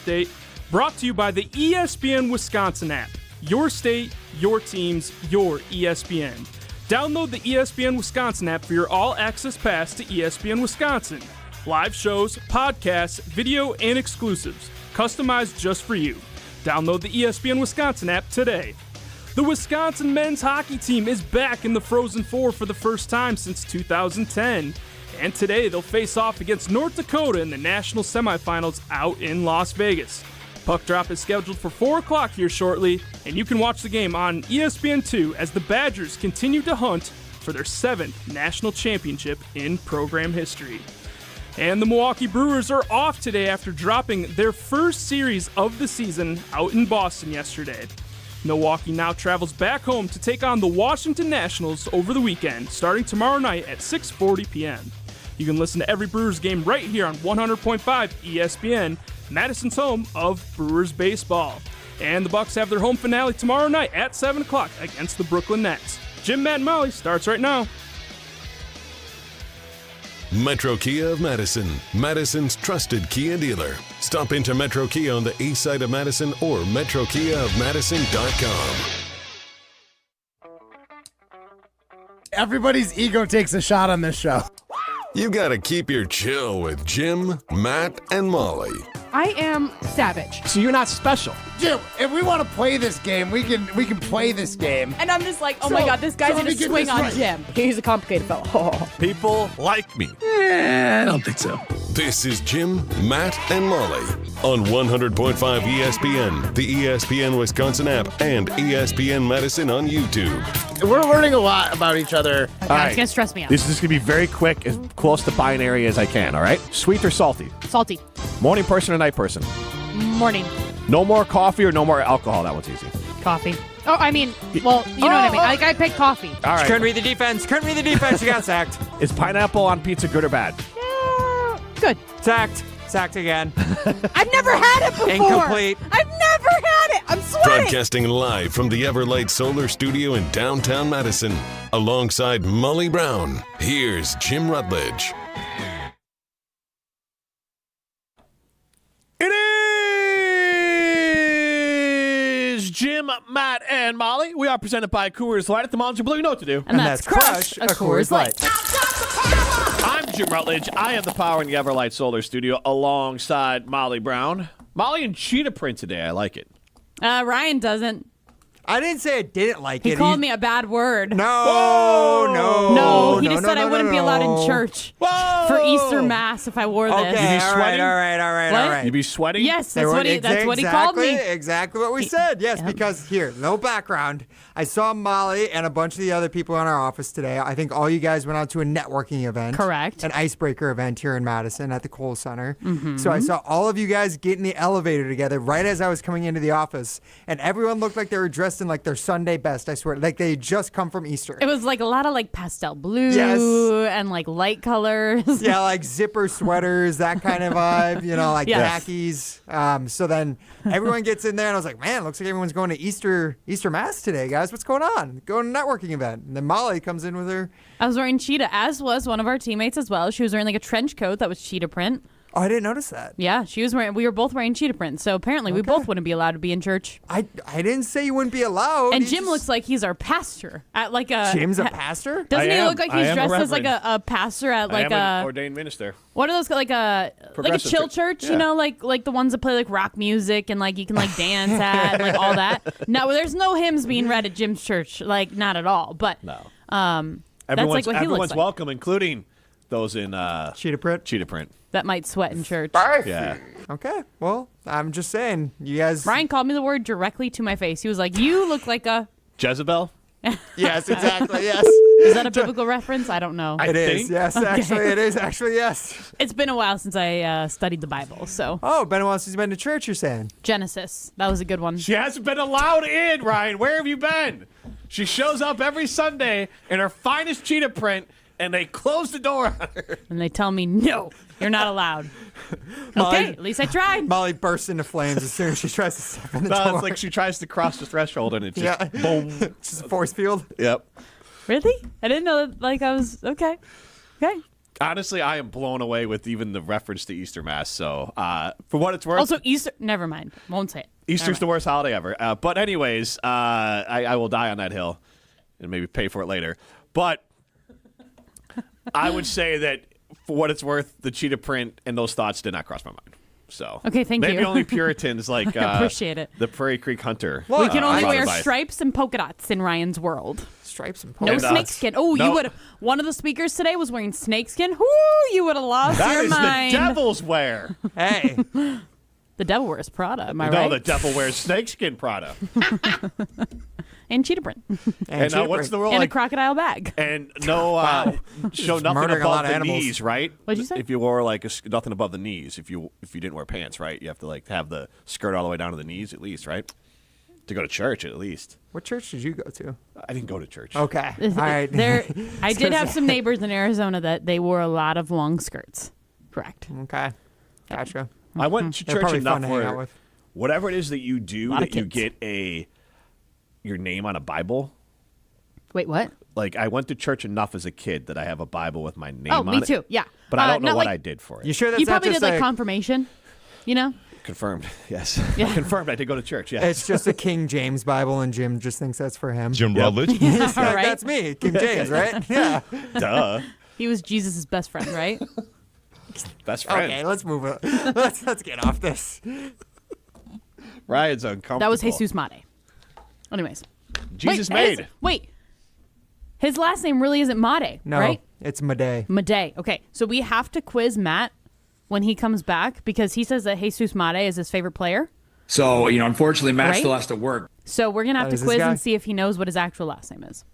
update, brought to you by the ESPN Wisconsin app. Your state, your teams, your ESPN. Download the ESPN Wisconsin app for your all-access pass to ESPN Wisconsin. Live shows, podcasts, video, and exclusives, customized just for you. Download the ESPN Wisconsin app today. The Wisconsin men's hockey team is back in the Frozen Four for the first time since 2010. And today they'll face off against North Dakota in the national semifinals out in Las Vegas. Puck drop is scheduled for 4 o'clock here shortly, and you can watch the game on ESPN2 as the Badgers continue to hunt for their 7th national championship in program history. And the Milwaukee Brewers are off today after dropping their first series of the season out in Boston yesterday. Milwaukee now travels back home to take on the Washington Nationals over the weekend, starting tomorrow night at 6:40 p.m. You can listen to every Brewers game right here on 100.5 ESPN, Madison's home of Brewers baseball. And the Bucks have their home finale tomorrow night at 7 o'clock against the Brooklyn Nets. Jim, Matt, and Molly starts right now. Metro Kia of Madison, Madison's trusted Kia dealer. Stop into Metro Kia on the east side of Madison or metrokiaofmadison.com. Everybody's ego takes a shot on this show. You gotta keep your chill with Jim, Matt, and Molly. I am savage. So you're not special. Jim, if we want to play this game, we can play this game. And I'm just like, oh my God, this guy's going to swing on Jim. He's a complicated fellow. Oh. People like me. I don't think so. This is Jim, Matt, and Molly on 100.5 ESPN, the ESPN Wisconsin app, and ESPN Madison on YouTube. We're learning a lot about each other. It's going to stress me out. This is just going to be very quick, as close to binary as I can, all right? Sweet or salty? Salty. Morning person or night person? Morning. No more coffee or no more alcohol? That one's easy. Coffee. Oh, I mean, well, you know what I mean. Like, I picked coffee. All right. Couldn't read the defense. You got sacked. Is pineapple on pizza good or bad? Yeah, good. Sacked again. I've never had it before. Incomplete. I've never had it. I'm sweating. Broadcasting live from the Everlight Solar Studio in downtown Madison, alongside Molly Brown, here's Jim Rutledge. It is Jim, Matt, and Molly. We are presented by Coors Light at the Monster Blue. You know what to do. And that's Crush, a Coors Light. I'm Jim Rutledge. I have the power in the Everlight Solar Studio alongside Molly Brown. Molly in cheetah print today. I like it. Ryan doesn't. I didn't say I didn't like it. He called me a bad word. No, he just said I wouldn't be allowed in church for Easter Mass if I wore this. Okay, You be sweating? all right. You be sweating? Yes, that's what he called me. Exactly what we said. Yes, because here, no background. I saw Molly and a bunch of the other people in our office today. I think all you guys went out to a networking event. Correct. An icebreaker event here in Madison at the Kohl Center. Mm-hmm. So I saw all of you guys get in the elevator together right as I was coming into the office. And everyone looked like they were dressed in like their Sunday best, I swear. Like they had just come from Easter. It was like a lot of like pastel blue and like light colors. Yeah, like zipper sweaters, that kind of vibe, like Yes. khakis. So then everyone gets in there and I was like, man, looks like everyone's going to Easter Mass today, guys. What's going on? Going to a networking event. And then Molly comes in with her. I was wearing cheetah, as was one of our teammates as well. She was wearing like a trench coat that was cheetah print. Oh, I didn't notice that. Yeah, we were both wearing cheetah print. So apparently we both wouldn't be allowed to be in church. I didn't say you wouldn't be allowed. And Jim looks like he's our pastor at like a. Jim's a pastor? Doesn't he look like I he's am a dressed as like reverend. a pastor at like I am an ordained minister. what are those like a Progressive chill church. church? Yeah. Like the ones that play like rock music and like you can like dance at and, like all that. No, there's no hymns being read at Jim's church, like not at all. But No. that's like what he looks Everyone's like. welcome, including those in Cheetah print? cheetah print. That might sweat in church. Yeah. Okay. Well, I'm just saying, you guys. Ryan called me the word directly to my face. He was like, "You look like a." Jezebel? Yes, exactly. Yes. Is that a biblical reference? I don't know. It is. think. Yes, actually, it is. Actually, yes. It's been a while since I studied the Bible, so Oh, been a while since you've been to church, you're saying? Genesis. That was a good one. She hasn't been allowed in, Ryan. Where have you been? She shows up every Sunday in her finest cheetah print, and they close the door on her. And they tell me, "No, you're not allowed." Molly- Okay, at least I tried. Molly bursts into flames as soon as she tries to step in the No, door. it's like she tries to cross the threshold, and it just Yeah. boom. It's just a force field. Yep. Really? I didn't know that. Like I was okay. Okay. Honestly, I am blown away with even the reference to Easter Mass. So, for what it's worth, Also, Easter. Never mind. Won't say it. Easter's the worst holiday ever. But anyways, I will die on that hill and maybe pay for it later. But I would say that for what it's worth, the cheetah print and those thoughts did not cross my mind. So Okay, thank you. Maybe only Puritans like Appreciate it. the Prairie Creek Hunter. We can only brought wear it by. stripes and polka dots in Ryan's world. Stripes and No polka And, snakeskin. Oh, no. you would. One of the speakers today was wearing snakeskin. Whoo! You would have lost That your is mind. the devil's wear. Hey, The devil wears Prada. Am I No, right? the devil wears snakeskin Prada. And cheetah print. And what's the rule? And a Like, crocodile bag. and no, show nothing murdering a lot above of the animals. knees, right? What'd you say? If you wore like nothing above the knees, if you didn't wear pants, right? You have to like have the skirt all the way down to the knees at least, right? To go to church at least. what church did you go to? I didn't go to church. Okay, all right. I did have some neighbors in Arizona that they wore a lot of long skirts. Correct. Okay, gotcha. I went to They're church probably enough fun to hang out where with. whatever it is that you do Lot of that you kids. get your name on a Bible. Wait, what? Like I went to church enough as a kid that I have a Bible with my name Oh, on me it. too. Yeah. But I don't know not what like- I did for it. You sure that's You not probably just did like a, confirmation. You know? Confirmed. Yes. Yeah. Confirmed. I did go to church. Yes. It's just a King James Bible, and Jim just thinks that's for him. Jim Rutledge. Yes, All right. That's me, King James, right? Yeah. Duh. He was Jesus' best friend, right? Best friend. Okay, let's move on. Let's get off this. Ryan's uncomfortable. That was Jesus Mate. Anyways. Jesus wait, made. Wait. His last name really isn't Mate, No, right? it's Madej. Made. Okay. So we have to quiz Matt when he comes back because he says that Jesus Mate is his favorite player. So, unfortunately, Matt Right? still has to work. So we're going to have Oh, to is this quiz guy? and see if he knows what his actual last name is.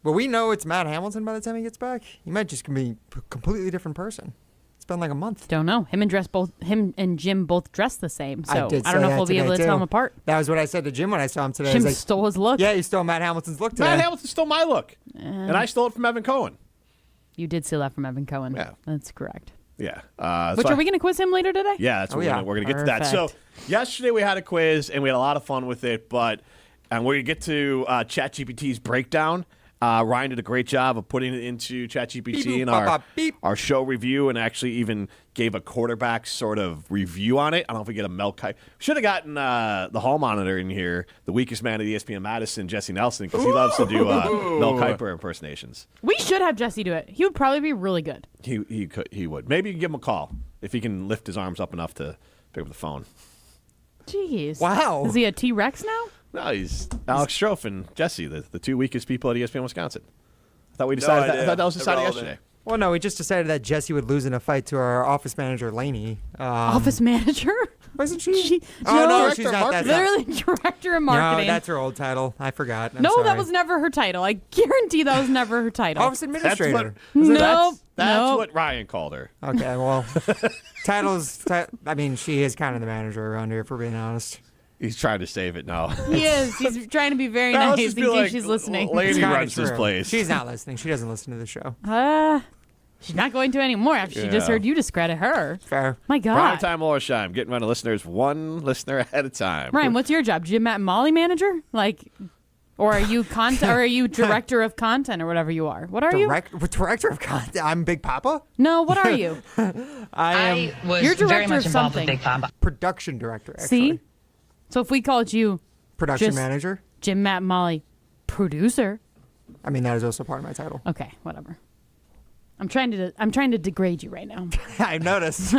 Well, we know it's Matt Hamilton by the time he gets back. He might just be a completely different person. It's been like a month. Don't know. Him and Jim both dress the same. So did I don't say know if that we'll be able to today, tell too. them apart. That was what I said to Jim when I saw him today. I Jim was like, stole his look. yeah, he stole Matt Hamilton's look today. Matt Hamilton stole my look, and I stole it from Evan Cohen. You did steal that from Evan Cohen. Yeah. That's correct. Yeah. Which are we going to quiz him later today? Yeah, that's what Oh, yeah. we're gonna get to that. So Perfect. yesterday we had a quiz and we had a lot of fun with it, but we're gonna get to ChatGPT's breakdown. Ryan did a great job of putting it into ChatGPT Beep, in boop, bop, bop, beep. our show review, and actually even gave a quarterback sort of review on it. I don't know if we get a Mel Kiper. Should have gotten the hall monitor in here, the weakest man at ESPN Madison, Jesse Nelson, because he loves to do Mel Kiper impersonations. We should have Jesse do it. He would probably be really good. He would. Maybe you can give him a call if he can lift his arms up enough to pick up the phone. Jeez. Wow. Is he a T-Rex now? No, he's Alex Strofe and Jesse, the two weakest people at ESPN Wisconsin. I thought we decided. I thought that was decided yesterday. Well, no, we just decided that Jesse would lose in a fight to our office manager, Lainey. Office manager? Wasn't she? She- oh, no, no, director she's of not that. Literally director of marketing. No, that's her old title. I forgot. I'm No, sorry. that was never her title. I guarantee that was never her title. office administrator. Nope. That's Nope. what Ryan called her. Okay, well, I mean, she is kind of the manager around here, if we're being honest. He's trying to save it now. He is. He's trying to be very Now, let's nice just in be case like, she's listening. Lady It's kinda runs this true. place. She's not listening. She doesn't listen to the show. She's not going to anymore after she just Yeah. heard you discredit her. Fair. My Prime God. time Lorsheim, getting rid of listeners one listener at a time. Ryan, what's your job? Jim Matt and Molly manager? Or are you content? Or are you director of content or whatever you are? What are you? Director of content. I'm Big Papa. No, what are you? I am I was You're very director much of involved something. with Big Papa. production director, actually. See? So if we called you Production just- manager. Jim Matt and Molly producer, I mean, that is also part of my title. okay, whatever. I'm trying to degrade you right now. I noticed.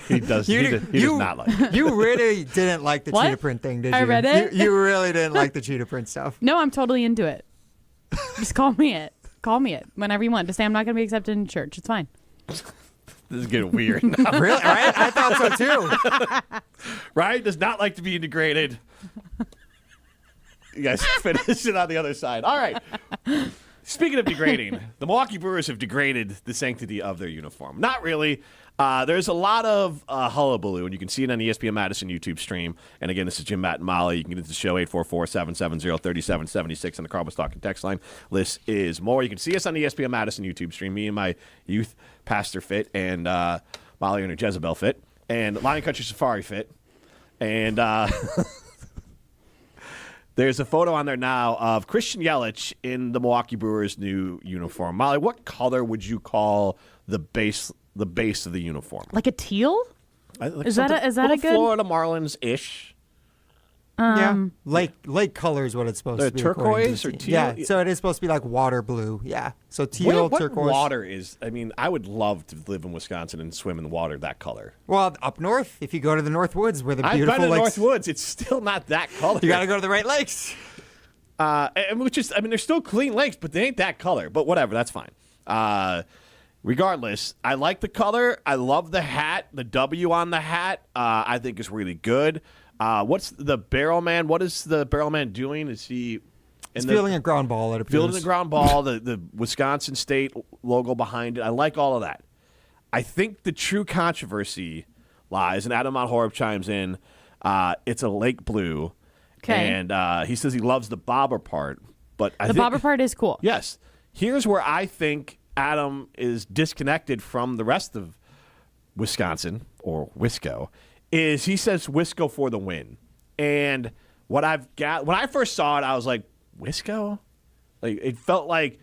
He does. He does not like it. You really didn't like the What? cheetah print thing, did you? I read it. You really didn't like the cheetah print stuff. No, I'm totally into it. Just call me it. Call me it whenever you want. Just say I'm not going to be accepted in church. It's fine. This is getting weird now. Really? Right? I thought so too. Ryan does not like to be degraded. You guys finish it on the other side. All right. Speaking of degrading, the Milwaukee Brewers have degraded the sanctity of their uniform. Not really. There's a lot of hullabaloo, and you can see it on the ESPN Madison YouTube stream. And again, this is Jim, Matt, and Molly. You can get into the show 844-770-3776 on the Carbos Talking text line. This is more. You can see us on the ESPN Madison YouTube stream. Me and my youth pastor fit, and Molly and her Jezebel fit, and Lion Country Safari fit, and there's a photo on there now of Christian Yelich in the Milwaukee Brewers' new uniform. Molly, what color would you call the base of the uniform. Like a teal? Like Is that a good Florida Marlins ish? Yeah, lake color is what it's supposed to be. Turquoise or teal? Yeah, so it is supposed to be like water blue. Yeah, so teal, What turquoise. water is? I mean, I would love to live in Wisconsin and swim in the water that color. Well, up north, if you go to the North Woods, where the I've beautiful been to lakes, North Woods. It's still not that color. you got to go to the right lakes. They're still clean lakes, but they ain't that color. But whatever, that's fine. Regardless, I like the color. I love the hat. The W on the hat, I think is really good. What's the barrel man? What is the barrel man doing? Is he fielding a ground ball? It appears. Fielding a ground ball. The Wisconsin State logo behind it. I like all of that. I think the true controversy lies, and Adam Horb chimes in. It's a lake blue, and he says he loves the bobber part. But I think bobber part is cool. Yes. Here's where I think Adam is disconnected from the rest of Wisconsin, or Wisco, is he says Wisco for the win. And what I've got, when I first saw it, I was like, Wisco? Like, it felt like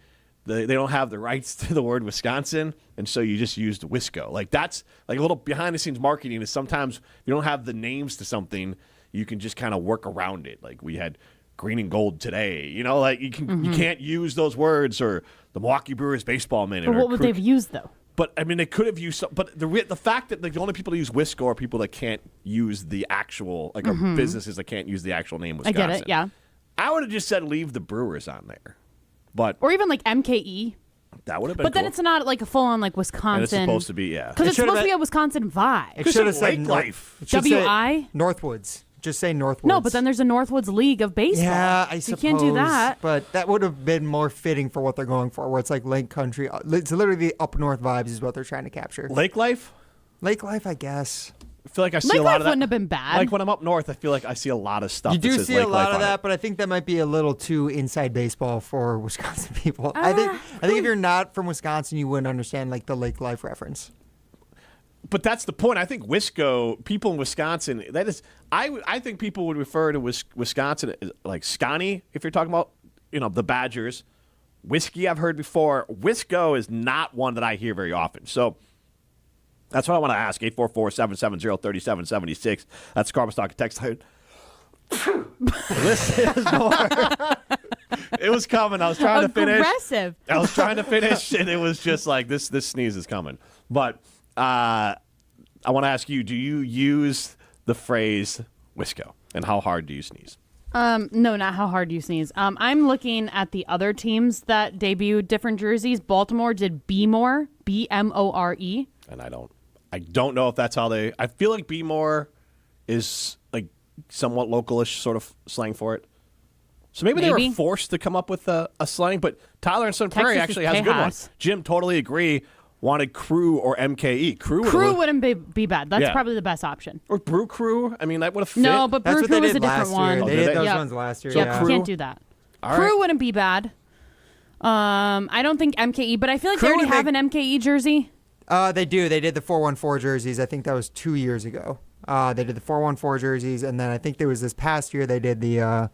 they don't have the rights to the word Wisconsin, and so you just used Wisco. Like, that's like a little behind-the-scenes marketing is sometimes if you don't have the names to something, you can just kind of work around it. Like, we had green and gold today. You know, like you can't use those words, or the Milwaukee Brewers baseball minute. But what would they have used, though? But, I mean, they could have used some, but the fact that the only people that use Wisco are people that can't use the actual, like, are businesses that can't use the actual name Wisconsin. I get it, yeah. I would have just said leave the Brewers on there. But or even like MKE. That would have been But then cool. it's not like a full-on like Wisconsin. And it's supposed to be, yeah. Because it's supposed to be a Wisconsin vibe. It should have said Lake Life. W.I.? Northwoods. Just say Northwoods. No, but then there's a Northwoods League of Baseball. Yeah, I so suppose. you can't do that. But that would have been more fitting for what they're going for, where it's like Lake Country. It's literally the up north vibes is what they're trying to capture. Lake Life? Lake Life, I guess. I feel like I see Lake a lot Life of that. wouldn't have been bad. Like when I'm up north, I feel like I see a lot of stuff. You that do says see Lake a lot Life of on that, it. but I think that might be a little too inside baseball for Wisconsin people. I think if you're not from Wisconsin, you wouldn't understand like the Lake Life reference. But that's the point. I think Wisco, people in Wisconsin, that is, I think people would refer to Wisconsin as like Scotty, if you're talking about, the Badgers. Whiskey, I've heard before. Wisco is not one that I hear very often. So that's what I want to ask. 844-770-3776. That's Carbon Stock text line. Listen more. It was coming. I was trying to finish. Aggressive. I was trying to finish, and it was just like, this sneeze is coming. But I want to ask you, do you use the phrase Wisco? And how hard do you sneeze? No, not how hard you sneeze. I'm looking at the other teams that debuted different jerseys. Baltimore did B-More, B-M-O-R-E. And I don't know if that's how they. I feel like B-More is like somewhat localish sort of slang for it. So maybe they were forced to come up with a slang. But Tyler and Sun Prairie Texas actually is has a good one. Tejas. Jim, totally agree. Wanted Crew or MKE. Crew Wouldn't be bad. That's probably the best option. Or Brew Crew. I mean, that would have fit. No, but That's Brew what they Crew is did a last different year. one. They did those Yep. ones last year. Yep, Yeah. Crew. can't do that. All Crew right. wouldn't be bad. I don't think MKE, but I feel like Crew they already would have an MKE jersey. They do. They did the 414 jerseys. I think that was 2 years ago. They did the 414 jerseys, and then I think there was this past year they did the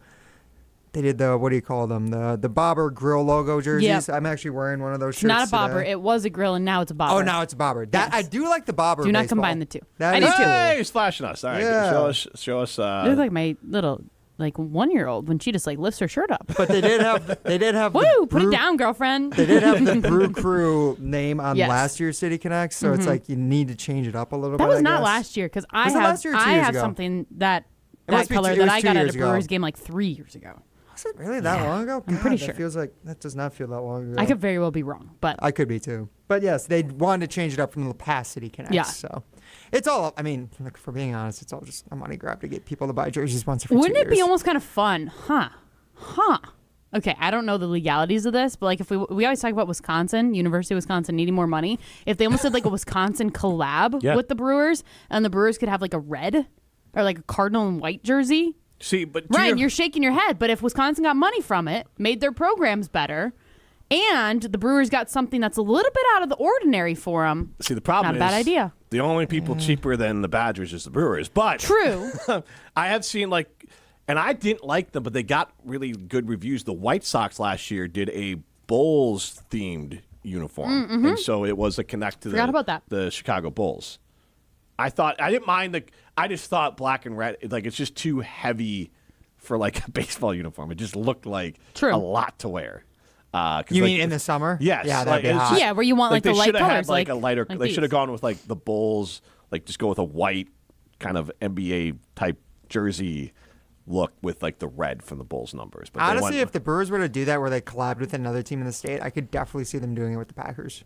what do you call them? The Bobber Grill logo jerseys. Yep. I'm actually wearing one of those It's shirts. not a bobber. today. It was a grill, and now it's a bobber. Oh, now it's a bobber. That I do like the bobber. Do not baseball. combine the two. That I is do too. cool. Hey, he's flashing us. All right. Yeah. Show us. You look like my little 1-year-old when she just lifts her shirt up. But they did have Woo! the Put it Brew- down, girlfriend. They did have the Brew Crew name on Yes. last year's City Connect, so it's like you need to change it up a little bit. That was I not guess. last year because I Was it last year or 2 I years have ago? something that must be color it that was I 2 got at years a ago. Brewers game like 3 years ago. Was it really that long ago? I'm pretty God, sure. That feels like that does not feel that long ago. I could very well be wrong, but I could be too. But yes, they wanted to change it up from the past City Connects. Yeah. So it's all. I mean, look, for being honest, it's all just a money grab to get people to buy jerseys once every 2 wouldn't years. it be almost kind of fun? Huh. Okay, I don't know the legalities of this, but like if we always talk about Wisconsin, University of Wisconsin needing more money. If they almost did like a Wisconsin collab with the Brewers, and the Brewers could have like a red or like a cardinal and white jersey. See, but Ryan, you're shaking your head, but if Wisconsin got money from it, made their programs better, and the Brewers got something that's a little bit out of the ordinary for them. See, the problem Not a bad is idea. the only people cheaper than the Badgers is the Brewers. But True. I have seen and I didn't like them, but they got really good reviews. The White Sox last year did a Bulls-themed uniform, and so it was a connect to Forgot about that. the Chicago Bulls. I didn't mind I just thought black and red, like it's just too heavy for like a baseball uniform. It just looked like True. a lot to wear. You mean in the summer? Yes. Yeah, that'd like, be it's hot. just- Yeah, where you want like the they light should have colors, had like a lighter. like They should have these. gone with like the Bulls, like just go with a white kind of NBA type jersey look with like the red from the Bulls numbers. But they Honestly, went- if the Brewers were to do that where they collabed with another team in the state, I could definitely see them doing it with the Packers.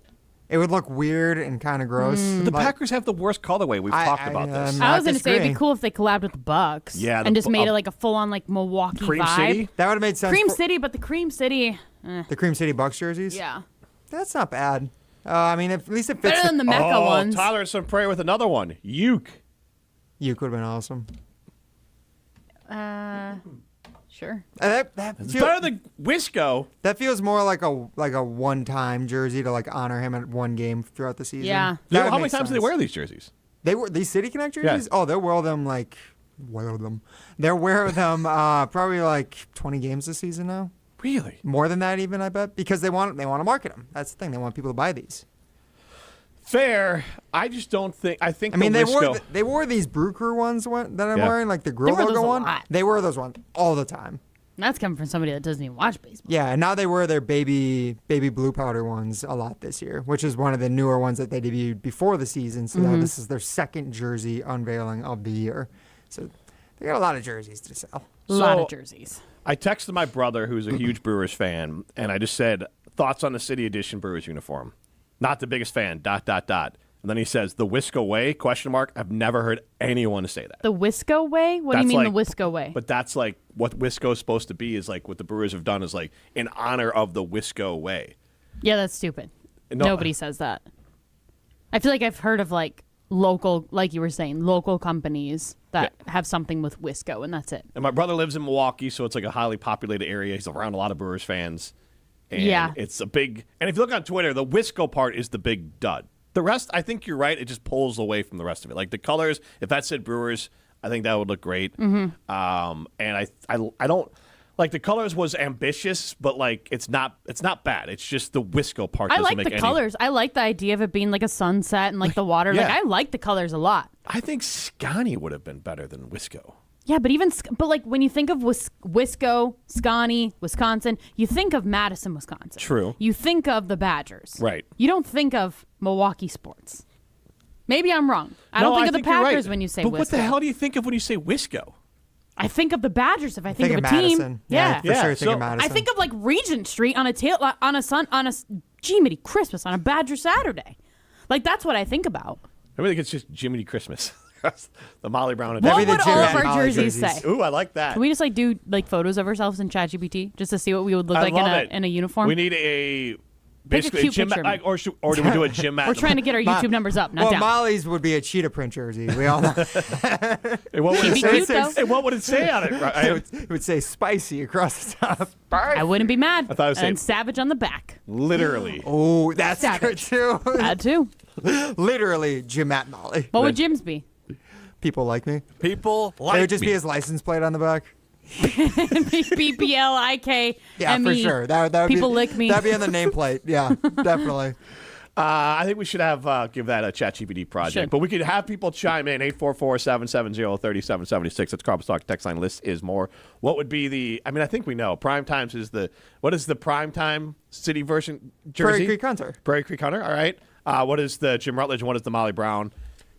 It would look weird and kind of gross. the Packers have the worst colorway. We've talked about this. I not was going to say it'd be disagreeing. cool if they collabed with the Bucks. Yeah, and just made it like a full-on like Milwaukee Cream vibe. City? That would have made sense. Cream for- City, but the Cream City, The Cream City Bucks jerseys? yeah, That's not bad. I mean, at least it fits. better than the Mecca ones. Tyler and some prayer with another one. Uke. You could have been awesome. Sure. That It's better than Wisco. that feels more like a one-time jersey to like honor him at one game throughout the season. Yeah. That would How many make times do they sense. wear these jerseys? They were these City Connect jerseys. Yeah. Oh, they'll wear them like They'll wear them probably like 20 games this season now. Really? More than that, even I bet, because they want to market them. That's the thing. They want people to buy these. Fair. I just don't think. I think. I mean, the they Wisco, wore these Brew Crew ones that I'm Yeah. wearing, like the grill wear those logo a one. lot. They wear those ones all the time. That's coming from somebody that doesn't even watch baseball. Yeah, and now they wear their baby blue powder ones a lot this year, which is one of the newer ones that they debuted before the season. So now this is their second jersey unveiling of the year. So they got a lot of jerseys to sell. A lot So- of jerseys. I texted my brother, who's a huge Brewers fan, and I just said, thoughts on the City Edition Brewers uniform. Not the biggest fan, ... And then he says, the Wisco way, ? I've never heard anyone say that. The Wisco way? What do you That's mean like- the Wisco way? But that's like what Wisco is supposed to be, is like what the Brewers have done is like in honor of the Wisco way. Yeah, that's stupid. No- Nobody says that. I feel like I've heard of like local, like you were saying, local companies that have something with Wisco, and that's it. And my brother lives in Milwaukee, so it's like a highly populated area. He's around a lot of Brewers fans. And Yeah. it's a big, and if you look on Twitter, the Wisco part is the big dud. The rest, I think you're right. It just pulls away from the rest of it. Like the colors, if that said Brewers, I think that would look great. And I don't like the colors was ambitious, but like it's not bad. It's just the Wisco part. I doesn't like make the any- colors. I like the idea of it being like a sunset and like the water. Like Yeah. I like the colors a lot. I think Scani would have been better than Wisco. Yeah, but but like when you think of Wisco, Scani, Wisconsin, you think of Madison, Wisconsin. True. You think of the Badgers. Right. You don't think of Milwaukee sports. Maybe I'm wrong. I don't think of the you're Packers right. when you say But Wisco. what the hell do you think of when you say Wisco? I think of the Badgers if I think Think of of a team. Madison. Yeah. For sure. Yeah, Think so- of Madison. I think of like Regent Street on a Jiminy Christmas on a Badger Saturday. Like that's what I think about. I think it's just Jiminy Christmas. The Molly Brown What edition. the would Jim all of and our Molly jerseys jerseys. say? Ooh, I like that. Can we just like do like photos of ourselves in ChatGPT just to see what we would look I like love it. in a uniform? We need a basically cute gym picture of me. or do we do a gym mat? We're trying to get our YouTube numbers up, not well, down. Molly's would be a cheetah print jersey. We all know. Hey, what would She'd it be say? cute, though. Hey, what would it say on it? It would say spicy across the top. I wouldn't be mad. I thought I was and saying- Savage on the back. Literally. Oh, that's good Savage. too. That too. Literally, Jim at Molly. What would Jim's be? People like me. People like It would just me. be his license plate on the back. BPLIK. Yeah, for sure. That would People be, lick me. That'd be on the nameplate. Yeah, definitely. I think we should have give that a ChatGPT project. Should. But we could have people chime in 844-770-3776. That's Carpus Talk text line. List is more. What would be the? I mean, I think we know. Prime Times is the. What is the Prime Time City version jersey? Prairie Creek Hunter. Prairie Creek Hunter. All right. What is the Jim Rutledge and what is the Molly Brown?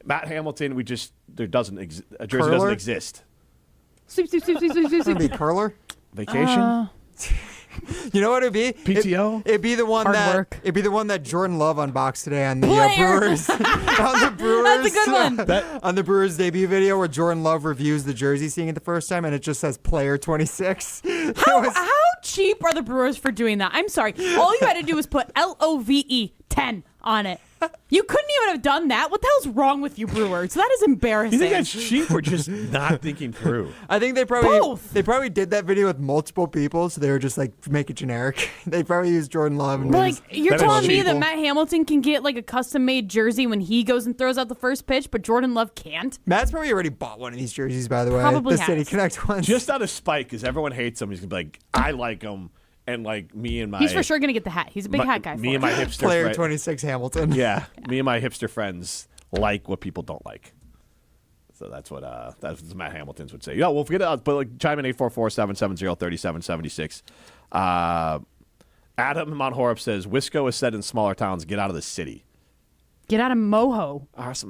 Matt Hamilton. There doesn't a jersey Curler? doesn't exist. Sweep, sweep, sweep, sweep, sweep, sweep, It'd be sweep. curler. Vacation. You know what it'd be? PTO? It'd be the one Hard that work. it'd be the one that Jordan Love unboxed today on the Player. Brewers. On the Brewers. That's a good one. On the Brewers debut video where Jordan Love reviews the jersey, seeing it the first time, and it just says player 26. How cheap are the Brewers for doing that? I'm sorry. All you had to do was put LOVE 10 on it. You couldn't even have done that. What the hell's wrong with you, Brewers? That is embarrassing. You think that's cheap or just not thinking through? I think they Both. probably did that video with multiple people, so they were just like make it generic. They probably used Jordan Love. And Like, you're That is telling me cheap. that Matt Hamilton can get like a custom made jersey when he goes and throws out the first pitch, but Jordan Love can't? Matt's probably already bought one of these jerseys, by the way. Probably the City has. Connect ones. Just out of spite, because everyone hates him. He's going to be like, I like him. And like me and my he's for sure gonna get the hat. He's a big hat guy. Me and my hipster Player 26 Hamilton. Yeah, me and my hipster friends like what people don't like. So that's what Matt Hamilton's would say. Yeah, well, forget it. But like, chime in 844-770-3776. Adam Monhorup says Wisco is said in smaller towns. Get out of the city. Get out of Moho,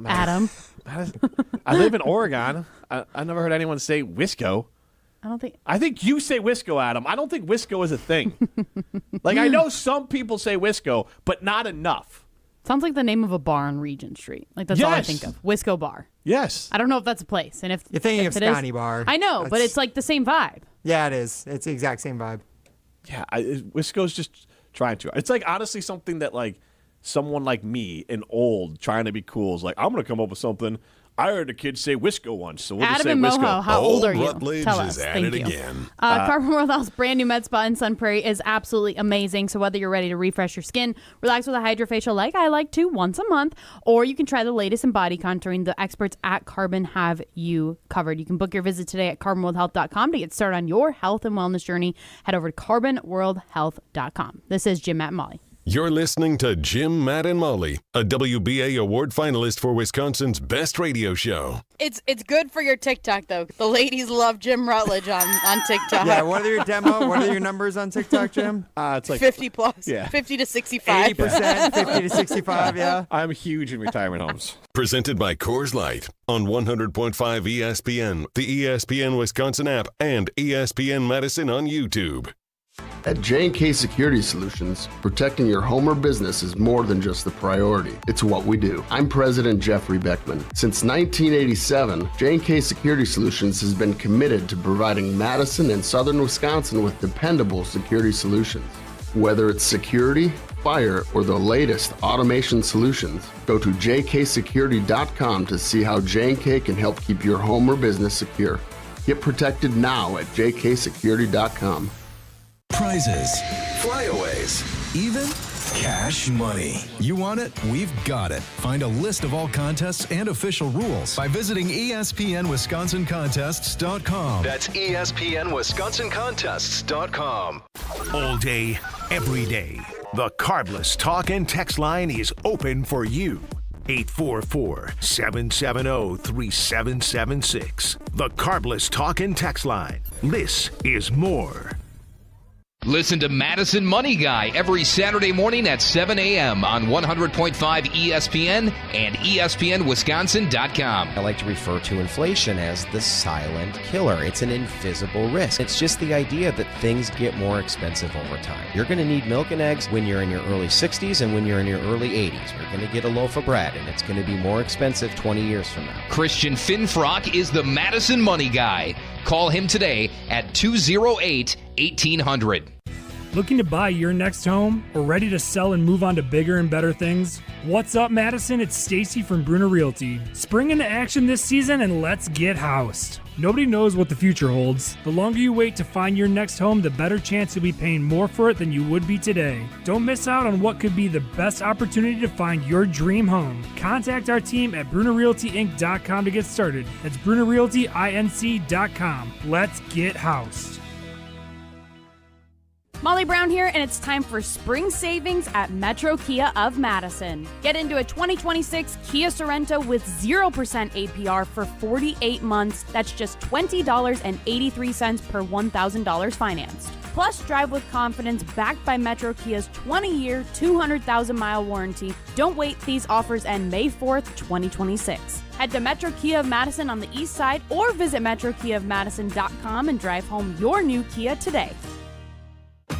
Adam. I live in Oregon. I never heard anyone say Wisco. I think you say Wisco, Adam. I don't think Wisco is a thing. Like, I know some people say Wisco, but not enough. Sounds like the name of a bar on Regent Street. Like, that's all I think of. Wisco Bar. Yes. I don't know if that's a place. And if you're thinking of Scotty is, Bar. I know, but it's like the same vibe. Yeah, it is. It's the exact same vibe. Yeah, Wisco's just trying to. It's like, honestly, something that, like, someone like me, an old, trying to be cool, is like, I'm going to come up with something. I heard a kid say Wisco once, so we'll just say Adam and Wisco. Moho, how old are you? Rutledge Tell is us. at Thank it you. again. Carbon World Health's brand new med spa in Sun Prairie is absolutely amazing. So whether you're ready to refresh your skin, relax with a hydrofacial like I like to once a month, or you can try the latest in body contouring, the experts at Carbon have you covered. You can book your visit today at carbonworldhealth.com to get started on your health and wellness journey. Head over to carbonworldhealth.com. This is Jim, Matt, and Molly. You're listening to Jim, Matt, and Molly, a WBA award finalist for Wisconsin's best radio show. It's good for your TikTok, though. The ladies love Jim Rutledge on TikTok. Yeah, what are your what are your numbers on TikTok, Jim? It's like 50 plus. Yeah. 50 to 65. 80%, 50 to 65, yeah. I'm huge in retirement homes. Presented by Coors Light on 100.5 ESPN, the ESPN Wisconsin app, and ESPN Madison on YouTube. At J&K Security Solutions, protecting your home or business is more than just the priority. It's what we do. I'm President Jeffrey Beckman. Since 1987, J&K Security Solutions has been committed to providing Madison and southern Wisconsin with dependable security solutions. Whether it's security, fire, or the latest automation solutions, go to jksecurity.com to see how J&K can help keep your home or business secure. Get protected now at jksecurity.com. Prizes, flyaways, even cash money. You want it? We've got it. Find a list of all contests and official rules by visiting ESPNWisconsinContests.com. That's ESPNWisconsinContests.com. All day, every day, the Carbless Talk and Text line is open for you. 844-770-3776. The Carbless Talk and Text line. This is more. Listen to Madison Money Guy every Saturday morning at 7 a.m. on 100.5 ESPN and ESPNWisconsin.com. I like to refer to inflation as the silent killer. It's an invisible risk. It's just the idea that things get more expensive over time. You're going to need milk and eggs when you're in your early 60s and when you're in your early 80s. You're going to get a loaf of bread, and it's going to be more expensive 20 years from now. Christian Finfrock is the Madison Money Guy. Call him today at 208-1800. Looking to buy your next home or ready to sell and move on to bigger and better things? What's up, Madison? It's Stacy from Bruner Realty. Spring into action this season and let's get housed. Nobody knows what the future holds. The longer you wait to find your next home, the better chance you'll be paying more for it than you would be today. Don't miss out on what could be the best opportunity to find your dream home. Contact our team at BrunerRealtyInc.com to get started. That's BrunerRealtyInc.com. Let's get housed. Molly Brown here, and it's time for spring savings at Metro Kia of Madison. Get into a 2026 Kia Sorento with 0% APR for 48 months. That's just $20.83 per $1,000 financed. Plus, drive with confidence backed by Metro Kia's 20-year, 200,000-mile warranty. Don't wait, these offers end May 4th, 2026. Head to Metro Kia of Madison on the east side or visit metrokiaofmadison.com and drive home your new Kia today.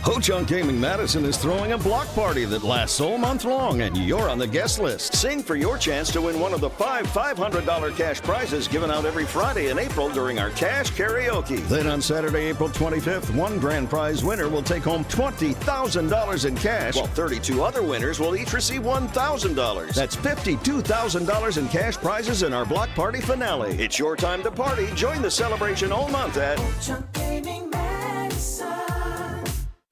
Ho-Chunk Gaming Madison is throwing a block party that lasts all month long, and you're on the guest list. Sing for your chance to win one of the five $500 cash prizes given out every Friday in April during our Cash Karaoke. Then on Saturday, April 25th, one grand prize winner will take home $20,000 in cash, while 32 other winners will each receive $1,000. That's $52,000 in cash prizes in our block party finale. It's your time to party. Join the celebration all month at Ho-Chunk Gaming Madison.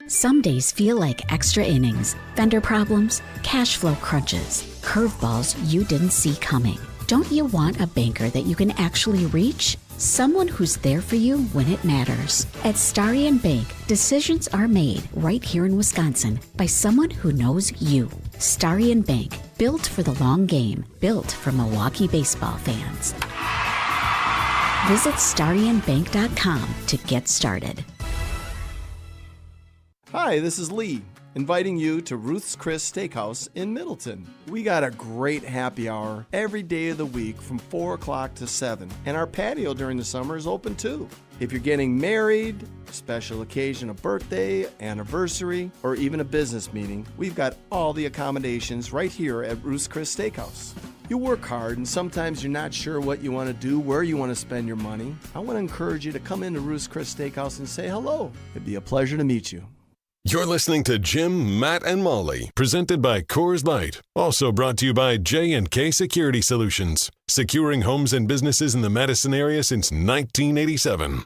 Some days feel like extra innings, vendor problems, cash flow crunches, curveballs you didn't see coming. Don't you want a banker that you can actually reach? Someone who's there for you when it matters. At Starion Bank, decisions are made right here in Wisconsin by someone who knows you. Starion Bank, built for the long game, built for Milwaukee baseball fans. Visit StarionBank.com to get started. Hi, this is Lee, inviting you to Ruth's Chris Steakhouse in Middleton. We got a great happy hour every day of the week from 4 o'clock to 7, and our patio during the summer is open too. If you're getting married, special occasion, a birthday, anniversary, or even a business meeting, we've got all the accommodations right here at Ruth's Chris Steakhouse. You work hard and sometimes you're not sure what you want to do, where you want to spend your money. I want to encourage you to come into Ruth's Chris Steakhouse and say hello. It'd be a pleasure to meet you. You're listening to Jim, Matt, and Molly, presented by Coors Light. Also brought to you by J&K Security Solutions, securing homes and businesses in the Madison area since 1987.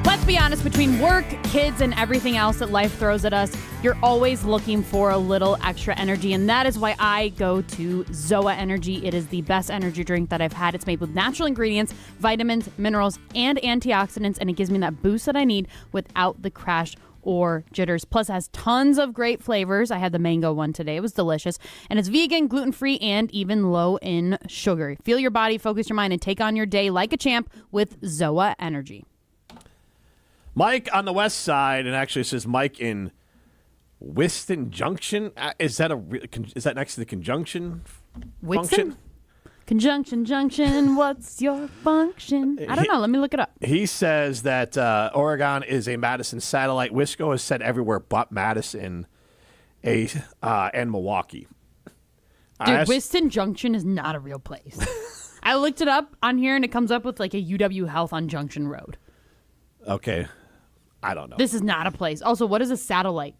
Let's be honest, between work, kids, and everything else that life throws at us, you're always looking for a little extra energy, and that is why I go to ZOA Energy. It is the best energy drink that I've had. It's made with natural ingredients, vitamins, minerals, and antioxidants, and it gives me that boost that I need without the crash or jitters. Plus, it has tons of great flavors. I had the mango one today. It was delicious. And it's vegan, gluten-free, and even low in sugar. Feel your body, focus your mind, and take on your day like a champ with ZOA Energy. Mike on the west side, and actually it says Mike in Whiston Junction. Is that next to the conjunction function? Conjunction, junction, what's your function? I don't know. Let me look it up. He says that Oregon is a Madison satellite. Wisco is said everywhere but Madison and Milwaukee. Dude, Whiston Junction is not a real place. I looked it up on here, and it comes up with like a UW Health on Junction Road. Okay. I don't know. This is not a place. Also, what is a satellite?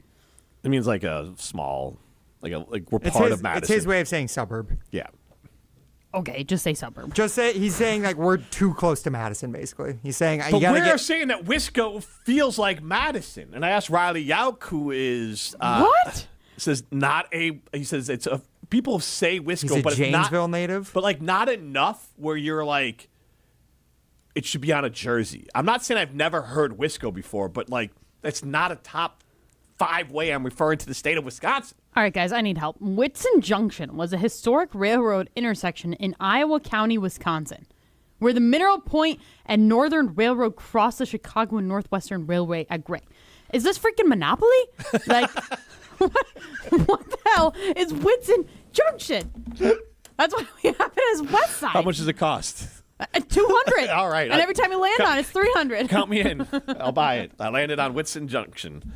It means like a small, like we're part of Madison. It's his way of saying suburb. Yeah. Okay, just say suburb. He's saying like we're too close to Madison, basically. He's saying but we're saying that Wisco feels like Madison. And I asked Riley Yauk, who is what? Says he says it's a people say Wisco, He's a but Janesville it's not, native. But like not enough where you're like it should be on a jersey. I'm not saying I've never heard Wisco before, but like that's not a top 5 way I'm referring to the state of Wisconsin. All right, guys, I need help. Whitson Junction was a historic railroad intersection in Iowa County, Wisconsin, where the Mineral Point and Northern Railroad crossed the Chicago and Northwestern Railway at Gray. Is this freaking Monopoly? Like, what the hell is Whitson Junction? That's why we have it as West Side. How much does it cost? 200. All right. And every time you land on it, it's 300. Count me in. I'll buy it. I landed on Whitson Junction.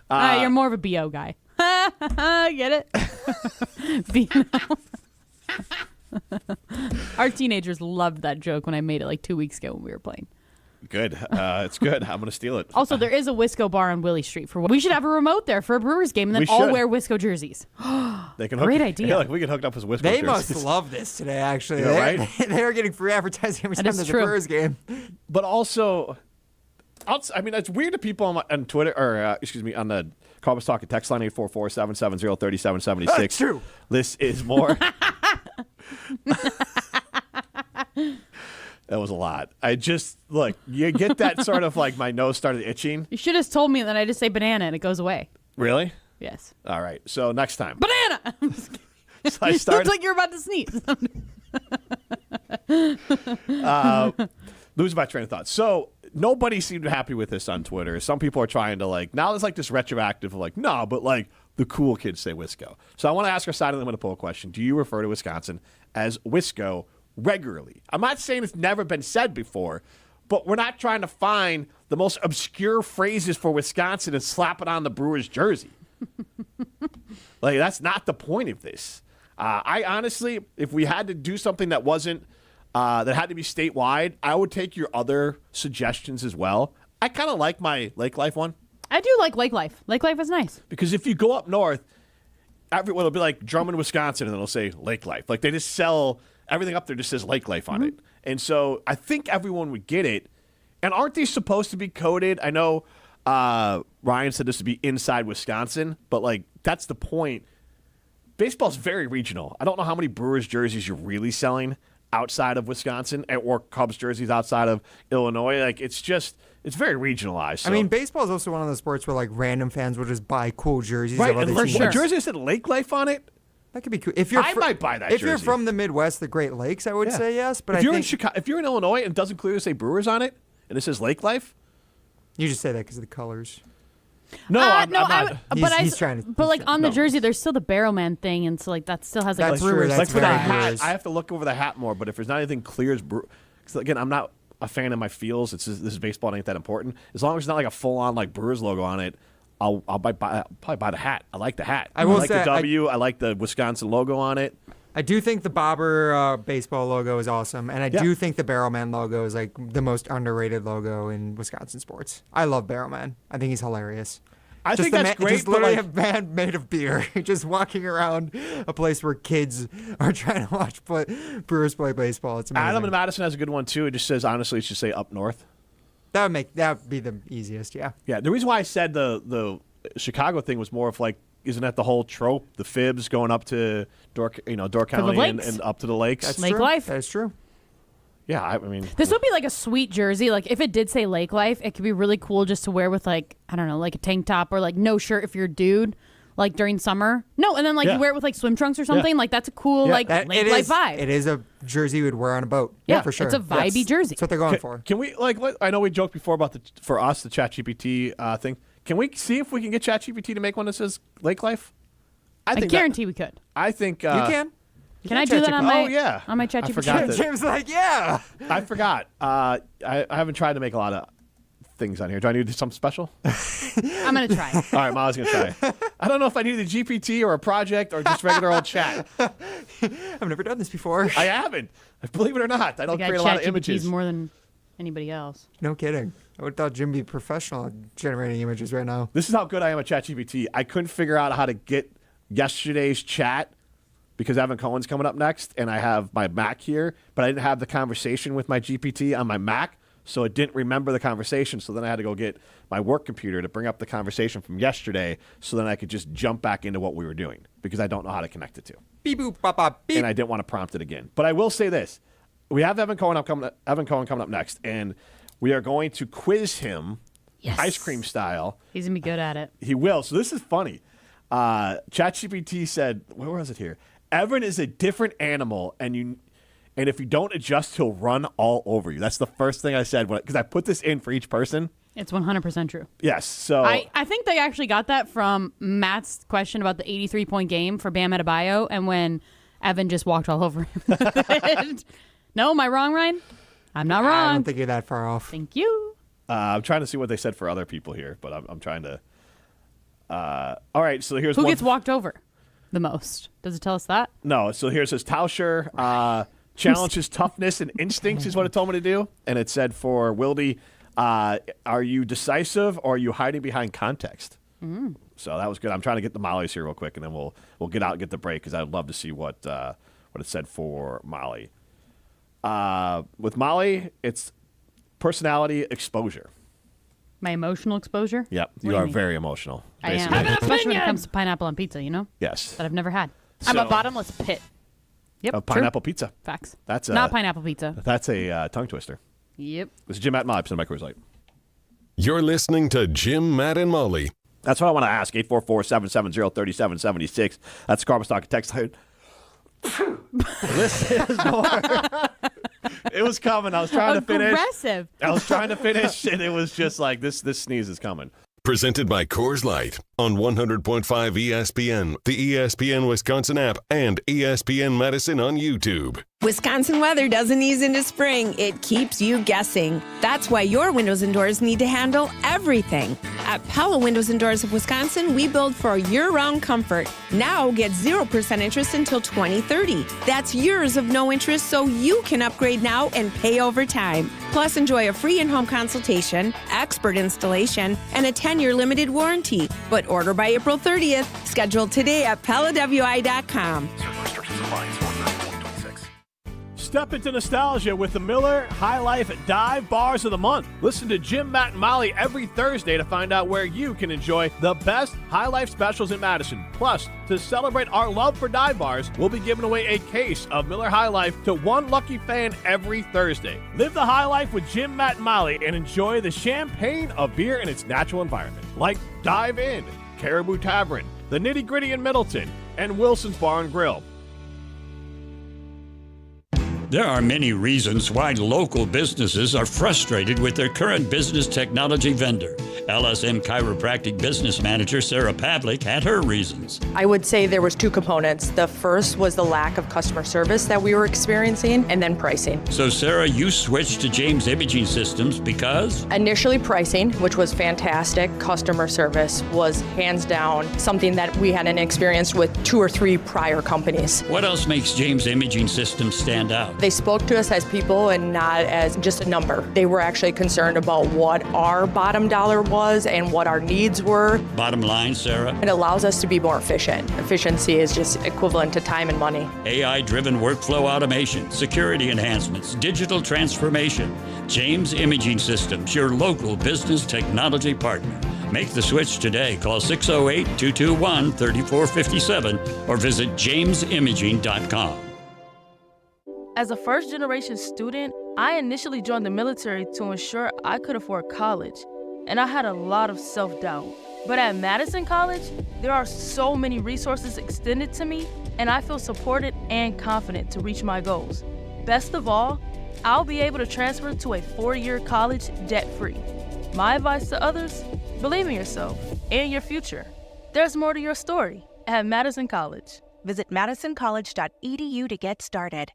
You're more of a BO guy. Get it? Our teenagers loved that joke when I made it like 2 weeks ago when we were playing. Good. It's good. I'm going to steal it. Also, there is a Wisco bar on Willie Street. We should have a remote there for a Brewers game, and then all wear Wisco jerseys. Great idea. Yeah, like we can hook up with Wisco They jerseys. must love this today, actually. Yeah, right? They're getting free advertising every time there's a Brewers game. But also, I mean, it's weird to people on Twitter, or on the Columbus Talk and text line 844-770-3776. That's true. This is more. That was a lot. I just, look, you get that sort of like my nose started itching. You should have told me that I just say banana and it goes away. Really? Yes. All right. So next time. Banana! So I started. Looks like you're about to sneeze. Lose my train of thought. So nobody seemed happy with this on Twitter. Some people are trying to now there's like this retroactive of no, but like the cool kids say Wisco. So I want to ask our side of the limit poll question. Do you refer to Wisconsin as Wisco regularly? I'm not saying it's never been said before, but we're not trying to find the most obscure phrases for Wisconsin and slap it on the Brewers jersey. That's not the point of this. I honestly, if we had to do something that wasn't that had to be statewide, I would take your other suggestions as well. I kind of like my Lake Life one. I do like Lake Life. Lake Life is nice. Because if you go up north, it'll be like Drummond, Wisconsin, and it'll say Lake Life. Like they just sell everything up there just says Lake Life on it. And so I think everyone would get it. And aren't these supposed to be coded? I know Ryan said this would be inside Wisconsin, but that's the point. baseball's very regional. I don't know how many Brewers jerseys you're really selling outside of Wisconsin or Cubs jerseys outside of Illinois. Like, it's very regionalized. So. I mean, baseball is also one of those sports where like random fans will just buy cool jerseys right, of other teams. A jersey that said Lake Life on it. That could be cool. If you're I might buy that if jersey. you're from the Midwest, the Great Lakes, I would say yes. But if I you're think in Chicago, if you're in Illinois and it doesn't clearly say Brewers on it, and it says Lake Life, you just say that because of the colors. No, I'm not. He's trying to. But like on the jersey, there's still the Barrelman thing, and so like that still has like That's a Brewers. true. Like for the very hat, Brewers. I have to look over the hat more. But if there's not anything clear as because again, I'm not a fan of my feels. This is baseball. It ain't that important. As long as it's not like a full on like Brewers logo on it, I'll probably buy the hat. I like the hat. I like the W. I like the Wisconsin logo on it. I do think the Bobber baseball logo is awesome, and I do think the Barrelman logo is like the most underrated logo in Wisconsin sports. I love Barrelman. I think he's hilarious. I think that's great. Just literally a man made of beer, just walking around a place where kids are trying to watch Brewers play baseball. It's amazing. Adam in Madison has a good one too. It just says honestly, it should say up north. That would be the easiest. Yeah. Yeah. The reason why I said the Chicago thing was more of like, isn't that the whole trope? The fibs going up to Door County and up to the lakes. That's Lake true. Life. That is true. Yeah, I mean, This would be like a sweet jersey. Like if it did say Lake Life, it could be really cool just to wear with like, I don't know, like a tank top or like no shirt if you're a dude, like during summer. No, and then like you wear it with like swim trunks or something. Like that's a cool Lake Life vibe. It is a jersey you would wear on a boat. Yeah, for sure. It's a vibey jersey. That's what they're going for. Can we I know we joked before about the ChatGPT thing. Can we see if we can get ChatGPT to make one that says Lake Life? I guarantee we could. I think you can. Can I do that on my on my I ChatGPT? forgot that. Jim's like, yeah. I forgot. I haven't tried to make a lot of things on here. Do I need to do something special? I'm gonna try. All right, Molly's gonna try. I don't know if I need a GPT or a project or just regular old chat. I've never done this before. I haven't. Believe it or not, I don't create a lot of images. more than anybody else. No kidding. I would have thought Jim would be professional at generating images right now. This is how good I am at ChatGPT. I couldn't figure out how to get yesterday's chat because Evan Cohen's coming up next, and I have my Mac here, but I didn't have the conversation with my GPT on my Mac, so it didn't remember the conversation. So then I had to go get my work computer to bring up the conversation from yesterday so then I could just jump back into what we were doing because I don't know how to connect it to. Beep, boop, bop, bop, beep. And I didn't want to prompt it again. But I will say this. We have Evan Cohen coming up next, and we are going to quiz him ice cream style. He's going to be good at it. He will. So this is funny. ChatGPT said, where was it here? Evan is a different animal, and if you don't adjust, he'll run all over you. That's the first thing I said because I put this in for each person. It's 100% true. Yes. So I think they actually got that from Matt's question about the 83-point game for Bam Adebayo, and when Evan just walked all over him. No, am I wrong, Ryan? I'm not wrong. I don't think you're that far off. Thank you. I'm trying to see what they said for other people here, but I'm trying to. All right, so here's who gets walked over the most. Does it tell us that? No. So here it says Tauscher challenges toughness and instincts is what it told me to do, and it said for Wildy, are you decisive or are you hiding behind context? Mm. So that was good. I'm trying to get the Molly's here real quick, and then we'll get out and get the break because I'd love to see what it said for Molly. With Molly, it's personality exposure. My emotional exposure? Yep. What You are mean? very emotional. I am. basically. Especially when it comes to pineapple on pizza, you know? Yes. That I've never had. I'm a So- bottomless pit. Yep. Of pineapple pizza. Facts. That's not pineapple pizza. That's a tongue twister. Yep. This is Jim, Matt, and Molly, presented by Coors Light. You're listening to Jim, Matt, and Molly. That's what I want to ask. 844-770-3776. That's Carbon Stock text line. This is more. It was coming. I was trying to finish. Aggressive. I was trying to finish, and it was just like this sneeze is coming. Presented by Coors Light on 100.5 ESPN, the ESPN Wisconsin app, and ESPN Madison on YouTube. Wisconsin weather doesn't ease into spring. It keeps you guessing. That's why your windows and doors need to handle everything. At Pella Windows and Doors of Wisconsin, we build for year-round comfort. Now get 0% interest until 2030. That's years of no interest so you can upgrade now and pay over time. Plus, enjoy a free in-home consultation, expert installation, and a 10-year limited warranty. But order by April 30th. Schedule today at PellaWI.com. Step into nostalgia with the Miller High Life Dive Bars of the Month. Listen to Jim, Matt, and Molly every Thursday to find out where you can enjoy the best High Life specials in Madison. Plus, to celebrate our love for dive bars, we'll be giving away a case of Miller High Life to one lucky fan every Thursday. Live the high life with Jim, Matt, and Molly and enjoy the champagne of beer in its natural environment. Like Dive In, Caribou Tavern, The Nitty Gritty in Middleton, and Wilson's Bar and Grill. There are many reasons why local businesses are frustrated with their current business technology vendor. LSM Chiropractic Business Manager Sarah Pavlik had her reasons. I would say there was two components. The first was the lack of customer service that we were experiencing, and then pricing. So Sarah, you switched to James Imaging Systems because? Initially pricing, which was fantastic. Customer service was hands down something that we hadn't experienced with 2 or 3 prior companies. What else makes James Imaging Systems stand out? They spoke to us as people and not as just a number. They were actually concerned about what our bottom dollar was and what our needs were. Bottom line, Sarah? It allows us to be more efficient. Efficiency is just equivalent to time and money. AI-driven workflow automation, security enhancements, digital transformation. James Imaging Systems, your local business technology partner. Make the switch today. Call 608-221-3457 or visit jamesimaging.com. As a first-generation student, I initially joined the military to ensure I could afford college, and I had a lot of self-doubt. But at Madison College, there are so many resources extended to me, and I feel supported and confident to reach my goals. Best of all, I'll be able to transfer to a 4-year college debt-free. My advice to others, believe in yourself and your future. There's more to your story at Madison College. Visit madisoncollege.edu to get started.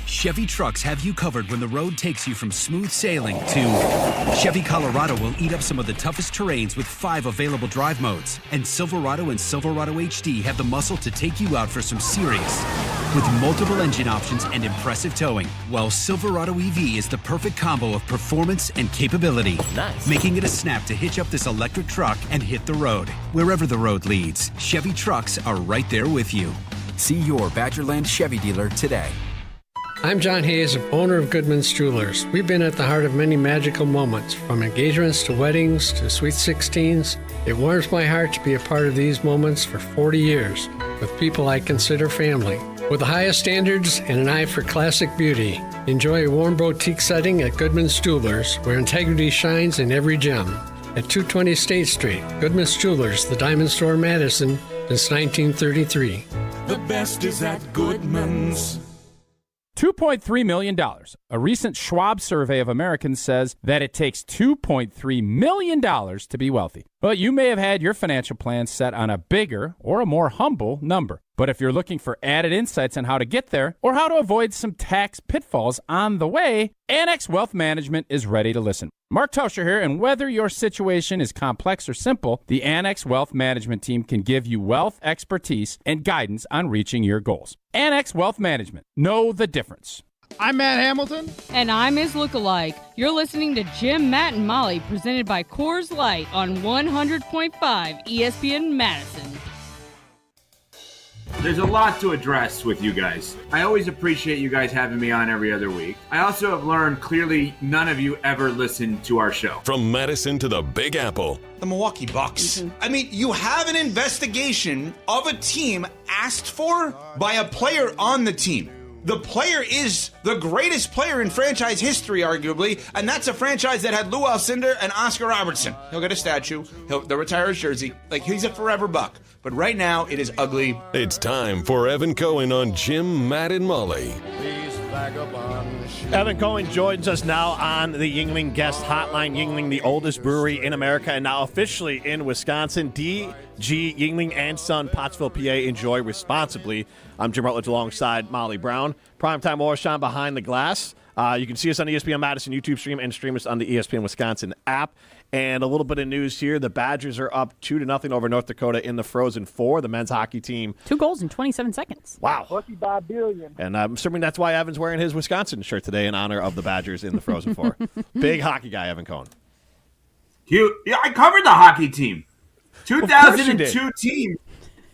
Chevy trucks have you covered when the road takes you from smooth sailing to Chevy Colorado will eat up some of the toughest terrains with 5 available drive modes. And Silverado and Silverado HD have the muscle to take you out for some serious with multiple engine options and impressive towing. While Silverado EV is the perfect combo of performance and capability, making it a snap to hitch up this electric truck and hit the road. Wherever the road leads, Chevy trucks are right there with you. See your Badgerland Chevy dealer today. I'm John Hayes, owner of Goodman's Jewelers. We've been at the heart of many magical moments, from engagements to weddings to sweet 16s. It warms my heart to be a part of these moments for 40 years with people I consider family. With the highest standards and an eye for classic beauty, enjoy a warm boutique setting at Goodman's Jewelers, where integrity shines in every gem. At 220 State Street, Goodman's Jewelers, the Diamond Store, Madison, since 1933. The best is at Goodman's. $2.3 million. A recent Schwab survey of Americans says that it takes $2.3 million to be wealthy. But you may have had your financial plan set on a bigger or a more humble number. But if you're looking for added insights on how to get there or how to avoid some tax pitfalls on the way, Annex Wealth Management is ready to listen. Mark Toscher here, and whether your situation is complex or simple, the Annex Wealth Management team can give you wealth expertise and guidance on reaching your goals. Annex Wealth Management. Know the difference. I'm Matt Hamilton. And I'm his lookalike. You're listening to Jim, Matt, and Molly, presented by Coors Light on 100.5 ESPN Madison. There's a lot to address with you guys. I always appreciate you guys having me on every other week. I also have learned clearly none of you ever listen to our show. From Madison to the Big Apple. The Milwaukee Bucks. I mean, you have an investigation of a team asked for by a player on the team. The player is the greatest player in franchise history, arguably, and that's a franchise that had Lou Alcindor and Oscar Robertson. He'll get a statue. They'll retire his jersey. Like, he's a forever Buck. But right now, it is ugly. It's time for Evan Cohen on Jim, Matt, and Molly. Evan Cohen joins us now on the Yuengling Guest Hotline. Yuengling, the oldest brewery in America and now officially in Wisconsin. D.G. Yuengling and Son, Pottsville, PA. Enjoy responsibly. I'm Jim Rutledge alongside Molly Brown. Primetime Orshawn behind the glass. You can see us on the ESPN Madison YouTube stream and stream us on the ESPN Wisconsin app. And a little bit of news here. The Badgers are up 2-0 over North Dakota in the Frozen Four. The men's hockey team. 2 goals in 27 seconds. Wow. Lucky by a billion. And I'm assuming that's why Evan's wearing his Wisconsin shirt today in honor of the Badgers in the Frozen Four. Big hockey guy, Evan Cohen. Cute. Yeah, I covered the hockey team. 2002 team.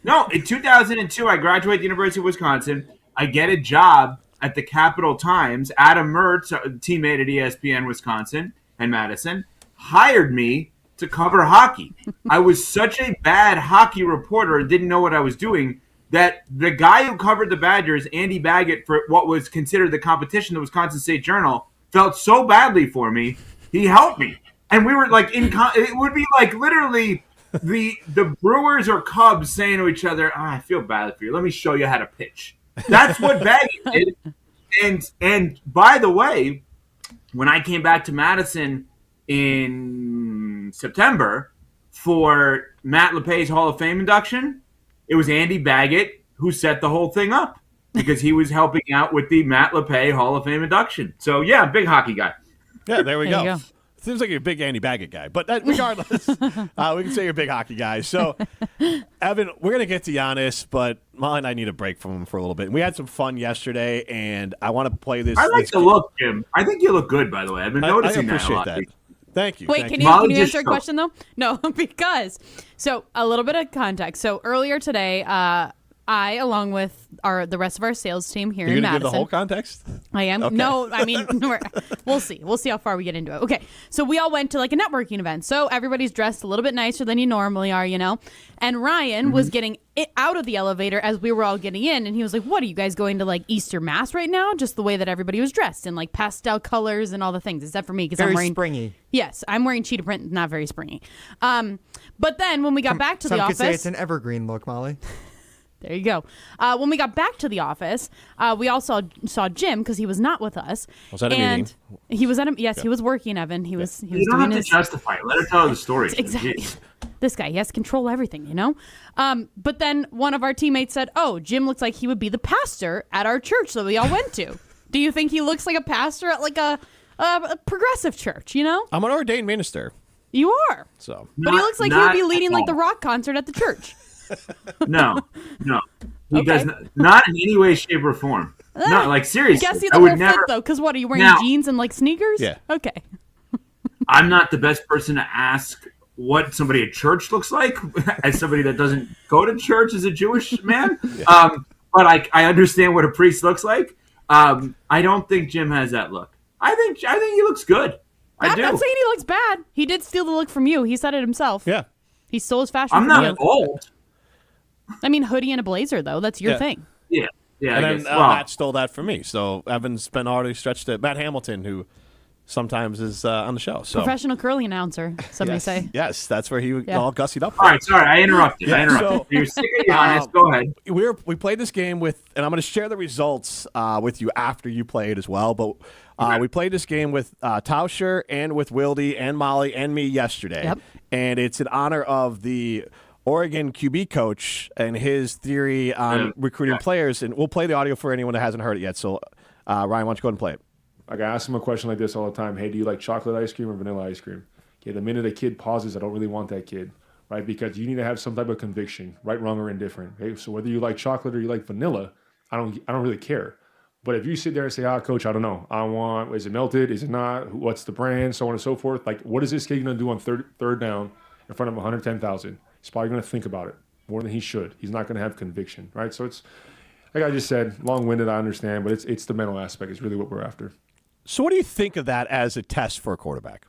No, in 2002, I graduated the University of Wisconsin. I get a job at the Capital Times, Adam Mertz, a teammate at ESPN Wisconsin and Madison, hired me to cover hockey. I was such a bad hockey reporter and didn't know what I was doing that the guy who covered the Badgers, Andy Baggett, for what was considered the competition, the Wisconsin State Journal, felt so badly for me, he helped me. And we were like, it would be like literally the Brewers or Cubs saying to each other, I feel bad for you. Let me show you how to pitch. That's what Baggett did. And by the way, when I came back to Madison in September for Matt LePay's Hall of Fame induction, it was Andy Baggett who set the whole thing up because he was helping out with the Matt LePay Hall of Fame induction. So, yeah, big hockey guy. Yeah, there we go. Seems like you're a big Andy Baggett guy. But regardless, we can say you're a big hockey guy. So, Evan, we're going to get to Giannis, but Molly and I need a break from him for a little bit. We had some fun yesterday, and I want to play this. I like the look, Jim. I think you look good, by the way. I've been noticing I appreciate that a lot. Thank you. Wait, can you answer a question, though? No, because, so a little bit of context. So earlier today, I, along with the rest of our sales team here in Madison. You're going to give the whole context? I am. Okay. No, I mean, we'll see. We'll see how far we get into it. Okay, so we all went to like a networking event. So everybody's dressed a little bit nicer than you normally are, And Ryan was getting out of the elevator as we were all getting in. And he was like, what, are you guys going to like Easter Mass right now? Just the way that everybody was dressed in like pastel colors and all the things, except for me because I'm wearing springy. Yes, I'm wearing cheetah print, not very springy. But then when we got back to the office. Some could say it's an evergreen look, Molly. There you go. When we got back to the office, we all saw Jim because he was not with us. Was that a meeting? He was at a He was working, Evan. He was. You don't have to justify it. Let her tell the story. Exactly. This guy, he has to control everything, But then one of our teammates said, "Oh, Jim looks like he would be the pastor at our church that we all went to. Do you think he looks like a pastor at like a progressive church? I'm an ordained minister. You are. So, but he looks like he would be leading like the rock concert at the church." No. He does not in any way, shape, or form. No, like seriously. I guess he would never fit though, because what are you wearing jeans and like sneakers? Yeah. Okay. I'm not the best person to ask what somebody at church looks like, as somebody that doesn't go to church as a Jewish man. But I understand what a priest looks like. I don't think Jim has that look. I think he looks good. I'm not saying he looks bad. He did steal the look from you. He said it himself. Yeah. He stole his fashion I'm from not you. old. I mean, hoodie and a blazer, though. That's your thing. Yeah. And I then guess. Matt stole that from me. So Evan's been already stretched to Matt Hamilton, who sometimes is on the show. So professional curling announcer, somebody say. Yes, that's where he all gussied up. All right, sorry, I interrupted. So, you're sick of Giannis. Go ahead. We played this game with, and I'm going to share the results with you after you played as well. But we played this game with Tauscher and with Wildy and Molly and me yesterday. Yep. And it's in honor of the Oregon QB coach and his theory on recruiting players. And we'll play the audio for anyone that hasn't heard it yet. So, Ryan, why don't you go ahead and play it? Like, I ask him a question like this all the time. Hey, do you like chocolate ice cream or vanilla ice cream? Okay, the minute a kid pauses, I don't really want that kid, right? Because you need to have some type of conviction, right, wrong, or indifferent. Okay? So whether you like chocolate or you like vanilla, I don't really care. But if you sit there and say, coach, I don't know. Is it melted? Is it not? What's the brand? So on and so forth. Like, what is this kid going to do on third down in front of 110,000? He's probably going to think about it more than he should. He's not going to have conviction, right? So it's, like I just said, long-winded, I understand, but it's the mental aspect. It's really what we're after. So what do you think of that as a test for a quarterback?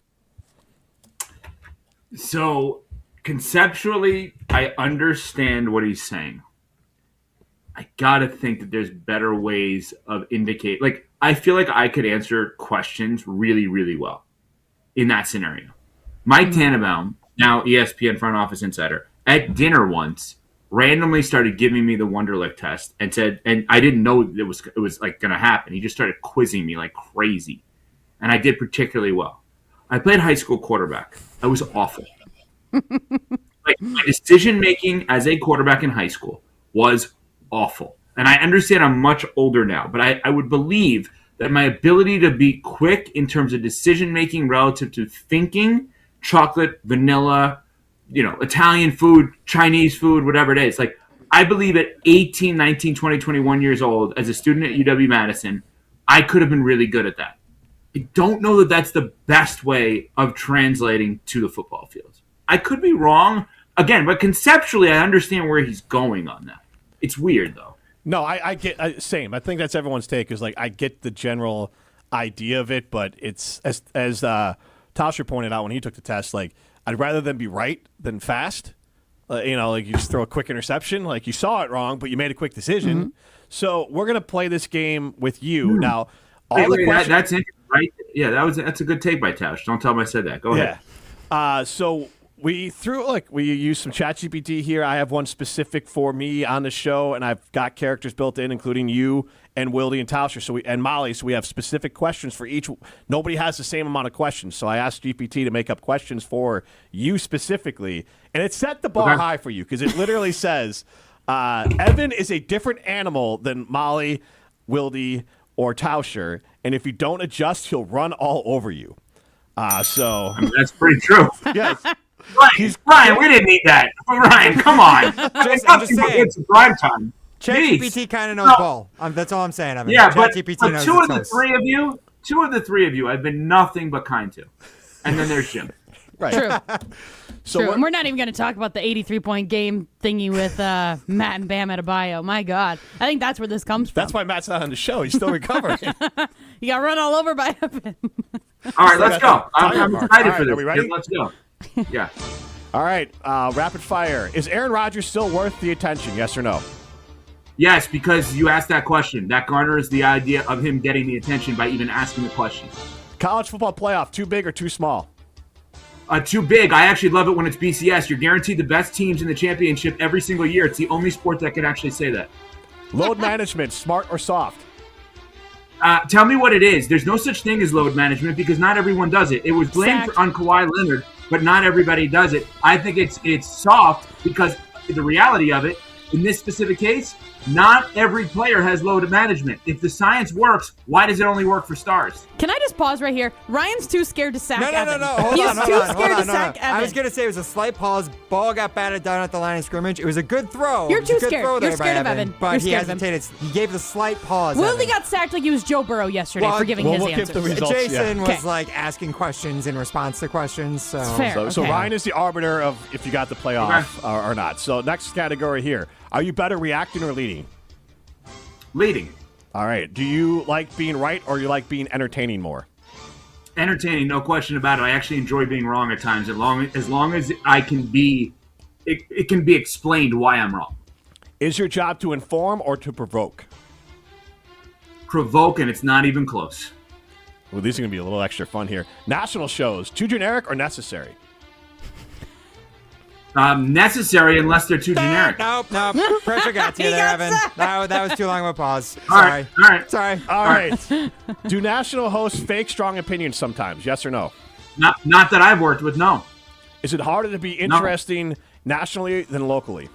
So conceptually, I understand what he's saying. I got to think that there's better ways of indicate. Like, I feel like I could answer questions really, really well in that scenario. Mike Tannenbaum, now ESPN front office insider, at dinner once randomly started giving me the Wonderlic test and said, and I didn't know it was like going to happen. He just started quizzing me like crazy. And I did particularly well. I played high school quarterback. I was awful. Like, my decision-making as a quarterback in high school was awful. And I understand I'm much older now, but I would believe that my ability to be quick in terms of decision-making relative to thinking, chocolate, vanilla, Italian food, Chinese food, whatever it is. Like, I believe at 18, 19, 20, 21 years old, as a student at UW-Madison, I could have been really good at that. I don't know that that's the best way of translating to the football field. I could be wrong, again, but conceptually, I understand where he's going on that. It's weird, though. No, I get same. I think that's everyone's take. Is like I get the general idea of it, but it's as Tauscher pointed out when he took the test. Like I'd rather them be right than fast. Like you just throw a quick interception. Like you saw it wrong, but you made a quick decision. Mm-hmm. So we're gonna play this game with you now. That's it, right? Yeah, that's a good take by Tausch. Don't tell him I said that. Go ahead. So we used some ChatGPT here. I have one specific for me on the show, and I've got characters built in, including you and Wildy and Tauscher, and Molly. So we have specific questions for each. Nobody has the same amount of questions, so I asked GPT to make up questions for you specifically, and it set the bar high for you because it literally says Evan is a different animal than Molly, Wildy, or Tauscher, and if you don't adjust, he'll run all over you. So I mean, that's pretty true. Yes. Ryan, we didn't need that. Ryan, come on. I'm just saying. It's prime time. ChatGPT kind of knows ball. That's all I'm saying. I mean, yeah, but knows two of the three of you, I've been nothing but kind to. And then there's Jim. Right. True. True. And we're not even going to talk about the 83-point game thingy with Matt and Bam Adebayo. My God. I think that's where this comes from. That's why Matt's not on the show. He's still recovering. He got run all over by Evan. All right, let's go. I'm excited for this. Are we ready? Let's go. Yeah. All right, rapid fire. Is Aaron Rodgers still worth the attention, yes or no? Yes, because you asked that question. That garners the idea of him getting the attention by even asking the question. College football playoff, too big or too small? Too big. I actually love it when it's BCS. You're guaranteed the best teams in the championship every single year. It's the only sport that can actually say that. Load management, smart or soft? Tell me what it is. There's no such thing as load management because not everyone does it. It was blamed on Kawhi Leonard, but not everybody does it. I think it's soft because the reality of it, in this specific case, not every player has load management. If the science works, why does it only work for stars? Can I just pause right here? Ryan's too scared to sack Evan. No. He's too scared to sack Evan. I was going to say it was a slight pause. Ball got batted down at the line of scrimmage. It was a good throw. You're too scared. You're scared of Evan. But he hesitated. He gave the slight pause. Wildy got sacked like he was Joe Burrow yesterday for giving his answers. Jason was like asking questions in response to questions. So. Fair. So Ryan is the arbiter of if you got the playoff or not. So next category here. Are you better reacting or leading? Leading. All right. Do you like being right or you like being entertaining more? Entertaining, no question about it. I actually enjoy being wrong at times, as long as I can be, it can be explained why I'm wrong. Is your job to inform or to provoke? Provoke, and it's not even close. Well, these are going to be a little extra fun here. National shows, too generic or necessary? Necessary unless they're too generic. Nope. Pressure got to you there, Evan. That was too long of a pause. All right. All right. Do national hosts fake strong opinions sometimes? Yes or no? Not that I've worked with, no. Is it harder to be interesting nationally than locally?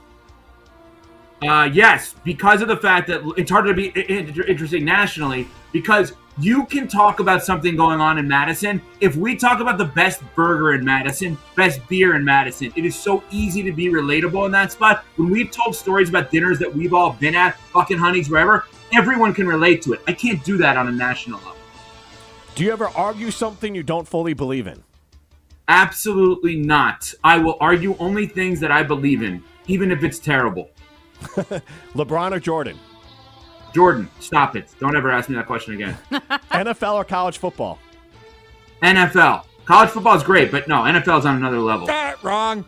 Yes, because of the fact that it's harder to be interesting nationally because you can talk about something going on in Madison. If we talk about the best burger in Madison, best beer in Madison, it is so easy to be relatable in that spot. When we've told stories about dinners that we've all been at, fucking honeys, wherever, everyone can relate to it. I can't do that on a national level. Do you ever argue something you don't fully believe in? Absolutely not. I will argue only things that I believe in, even if it's terrible. LeBron or Jordan? Jordan, stop it. Don't ever ask me that question again. NFL or college football? NFL. College football is great, but no, NFL is on another level. Wrong.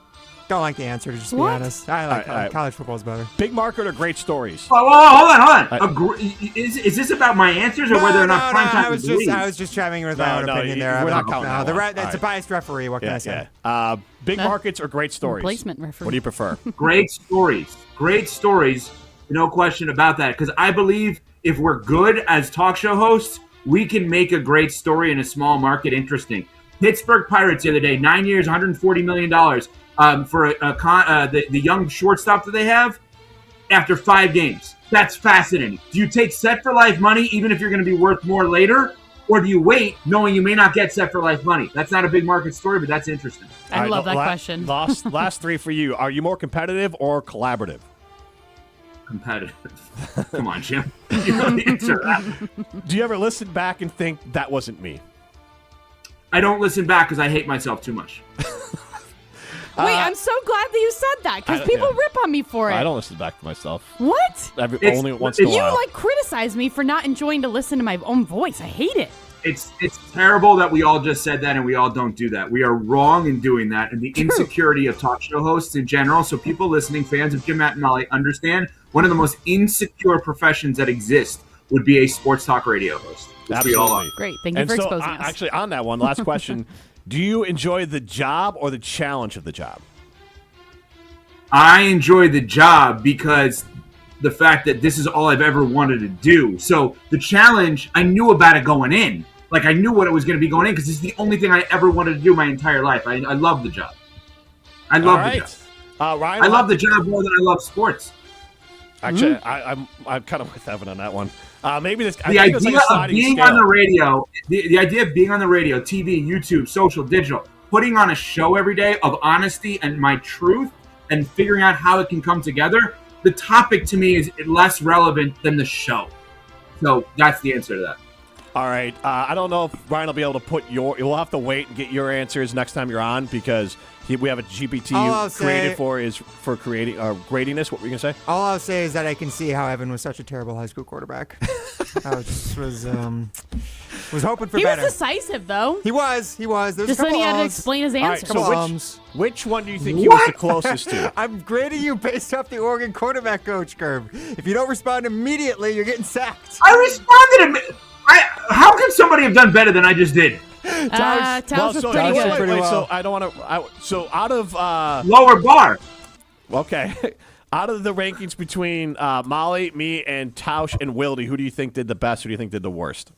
Don't like the answer, to just be honest. I like college football is better. Big market or great stories? Hold on. Is this about my answers or whether or not prime time is I was just chiming with my own opinion there. We're not counting that. It's a biased referee. What can I say? Big markets or great stories? Replacement referee. What do you prefer? Great stories. Great stories. No question about that. Because I believe if we're good as talk show hosts, we can make a great story in a small market interesting. Pittsburgh Pirates the other day, 9 years, $140 million for the young shortstop that they have after 5 games. That's fascinating. Do you take set for life money even if you're going to be worth more later? Or do you wait knowing you may not get set for life money? That's not a big market story, but that's interesting. I love that question. Last 3 for you. Are you more competitive or collaborative? Competitive. Come on, Jim. You know the answer to that. Do you ever listen back and think, that wasn't me? I don't listen back because I hate myself too much. Wait, I'm so glad that you said that because people rip on me for it. I don't listen back to myself. What? Only once in a while. You criticize me for not enjoying to listen to my own voice. I hate it. It's terrible that we all just said that and we all don't do that. We are wrong in doing that, and the insecurity of talk show hosts in general. So people listening, fans of Jim, Matt, and Molly, understand one of the most insecure professions that exist would be a sports talk radio host. Absolutely. We all are. Great. Thank you for exposing us. Actually, on that one, last question. Do you enjoy the job or the challenge of the job? I enjoy the job because the fact that this is all I've ever wanted to do. So the challenge, I knew about it going in. Like, I knew what it was going to be going in because this is the only thing I ever wanted to do my entire life. I love the job. I love the job. Ryan, I love the job more than I love sports. Actually, I'm kind of with Evan on that one. Maybe this. The idea of being on the radio, the idea of being on the radio, TV, YouTube, social, digital, putting on a show every day of honesty and my truth and figuring out how it can come together, the topic to me is less relevant than the show. So that's the answer to that. All right. I don't know if Ryan will be able to put you'll have to wait and get your answers next time you're on because we have a GPT created for creating grading this. What were you going to say? All I'll say is that I can see how Evan was such a terrible high school quarterback. I was hoping for better. He was decisive, though. He was. There's just then he had to explain his answer. All right, so which one do you think he was the closest to? I'm grading you based off the Oregon quarterback coach curve. If you don't respond immediately, you're getting sacked. I responded. How could somebody have done better than I just did? Tausch was pretty good. Wait, so I don't want to. So out of lower bar. Okay, out of the rankings between Molly, me, and Tausch and Wildy, who do you think did the best? Who do you think did the worst?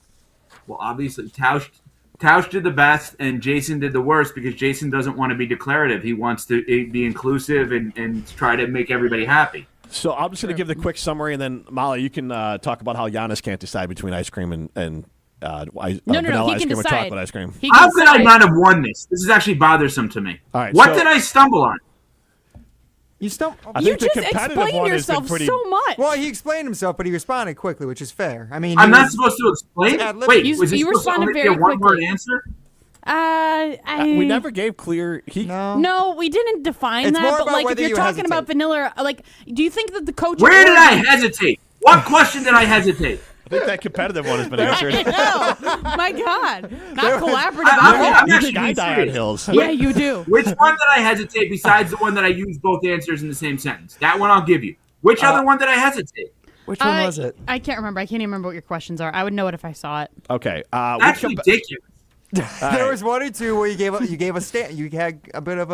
Well, obviously Tausch did the best, and Jason did the worst because Jason doesn't want to be declarative. He wants to be inclusive and try to make everybody happy. So I'm just going to give the quick summary, and then Molly, you can talk about how Giannis can't decide between ice cream and vanilla ice cream or chocolate ice cream. How could I not have won this? This is actually bothersome to me. All right, what did I stumble on? You stumbled. You just explained yourself so much. Well, he explained himself, but he responded quickly, which is fair. I mean, I'm not supposed to explain. Wait, was he supposed to only be a one-word answer? We never gave clear. No, we didn't define that. But like, if you're talking about vanilla, like, do you think that the coach? Where did I hesitate? What question did I hesitate? I think that competitive one has been answered. I know. My God, not collaborative. I'm actually die on hills. Yeah, you do. Which one did I hesitate besides the one that I used both answers in the same sentence? That one I'll give you. Which other one did I hesitate? Which one was it? I can't remember. I can't even remember what your questions are. I would know it if I saw it. Okay. That's ridiculous. There was one or two where you gave a stand. You had a bit of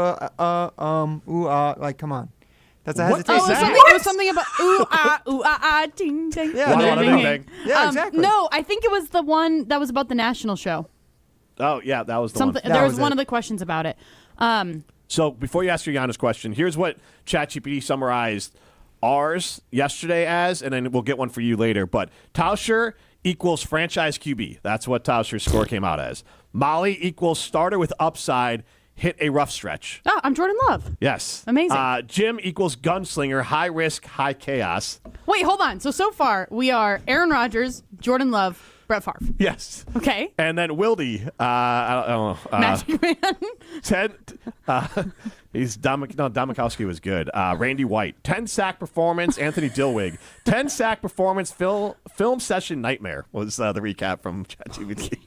like, come on. That's a hesitation. It was something about ding ding. Yeah, ding, ding. Yeah, exactly. No, I think it was the one that was about the national show. Oh yeah, that was the one. There was one of the questions about it. So before you ask your Giannis question, here's what ChatGPT summarized ours yesterday as, and then we'll get one for you later. But Tauscher equals franchise QB. That's what Tauscher's score came out as. Molly equals starter with upside, hit a rough stretch. Oh, I'm Jordan Love. Yes. Amazing. Jim equals gunslinger, high risk, high chaos. Wait, hold on. So far, we are Aaron Rodgers, Jordan Love, Brett Favre. Yes. Okay. And then Wildy, I don't know. Magic Man. 10, he's Domikowski was good. Randy White, 10 sack performance, Anthony Dilwig. 10 sack performance, film session nightmare was the recap from ChatGPT.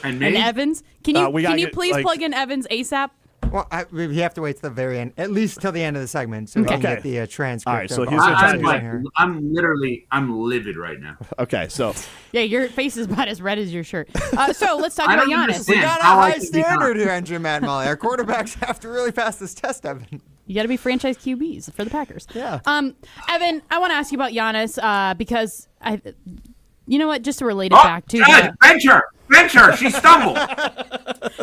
And Evans. Can you please plug in Evans ASAP? Well, we have to wait to the very end, at least till the end of the segment, so we can get the transcript. All right, so here's the I'm livid right now. Okay, so yeah, your face is about as red as your shirt. So let's talk about Giannis. We got a high standard here on Jim, Matt, and Molly. Our quarterbacks have to really pass this test, Evan. You got to be franchise QBs for the Packers. Yeah. Evan, I want to ask you about Giannis because you know what? Just to relate it back to Venture, she stumbled.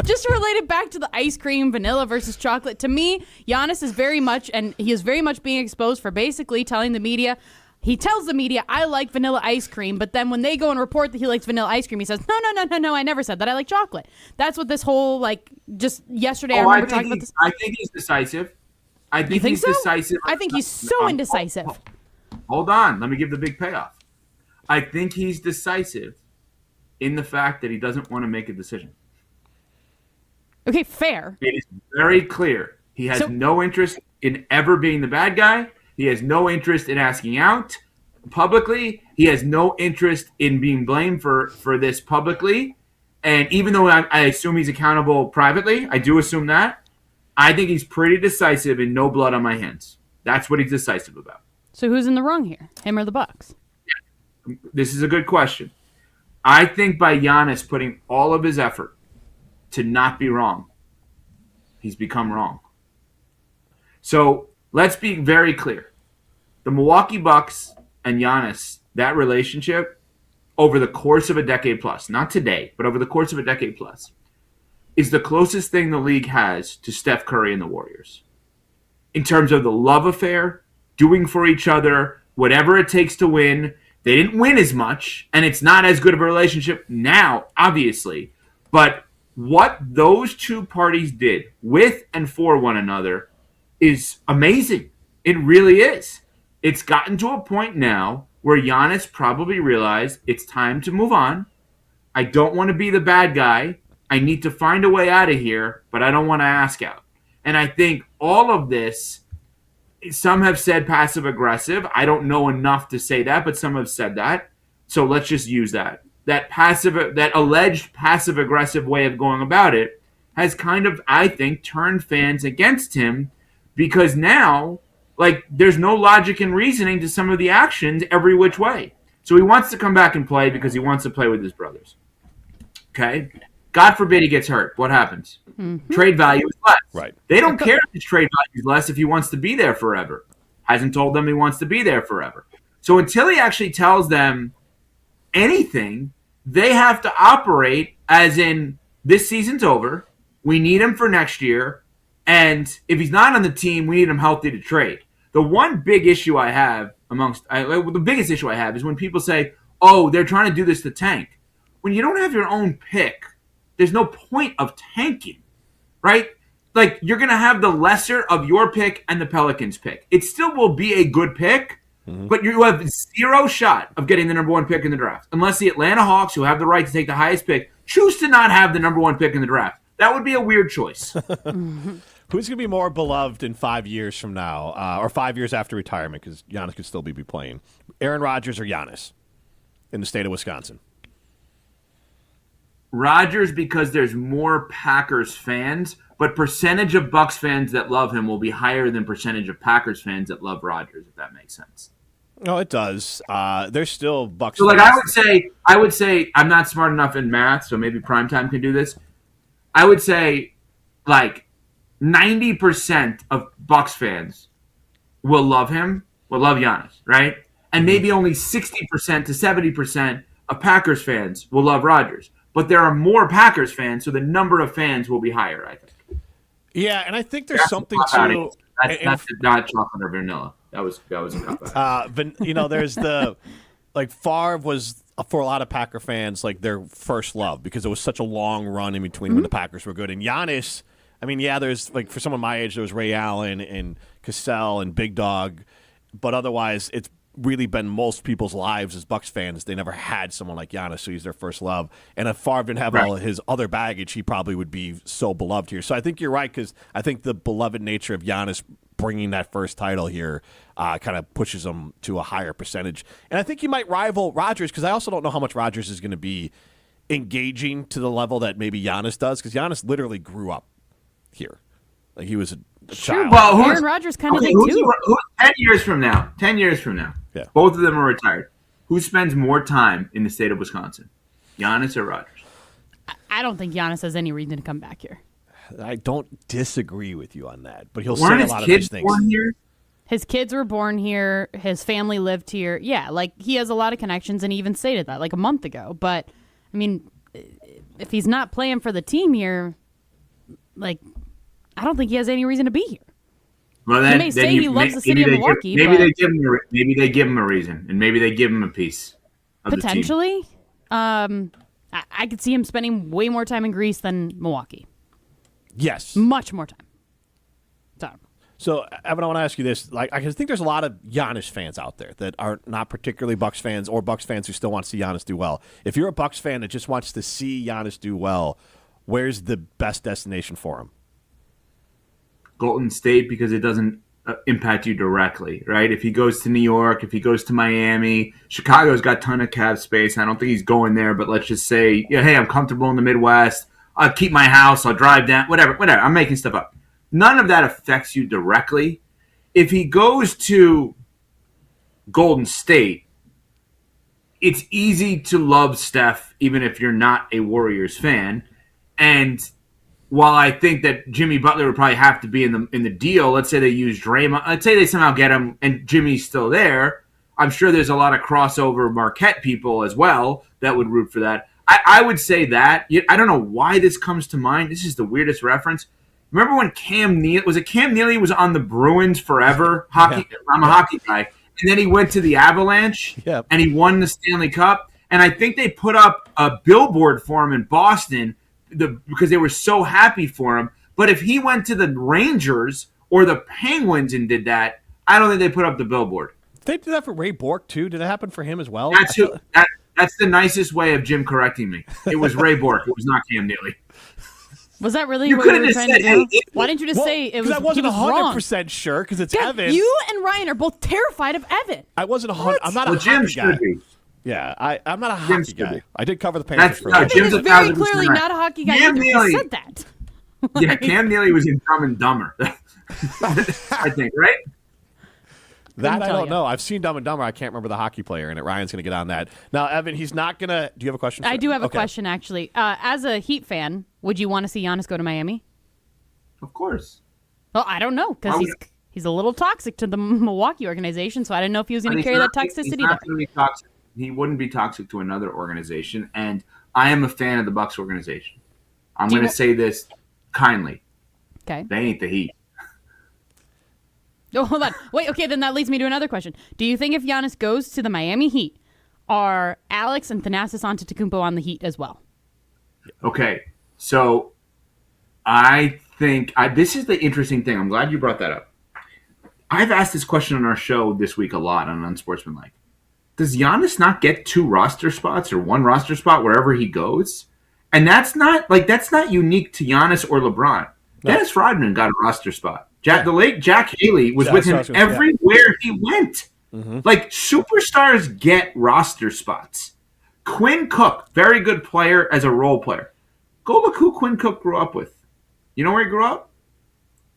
Just to relate it back to the ice cream, vanilla versus chocolate. To me, Giannis is very much being exposed for basically telling the media. He tells the media, I like vanilla ice cream, but then when they go and report that he likes vanilla ice cream, he says, no, I never said that. I like chocolate. That's what this whole, just yesterday I remember talking about this. I think he's decisive. I think he's so? decisive. I think he's so indecisive. Hold on. Let me give the big payoff. I think he's decisive in the fact that he doesn't want to make a decision. Okay, fair. It is very clear He has no interest in ever being the bad guy. He has no interest in asking out publicly. He has no interest in being blamed for this publicly. And even though I assume he's accountable privately, I do assume that, I think he's pretty decisive in no blood on my hands. That's what he's decisive about. So who's in the wrong here? Him or the Bucks? This is a good question. I think by Giannis putting all of his effort to not be wrong, he's become wrong. So let's be very clear. The Milwaukee Bucks and Giannis, that relationship over the course of a decade plus, not today, but over the course of a decade plus, is the closest thing the league has to Steph Curry and the Warriors. In terms of the love affair, doing for each other, whatever it takes to win. They didn't win as much, and it's not as good of a relationship now, obviously. But what those two parties did with and for one another is amazing. It really is. It's gotten to a point now where Giannis probably realized it's time to move on. I don't want to be the bad guy. I need to find a way out of here, but I don't want to ask out. And I think all of this, some have said passive-aggressive. I don't know enough to say that, but some have said that. So let's just use that. That alleged passive-aggressive way of going about it has kind of, I think, turned fans against him because now, there's no logic and reasoning to some of the actions every which way. So he wants to come back and play because he wants to play with his brothers. Okay? God forbid he gets hurt. What happens? Mm-hmm. Trade value is less. Right. They don't care if his trade value is less if he wants to be there forever. Hasn't told them he wants to be there forever. So until he actually tells them anything, they have to operate as in this season's over. We need him for next year. And if he's not on the team, we need him healthy to trade. The one big issue I have the biggest issue I have is when people say, oh, they're trying to do this to tank. When you don't have your own pick, there's no point of tanking, right? You're going to have the lesser of your pick and the Pelicans' pick. It still will be a good pick, but you have zero shot of getting the number one pick in the draft. Unless the Atlanta Hawks, who have the right to take the highest pick, choose to not have the number one pick in the draft. That would be a weird choice. Who's going to be more beloved in 5 years from now, or 5 years after retirement, because Giannis could still be playing? Aaron Rodgers or Giannis in the state of Wisconsin? Rodgers, because there's more Packers fans, but percentage of Bucks fans that love him will be higher than percentage of Packers fans that love Rodgers, if that makes sense. No, it does. There's still Bucks So, fans. I would say, I'm not smart enough in math, so maybe Primetime can do this. I would say, 90% of Bucks fans will love him, will love Giannis, right? And maybe only 60% to 70% of Packers fans will love Rodgers. But there are more Packers fans, so the number of fans will be higher, I think. Yeah, and I think there's something to... That's not chocolate or vanilla. That was a cop-out. There's the... Favre was, for a lot of Packer fans, their first love because it was such a long run in between when the Packers were good. And Giannis, there's, for someone my age, there was Ray Allen and Cassell and Big Dog. But otherwise, it's really been most people's lives as Bucks fans. They never had someone like Giannis, so he's their first love. And if Favre didn't have all of his other baggage, he probably would be so beloved here. So I think you're right, because I think the beloved nature of Giannis bringing that first title here kind of pushes him to a higher percentage. And I think he might rival Rodgers, because I also don't know how much Rodgers is going to be engaging to the level that maybe Giannis does, because Giannis literally grew up here. He was a child. Well, Aaron Rodgers kind of did too. 10 years from now, yeah. Both of them are retired. Who spends more time in the state of Wisconsin, Giannis or Rodgers? I don't think Giannis has any reason to come back here. I don't disagree with you on that, but he'll say a lot of those things. Born here? His kids were born here. His family lived here. Yeah, he has a lot of connections, and he even stated that a month ago. But, if he's not playing for the team here, I don't think he has any reason to be here. Well, he may say he loves the city of Milwaukee. Maybe they give him a reason, and maybe they give him a piece of potentially. The team. I could see him spending way more time in Greece than Milwaukee. Yes, much more time. So, Evan, I want to ask you this: I think there's a lot of Giannis fans out there that are not particularly Bucks fans, or Bucks fans who still want to see Giannis do well. If you're a Bucks fan that just wants to see Giannis do well, where's the best destination for him? Golden State because it doesn't impact you directly, right? If he goes to New York, if he goes to Miami, Chicago's got a ton of cap space. I don't think he's going there, but let's just say, hey, I'm comfortable in the Midwest. I'll keep my house. I'll drive down, whatever. I'm making stuff up. None of that affects you directly. If he goes to Golden State, it's easy to love Steph even if you're not a Warriors fan. And while I think that Jimmy Butler would probably have to be in the deal, let's say they use Draymond, let's say they somehow get him and Jimmy's still there, I'm sure there's a lot of crossover Marquette people as well that would root for that. I would say that. I don't know why this comes to mind. This is the weirdest reference. Remember when Cam Neely was on the Bruins forever? Hockey. Yeah. I'm a hockey guy. And then he went to the Avalanche, and he won the Stanley Cup. And I think they put up a billboard for him in Boston because they were so happy for him. But if he went to the Rangers or the Penguins and did that, I don't think they put up the billboard. Did they do that for Ray Bork, too? Did it happen for him as well? That's the nicest way of Jim correcting me. It was Ray Bork. It was not Cam Neely. Was that really what you were trying to do? Why didn't you just say it was? I wasn't 100% sure because it's God, Evan. You and Ryan are both terrified of Evan. I wasn't 100. I'm not a Jim hockey guy. Should be. Yeah, I'm not a hockey guy. I did cover the That's Panthers for Evan Jim's is very clearly not a hockey guy. Cam He Neely said that. Yeah, Cam Neely was in Dumb and Dumber. I think, right? That I don't know. I've seen Dumb and Dumber. I can't remember the hockey player in it. Ryan's going to get on that. Now, Evan, he's not going to... Do you have a question? I do have a question, actually. As a Heat fan, would you want to see Giannis go to Miami? Of course. Well, I don't know, because he's a little toxic to the Milwaukee organization, so I didn't know if he was going to carry that toxicity there. Be toxic. He wouldn't be toxic to another organization, and I am a fan of the Bucks organization. I'm going to say this kindly. Okay. They ain't the Heat. Oh, hold on. Wait, okay, then that leads me to another question. Do you think if Giannis goes to the Miami Heat, are Alex and Thanasis Antetokounmpo on the Heat as well? Okay, so I think this is the interesting thing. I'm glad you brought that up. I've asked this question on our show this week a lot on Unsportsmanlike. Does Giannis not get 2 roster spots or 1 roster spot wherever he goes? And that's not unique to Giannis or LeBron. No. Dennis Rodman got a roster spot. The late Jack Haley was with him everywhere he went. Mm-hmm. Like, superstars get roster spots. Quinn Cook, very good player as a role player. Go look who Quinn Cook grew up with. You know where he grew up?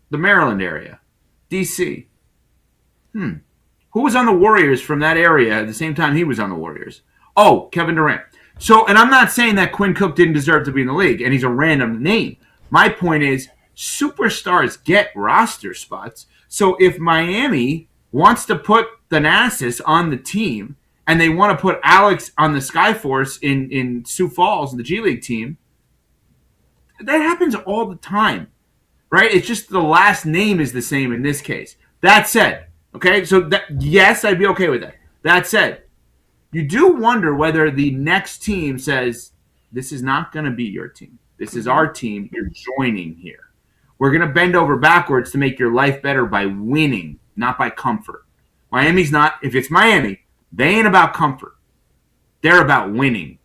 The Maryland area. D.C. Who was on the Warriors from that area at the same time he was on the Warriors? Oh, Kevin Durant. So, and I'm not saying that Quinn Cook didn't deserve to be in the league, and he's a random name. My point is, superstars get roster spots. So if Miami wants to put Thanasis on the team and they want to put Alex on the Skyforce in Sioux Falls in the G League team, that happens all the time, right? It's just the last name is the same in this case. That said, okay, so yes, I'd be okay with that. That said, you do wonder whether the next team says, this is not going to be your team. This is our team. You're joining here. We're going to bend over backwards to make your life better by winning, not by comfort. Miami's not. If it's Miami, they ain't about comfort. They're about winning.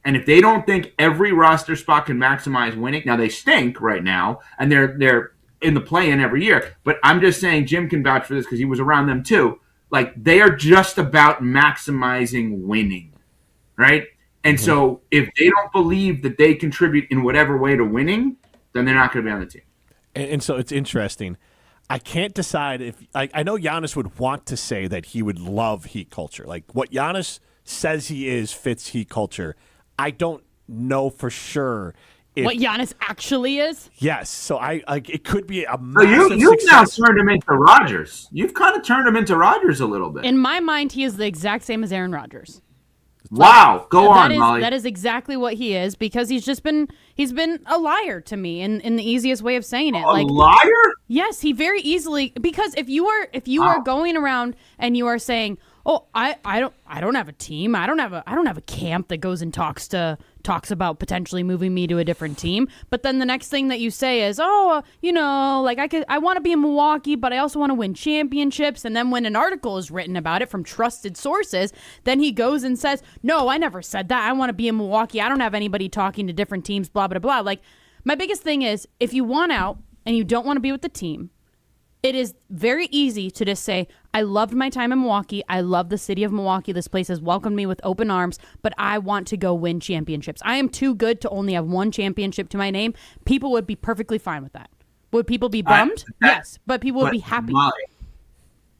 And if they don't think every roster spot can maximize winning, now they stink right now, and they're in the play-in every year. But I'm just saying, Jim can vouch for this because he was around them too. Like, they are just about maximizing winning, right? And so if they don't believe that they contribute in whatever way to winning, then they're not going to be on the team. And so it's interesting. I can't decide if I know Giannis would want to say that he would love Heat culture. Like, what Giannis says he is fits Heat culture. I don't know for sure what Giannis actually is. Yes, so it could be a massive you've success. now turned him into Rodgers. You've kind of turned him into Rodgers a little bit. In my mind, he is the exact same as Aaron Rodgers. Wow, go on, Molly. That is exactly what he is, because he's been a liar to me in the easiest way of saying it. A liar? Yes, he very easily, because if you are going around and you are saying, "Oh, I don't have a team. I don't have a camp that goes and talks about potentially moving me to a different team." But then the next thing that you say is, "Oh, I want to be in Milwaukee, but I also want to win championships." And then when an article is written about it from trusted sources, then he goes and says, "No, I never said that. I want to be in Milwaukee. I don't have anybody talking to different teams, blah, blah, blah." Like, my biggest thing is, if you want out, and you don't want to be with the team, it is very easy to just say, I loved my time in Milwaukee. I love the city of Milwaukee. This place has welcomed me with open arms, but I want to go win championships. I am too good to only have one championship to my name. People would be perfectly fine with that. Would people be bummed? Yes, but people would be happy. Molly,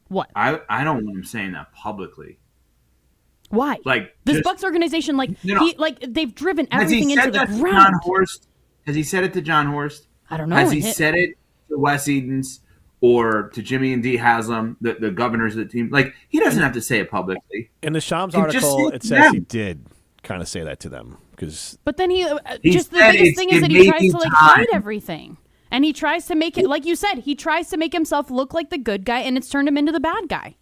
what? I don't want him saying that publicly. Why? Like this Bucks organization, they've driven everything into the ground. John Horst? Has he said it to John Horst? I don't know. Has he said it to Wes Edens or to Jimmy and Dee Haslam, the governors of the team? Like, he doesn't have to say it publicly. In the Shams article, it says he did kind of say that to them. But then the biggest thing is that he tries to hide everything. And he tries to make it, like you said, he tries to make himself look like the good guy, and it's turned him into the bad guy.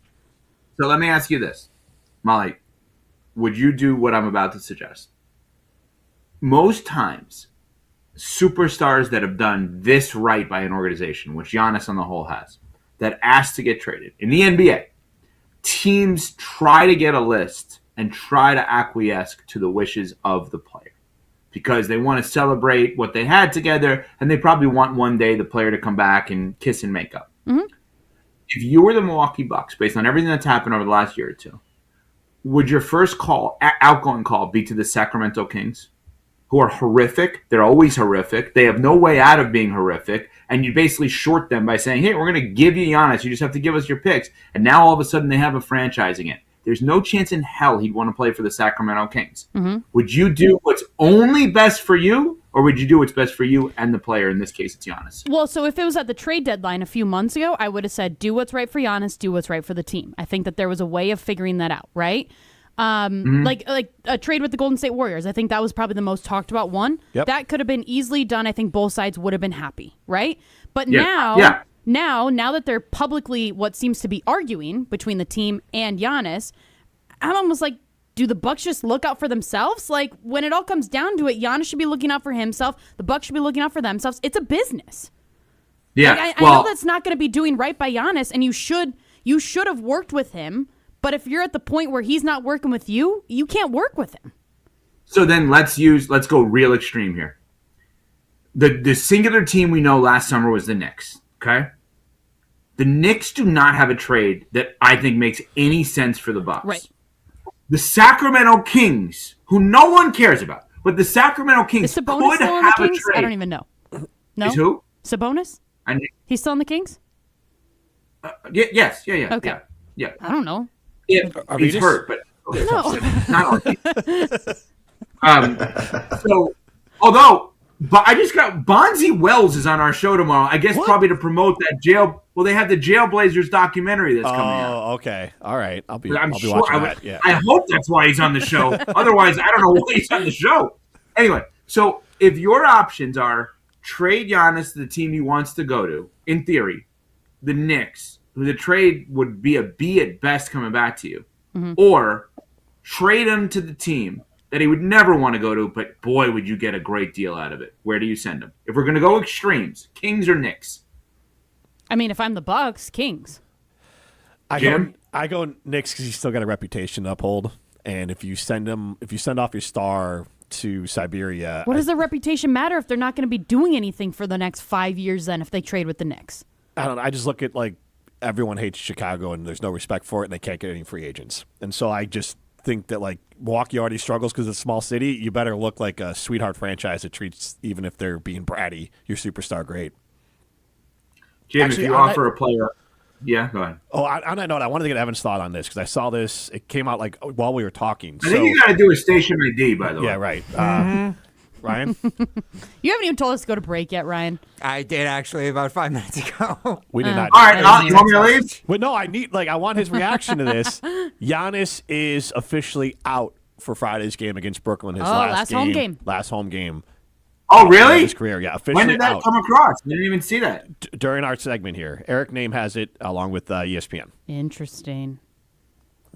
So let me ask you this, Molly. Would you do what I'm about to suggest? Most times, superstars that have done this right by an organization, which Giannis on the whole has, that asked to get traded. In the NBA, teams try to get a list and try to acquiesce to the wishes of the player because they want to celebrate what they had together, and they probably want one day the player to come back and kiss and make up. Mm-hmm. If you were the Milwaukee Bucks, based on everything that's happened over the last year or two, would your first outgoing call be to the Sacramento Kings, who are horrific? They're always horrific. They have no way out of being horrific. And you basically short them by saying, hey, we're going to give you Giannis. You just have to give us your picks. And now all of a sudden they have a franchise again. There's no chance in hell he'd want to play for the Sacramento Kings. Mm-hmm. Would you do what's only best for you, or would you do what's best for you and the player? In this case, it's Giannis. Well, so if it was at the trade deadline a few months ago, I would have said, do what's right for Giannis, do what's right for the team. I think that there was a way of figuring that out, right? Like a trade with the Golden State Warriors. I think that was probably the most talked about one. Yep. That could have been easily done. I think both sides would have been happy, right? But Yeah. now that they're publicly what seems to be arguing between the team and Giannis, I'm almost like, do the Bucks just look out for themselves? Like, when it all comes down to it, Giannis should be looking out for himself. The Bucks should be looking out for themselves. It's a business. Yeah, like, I know that's not going to be doing right by Giannis, and you should have worked with him. But if you're at the point where he's not working with you, you can't work with him. So then let's go real extreme here. The singular team we know last summer was the Knicks, okay? The Knicks do not have a trade that I think makes any sense for the Bucks. Right. The Sacramento Kings, who no one cares about, but the Sacramento Kings Is Sabonis could still on the have a Kings? trade. I don't even know. No? Is who? Sabonis? He's still on the Kings? Yes. Okay. Yeah. I don't know. He's hurt, but okay, No. not on So, but I just got Bonzi Wells is on our show tomorrow. I guess probably to promote that jail. Well, they have the Jailblazers documentary that's coming out. Oh, okay. All right. I'll be I'm watching that. Yeah. I hope that's why he's on the show. Otherwise, I don't know why he's on the show. Anyway, so if your options are trade Giannis to the team he wants to go to, in theory, the Knicks, who the trade would be a B at best coming back to you, or trade him to the team that he would never want to go to, but boy, would you get a great deal out of it. Where do you send him? If we're going to go extremes, Kings or Knicks? I mean, if I'm the Bucks, Kings. I go Knicks because he's still got a reputation to uphold, and if you send off your star to Siberia, What does the reputation matter if they're not going to be doing anything for the next 5 years? Then, if they trade with the Knicks, I don't know. I just look at everyone hates Chicago and there's no respect for it, and they can't get any free agents, and so I just think that Milwaukee already struggles because it's a small city. You better look like a sweetheart franchise that treats, even if they're being bratty, your superstar great. Jim, Actually, if you offer a player, yeah, go ahead. Oh, on that note, I wanted to get Evan's thought on this because I saw this. It came out while we were talking. I think you got to do a station ID, by the way. Yeah, right. Ryan? You haven't even told us to go to break yet, Ryan. I did actually about 5 minutes ago. We did not. All right, you want me to leave? Well, no, I want his reaction to this. Giannis is officially out for Friday's game against Brooklyn. His last home game. Last home game. Oh, really? His career, yeah. Officially When did that come across? I didn't even see that. During our segment here. Eric Name has it along with ESPN. Interesting.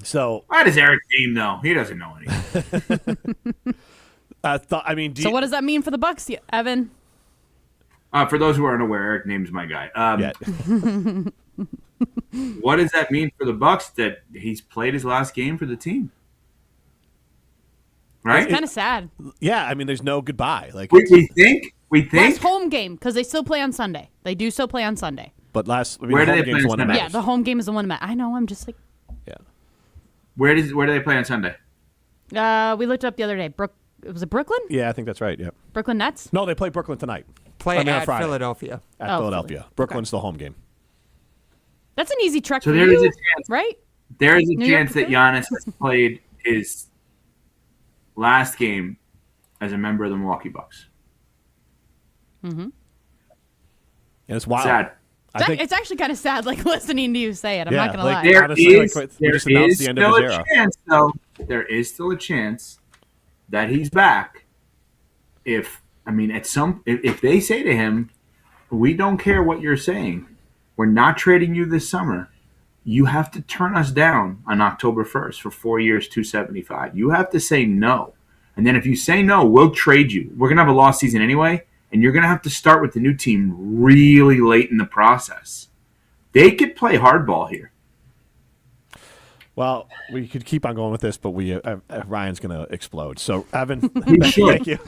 So why does Eric Name know? He doesn't know anything. So what does that mean for the Bucks, Evan? For those who aren't aware, Eric Name's my guy. What does that mean for the Bucks that he's played his last game for the team? Right? It's kind of sad. Yeah, I mean, there's no goodbye. We We think? Last home game, because they still play on Sunday. They do still play on Sunday. But Where do they play on Sunday? Yeah, the home game is the one that matters. I know, I'm just like... Yeah. Where do they play on Sunday? We looked it up the other day. Was it Brooklyn? Yeah, I think that's right, yeah. Brooklyn Nets? No, they play Brooklyn tonight. Play on at Friday. Philadelphia. At Philadelphia. Brooklyn's the home game. That's an easy trek So for there you, is a chance, right? There is a New York chance that to Giannis has played his last game as a member of the Milwaukee Bucks. Mm-hmm. And it's wild. Sad. It's actually kind of sad, like, listening to you say it. I'm not going to lie. There Honestly, is, like, we there just announced is the end of still his a era. chance, though. There is still a chance that he's back. If they say to him, "We don't care what you're saying. We're not trading you this summer. You have to turn us down on October 1st for 4 years, $275. You have to say no. And then if you say no, we'll trade you. We're going to have a lost season anyway, and you're going to have to start with the new team really late in the process." They could play hardball here. Well, we could keep on going with this, but Ryan's going to explode. So, Evan, should. thank you.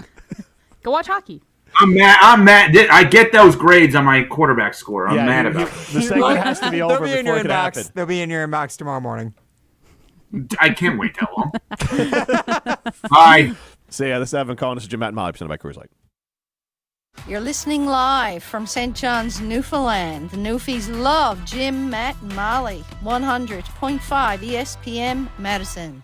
Go watch hockey. I'm mad. I get those grades on my quarterback score. I'm mad about it. The segment has to be over before it can happen. They'll be in your inbox tomorrow morning. I can't wait that long. Bye. So, this is Evan calling. This is Jim, Matt, and Molly, presented by Coors Light. You're listening live from St. John's, Newfoundland. The Newfies love Jim, Matt, and Molly. 100.5 ESPN Madison.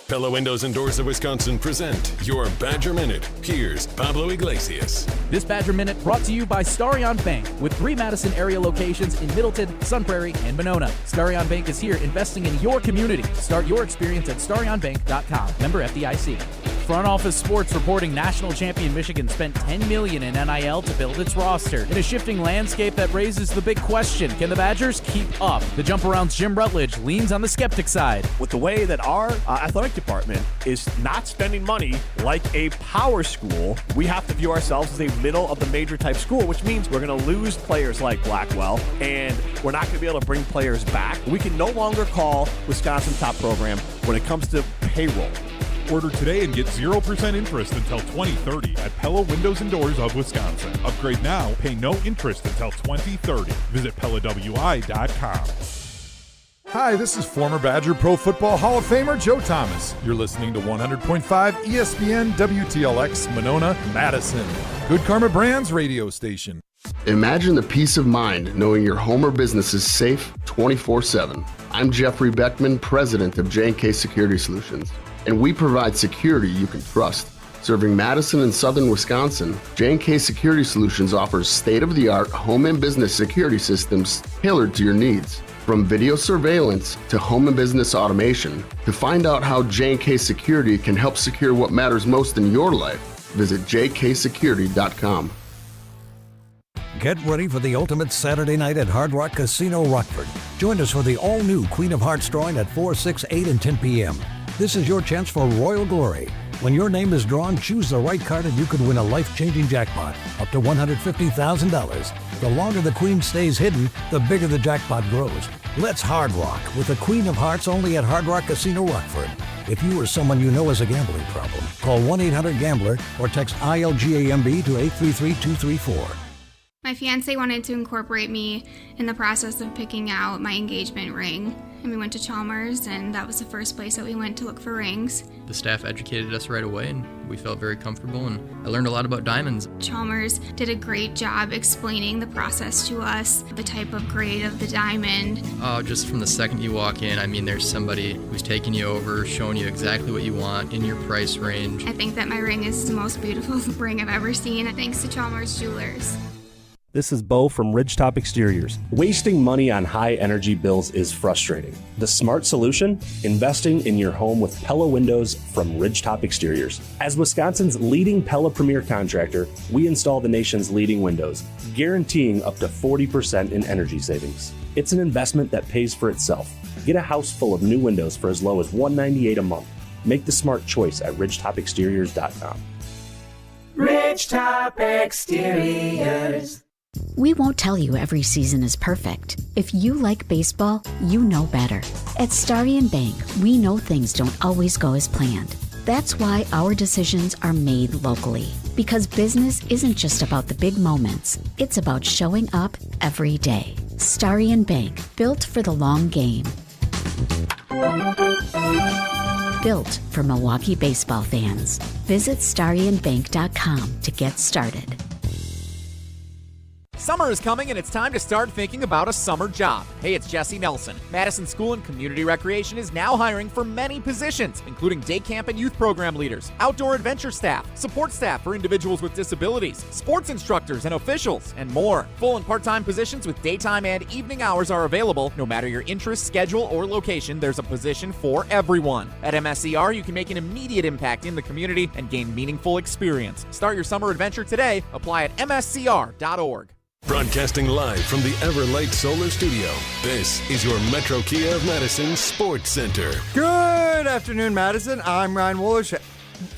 Pella Windows and Doors of Wisconsin present your Badger Minute. Here's Pablo Iglesias. This Badger Minute brought to you by Starion Bank, with 3 Madison area locations in Middleton, Sun Prairie, and Monona. Starion Bank is here investing in your community. Start your experience at starionbank.com. Member FDIC. Front Office Sports reporting national champion Michigan spent $10 million in NIL to build its roster. In a shifting landscape that raises the big question, can the Badgers keep up? The Jump Around's Jim Rutledge leans on the skeptic side. With the way that our athletic department is not spending money like a power school, we have to view ourselves as a middle of the major type school, which means we're going to lose players like Blackwell, and we're not going to be able to bring players back. We can no longer call Wisconsin top program when it comes to payroll. Order today and get 0% interest until 2030 at Pella Windows and Doors of Wisconsin. Upgrade now, pay no interest until 2030. Visit PellaWI.com. Hi, this is former Badger Pro Football Hall of Famer Joe Thomas. You're listening to 100.5 ESPN WTLX Monona, Madison. Good Karma Brands radio station. Imagine the peace of mind knowing your home or business is safe 24/7. I'm Jeffrey Beckman, president of J&K Security Solutions, and we provide security you can trust. Serving Madison and southern Wisconsin, J&K Security Solutions offers state-of-the-art home and business security systems tailored to your needs. From video surveillance to home and business automation, to find out how J&K Security can help secure what matters most in your life, visit jksecurity.com. Get ready for the ultimate Saturday night at Hard Rock Casino Rockford. Join us for the all-new Queen of Hearts drawing at 4, 6, 8, and 10 p.m. This is your chance for royal glory. When your name is drawn, choose the right card and you could win a life-changing jackpot, up to $150,000. The longer the Queen stays hidden, the bigger the jackpot grows. Let's Hard Rock with the Queen of Hearts only at Hard Rock Casino Rockford. If you or someone you know has a gambling problem, call 1-800-GAMBLER or text ILGAMB to 833-234. My fiance wanted to incorporate me in the process of picking out my engagement ring. And we went to Chalmers, and that was the first place that we went to look for rings. The staff educated us right away, and we felt very comfortable, and I learned a lot about diamonds. Chalmers did a great job explaining the process to us, the type of grade of the diamond. Just from the second you walk in, I mean, there's somebody who's taking you over, showing you exactly what you want in your price range. I think that my ring is the most beautiful ring I've ever seen, thanks to Chalmers Jewelers. This is Bo from Ridgetop Exteriors. Wasting money on high energy bills is frustrating. The smart solution? Investing in your home with Pella windows from Ridgetop Exteriors. As Wisconsin's leading Pella Premier contractor, we install the nation's leading windows, guaranteeing up to 40% in energy savings. It's an investment that pays for itself. Get a house full of new windows for as low as $198 a month. Make the smart choice at ridgetopexteriors.com. Ridgetop Exteriors. We won't tell you every season is perfect. If you like baseball, you know better. At Starion Bank, we know things don't always go as planned. That's why our decisions are made locally. Because business isn't just about the big moments, it's about showing up every day. Starion Bank, built for the long game. Built for Milwaukee baseball fans. Visit StarionBank.com to get started. Summer is coming and it's time to start thinking about a summer job. Hey, it's Jesse Nelson. Madison School and Community Recreation is now hiring for many positions, including day camp and youth program leaders, outdoor adventure staff, support staff for individuals with disabilities, sports instructors and officials, and more. Full and part-time positions with daytime and evening hours are available. No matter your interest, schedule, or location, there's a position for everyone. At MSCR, you can make an immediate impact in the community and gain meaningful experience. Start your summer adventure today. Apply at mscr.org. Broadcasting live from the Everlight Solar Studio, this is your Metro Kia of Madison Sports Center. Good afternoon, Madison. I'm Ryan Woolish,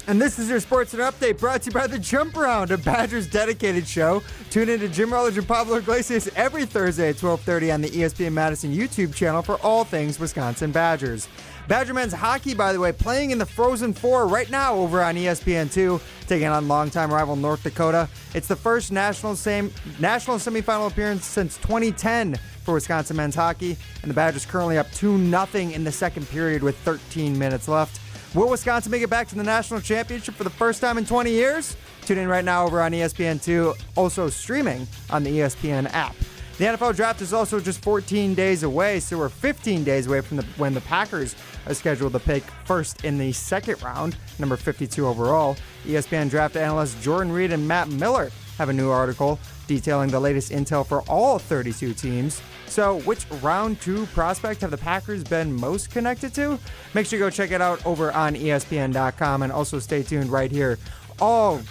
and this is your Sports Center Update brought to you by The Jump Around, a Badgers dedicated show. Tune in to Jim Rutledge and Pablo Iglesias every Thursday at 12:30 on the ESPN Madison YouTube channel for all things Wisconsin Badgers. Badger men's hockey, by the way, playing in the Frozen Four right now over on ESPN2, taking on longtime rival North Dakota. It's the first national semifinal appearance since 2010 for Wisconsin men's hockey, and the Badgers currently up 2-0 in the second period with 13 minutes left. Will Wisconsin make it back to the national championship for the first time in 20 years? Tune in right now over on ESPN2, also streaming on the ESPN app. The NFL draft is also just 14 days away, so we're 15 days away from when the Packers are scheduled to pick first in the second round, number 52 overall. ESPN draft analysts Jordan Reed and Matt Miller have a new article detailing the latest intel for all 32 teams. So which round 2 prospect have the Packers been most connected to? Make sure you go check it out over on ESPN.com, and also stay tuned right here all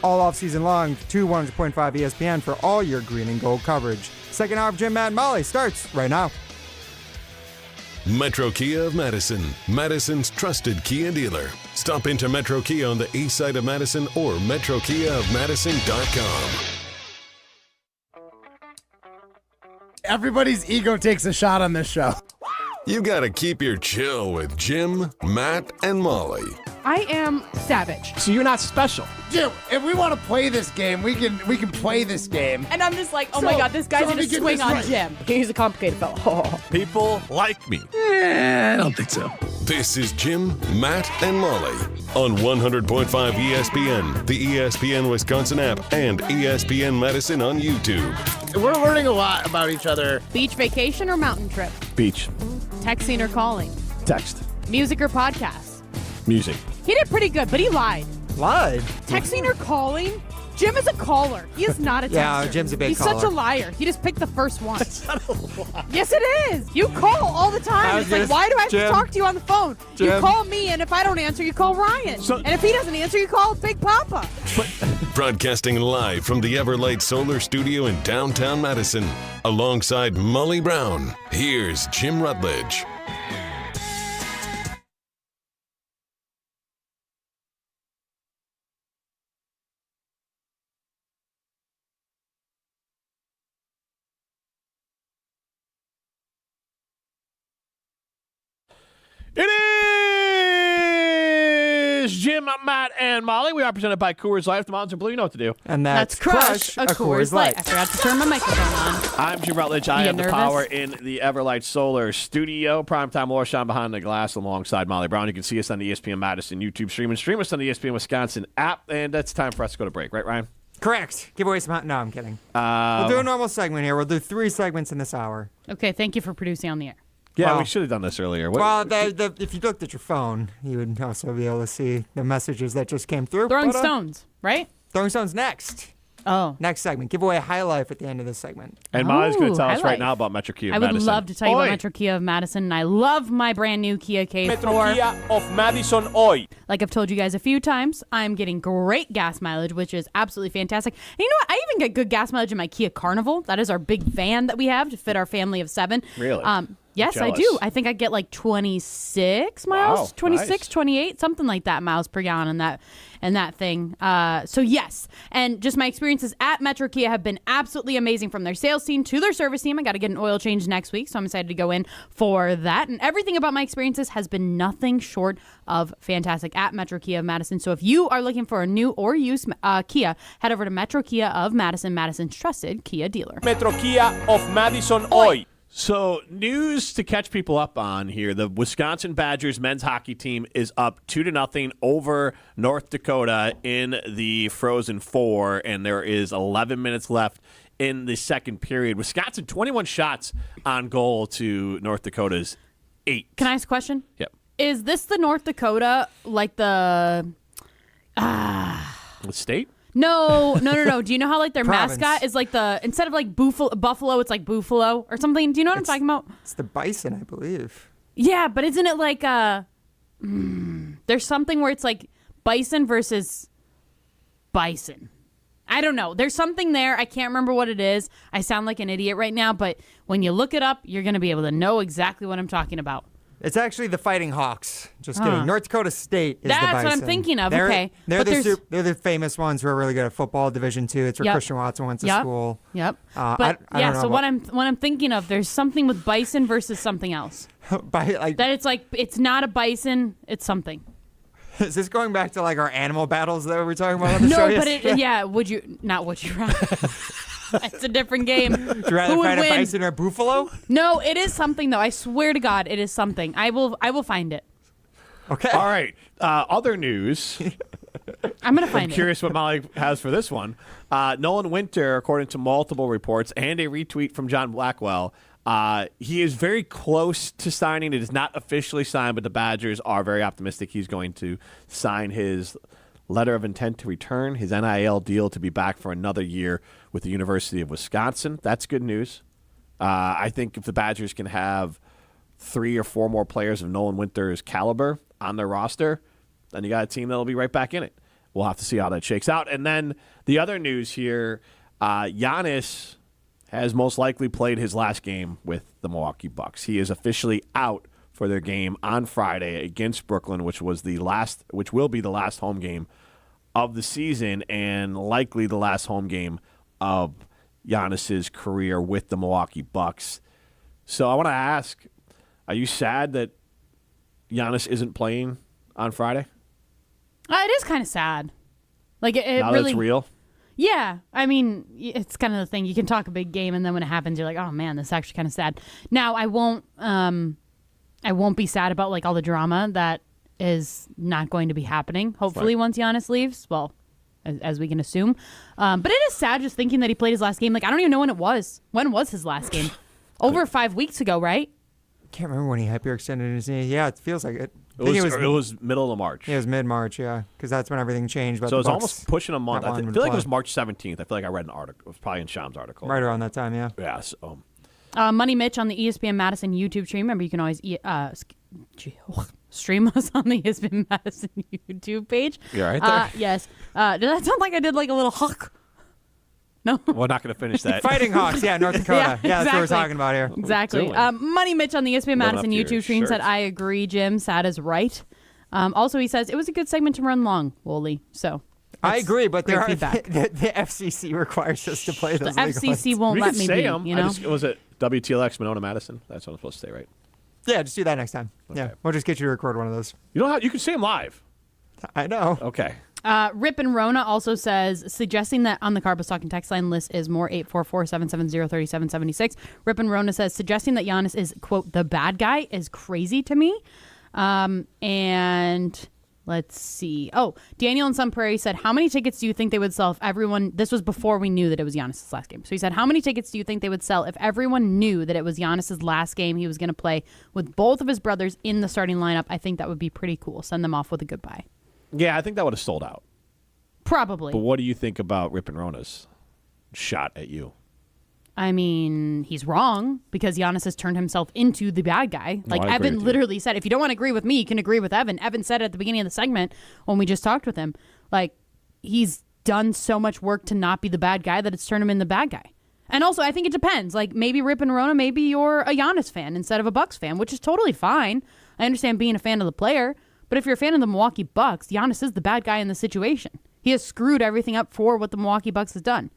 off-season long to 100.5 ESPN for all your green and gold coverage. Second hour of Jim, Matt, and Molly starts right now. Metro Kia of Madison, Madison's trusted Kia dealer. Stop into Metro Kia on the east side of Madison or metrokiaofmadison.com. Everybody's ego takes a shot on this show. You gotta keep your chill with Jim, Matt, and Molly. I am savage. So you're not special. Jim, if we want to play this game, we can play this game. And I'm just like, oh my God, this guy's going to swing on Jim. He's a complicated fellow. People like me. I don't think so. This is Jim, Matt, and Molly on 100.5 ESPN, the ESPN Wisconsin app, and ESPN Madison on YouTube. We're learning a lot about each other. Beach vacation or mountain trip? Beach. Texting or calling? Text. Music or podcast? Music. He did pretty good, but he lied. Lied? Texting or calling? Jim is a caller. He is not a texter. Yeah, Jim's a big caller. He's such a liar. He just picked the first one. That's not a lie. Yes, it is. You call all the time. It's like, why do I have to talk to you on the phone? Jim. You call me, and if I don't answer, you call Ryan. And if he doesn't answer, you call Big Papa. Broadcasting live from the Everlight Solar Studio in downtown Madison, alongside Molly Brown, here's Jim Rutledge. It is Jim, Matt, and Molly. We are presented by Coors Light. If the mountains are blue, you know what to do. And that's Crush a Coors Light. I forgot to turn my microphone on. I'm Jim Rutledge. I am the power in the Everlight Solar Studio. Primetime Lorshon behind the glass alongside Molly Brown. You can see us on the ESPN Madison YouTube stream and stream us on the ESPN Wisconsin app. And it's time for us to go to break. Right, Ryan? Correct. Give away some... No, I'm kidding. We'll do a normal segment here. We'll do 3 segments in this hour. Okay, thank you for producing on the air. Yeah, we should have done this earlier. If you looked at your phone, you would also be able to see the messages that just came through. Throwing stones, right? Throwing stones next. Oh. Next segment. Give away a high life at the end of this segment. And Molly's going to tell us right now about Metro Kia of Madison. I would love to tell you about Metro Kia of Madison, and I love my brand new Kia K4. Metro Kia of Madison, oi. Like I've told you guys a few times, I'm getting great gas mileage, which is absolutely fantastic. And you know what? I even get good gas mileage in my Kia Carnival. That is our big van that we have to fit our family of 7. Really? Yes, I do. I think I get like 26 miles, Wow, 26, nice. 28, something like that miles per gallon in that thing. So yes, and just my experiences at Metro Kia have been absolutely amazing, from their sales team to their service team. I got to get an oil change next week, so I'm excited to go in for that. And everything about my experiences has been nothing short of fantastic at Metro Kia of Madison. So if you are looking for a new or used Kia, head over to Metro Kia of Madison, Madison's trusted Kia dealer. Metro Kia of Madison hoy. So, news to catch people up on here. The Wisconsin Badgers men's hockey team is up 2-0 over North Dakota in the Frozen Four, and there is 11 minutes left in the second period. Wisconsin, 21 shots on goal to North Dakota's 8. Can I ask a question? Yep. Is this the North Dakota, like the... The state? No. Do you know how like their Province. mascot is like instead of like buffalo, it's like buffalo or something? Do you know what I'm talking about? It's the bison, I believe. Yeah, but isn't it like there's something where it's like bison versus bison. I don't know. There's something there. I can't remember what it is. I sound like an idiot right now, but when you look it up, you're going to be able to know exactly what I'm talking about. It's actually the Fighting Hawks. Just kidding. North Dakota State is That's the bison. what I'm thinking of. They're, Okay. They're But they're the famous ones who are really good at football. Division II. It's where Christian Watson went to school. Yep. I don't know so what I'm thinking of, there's something with bison versus something else. That it's like it's not a bison, it's something. Is this going back to like our animal battles that we were talking about on the show? No, but would you rather? It's a different game. Would you rather fight a bison or a buffalo? No, it is something though. I swear to God, it is something. I will find it. Okay. All right. Other news. I'm going to find I'm curious what Molly has for this one. Nolan Winter, according to multiple reports and a retweet from John Blackwell, he is very close to signing. It is not officially signed, but the Badgers are very optimistic he's going to sign his letter of intent to return, his NIL deal to be back for another year with the University of Wisconsin. That's good news. I think if the Badgers can have 3 or 4 more players of Nolan Winter's caliber on their roster, then you got a team that'll be right back in it. We'll have to see how that shakes out. And then the other news here, Giannis has most likely played his last game with the Milwaukee Bucks. He is officially out for their game on Friday against Brooklyn, which will be the last home game of the season and likely the last home game of Giannis's career with the Milwaukee Bucks. So I want to ask, are you sad that Giannis isn't playing on Friday? It is kind of sad. Like it now really. That it's real. Yeah, I mean, it's kind of the thing. You can talk a big game, and then when it happens, you're like, "Oh man, this is actually kind of sad." Now, I won't be sad about like all the drama that is not going to be happening. Hopefully, once Giannis leaves, well, as we can assume. But it is sad just thinking that he played his last game. Like I don't even know when it was. When was his last game? Over 5 weeks ago, right? Can't remember when he hyperextended his knee. Yeah, it feels like it. It was middle of March. Yeah, it was mid-March, yeah, because that's when everything changed. But so it's Bucks almost pushing a month. I feel like it was March 17th. I feel like I read an article. It was probably in Sham's article. Right around that time, yeah. Yeah. So, Money Mitch on the ESPN Madison YouTube stream. Remember, you can always stream us on the ESPN Madison YouTube page. You're right there. Yes. Did that sound like I did like a little huck? No. We're not going to finish that. Fighting Hawks, yeah, North Dakota. Yeah, that's what we're talking about here. Exactly. Money Mitch on the ESPN Madison YouTube stream said, I agree, Jim. Sad is right. Also, he says, it was a good segment to run long, Wooly. So. I agree, but there are the feedback. FCC requires us to play those. The FCC won't let me say be, them. you know? Was it WTLX Monona Madison? That's what I'm supposed to say, right? Yeah, just do that next time. Okay. Yeah, we'll just get you to record one of those. You know how you can say them live. I know. Okay. Rip and Rona also says, suggesting that on the Carbos Talking text line list is more 844-770-3776. Rip and Rona says, suggesting that Giannis is, quote, the bad guy is crazy to me. And let's see. Oh, Daniel in Sun Prairie said, how many tickets do you think they would sell if everyone, this was before we knew that it was Giannis' last game. So he said, how many tickets do you think they would sell if everyone knew that it was Giannis' last game he was going to play with both of his brothers in the starting lineup? I think that would be pretty cool. Send them off with a goodbye. Yeah, I think that would have sold out. Probably. But what do you think about Rip and Rona's shot at you? I mean, he's wrong because Giannis has turned himself into the bad guy. Like Evan literally said, if you don't want to agree with me, you can agree with Evan. Evan said at the beginning of the segment when we just talked with him, like he's done so much work to not be the bad guy that it's turned him into the bad guy. And also, I think it depends. Like, maybe Rip and Rona, maybe you're a Giannis fan instead of a Bucks fan, which is totally fine. I understand being a fan of the player, but if you're a fan of the Milwaukee Bucks, Giannis is the bad guy in the situation. He has screwed everything up for what the Milwaukee Bucks has done.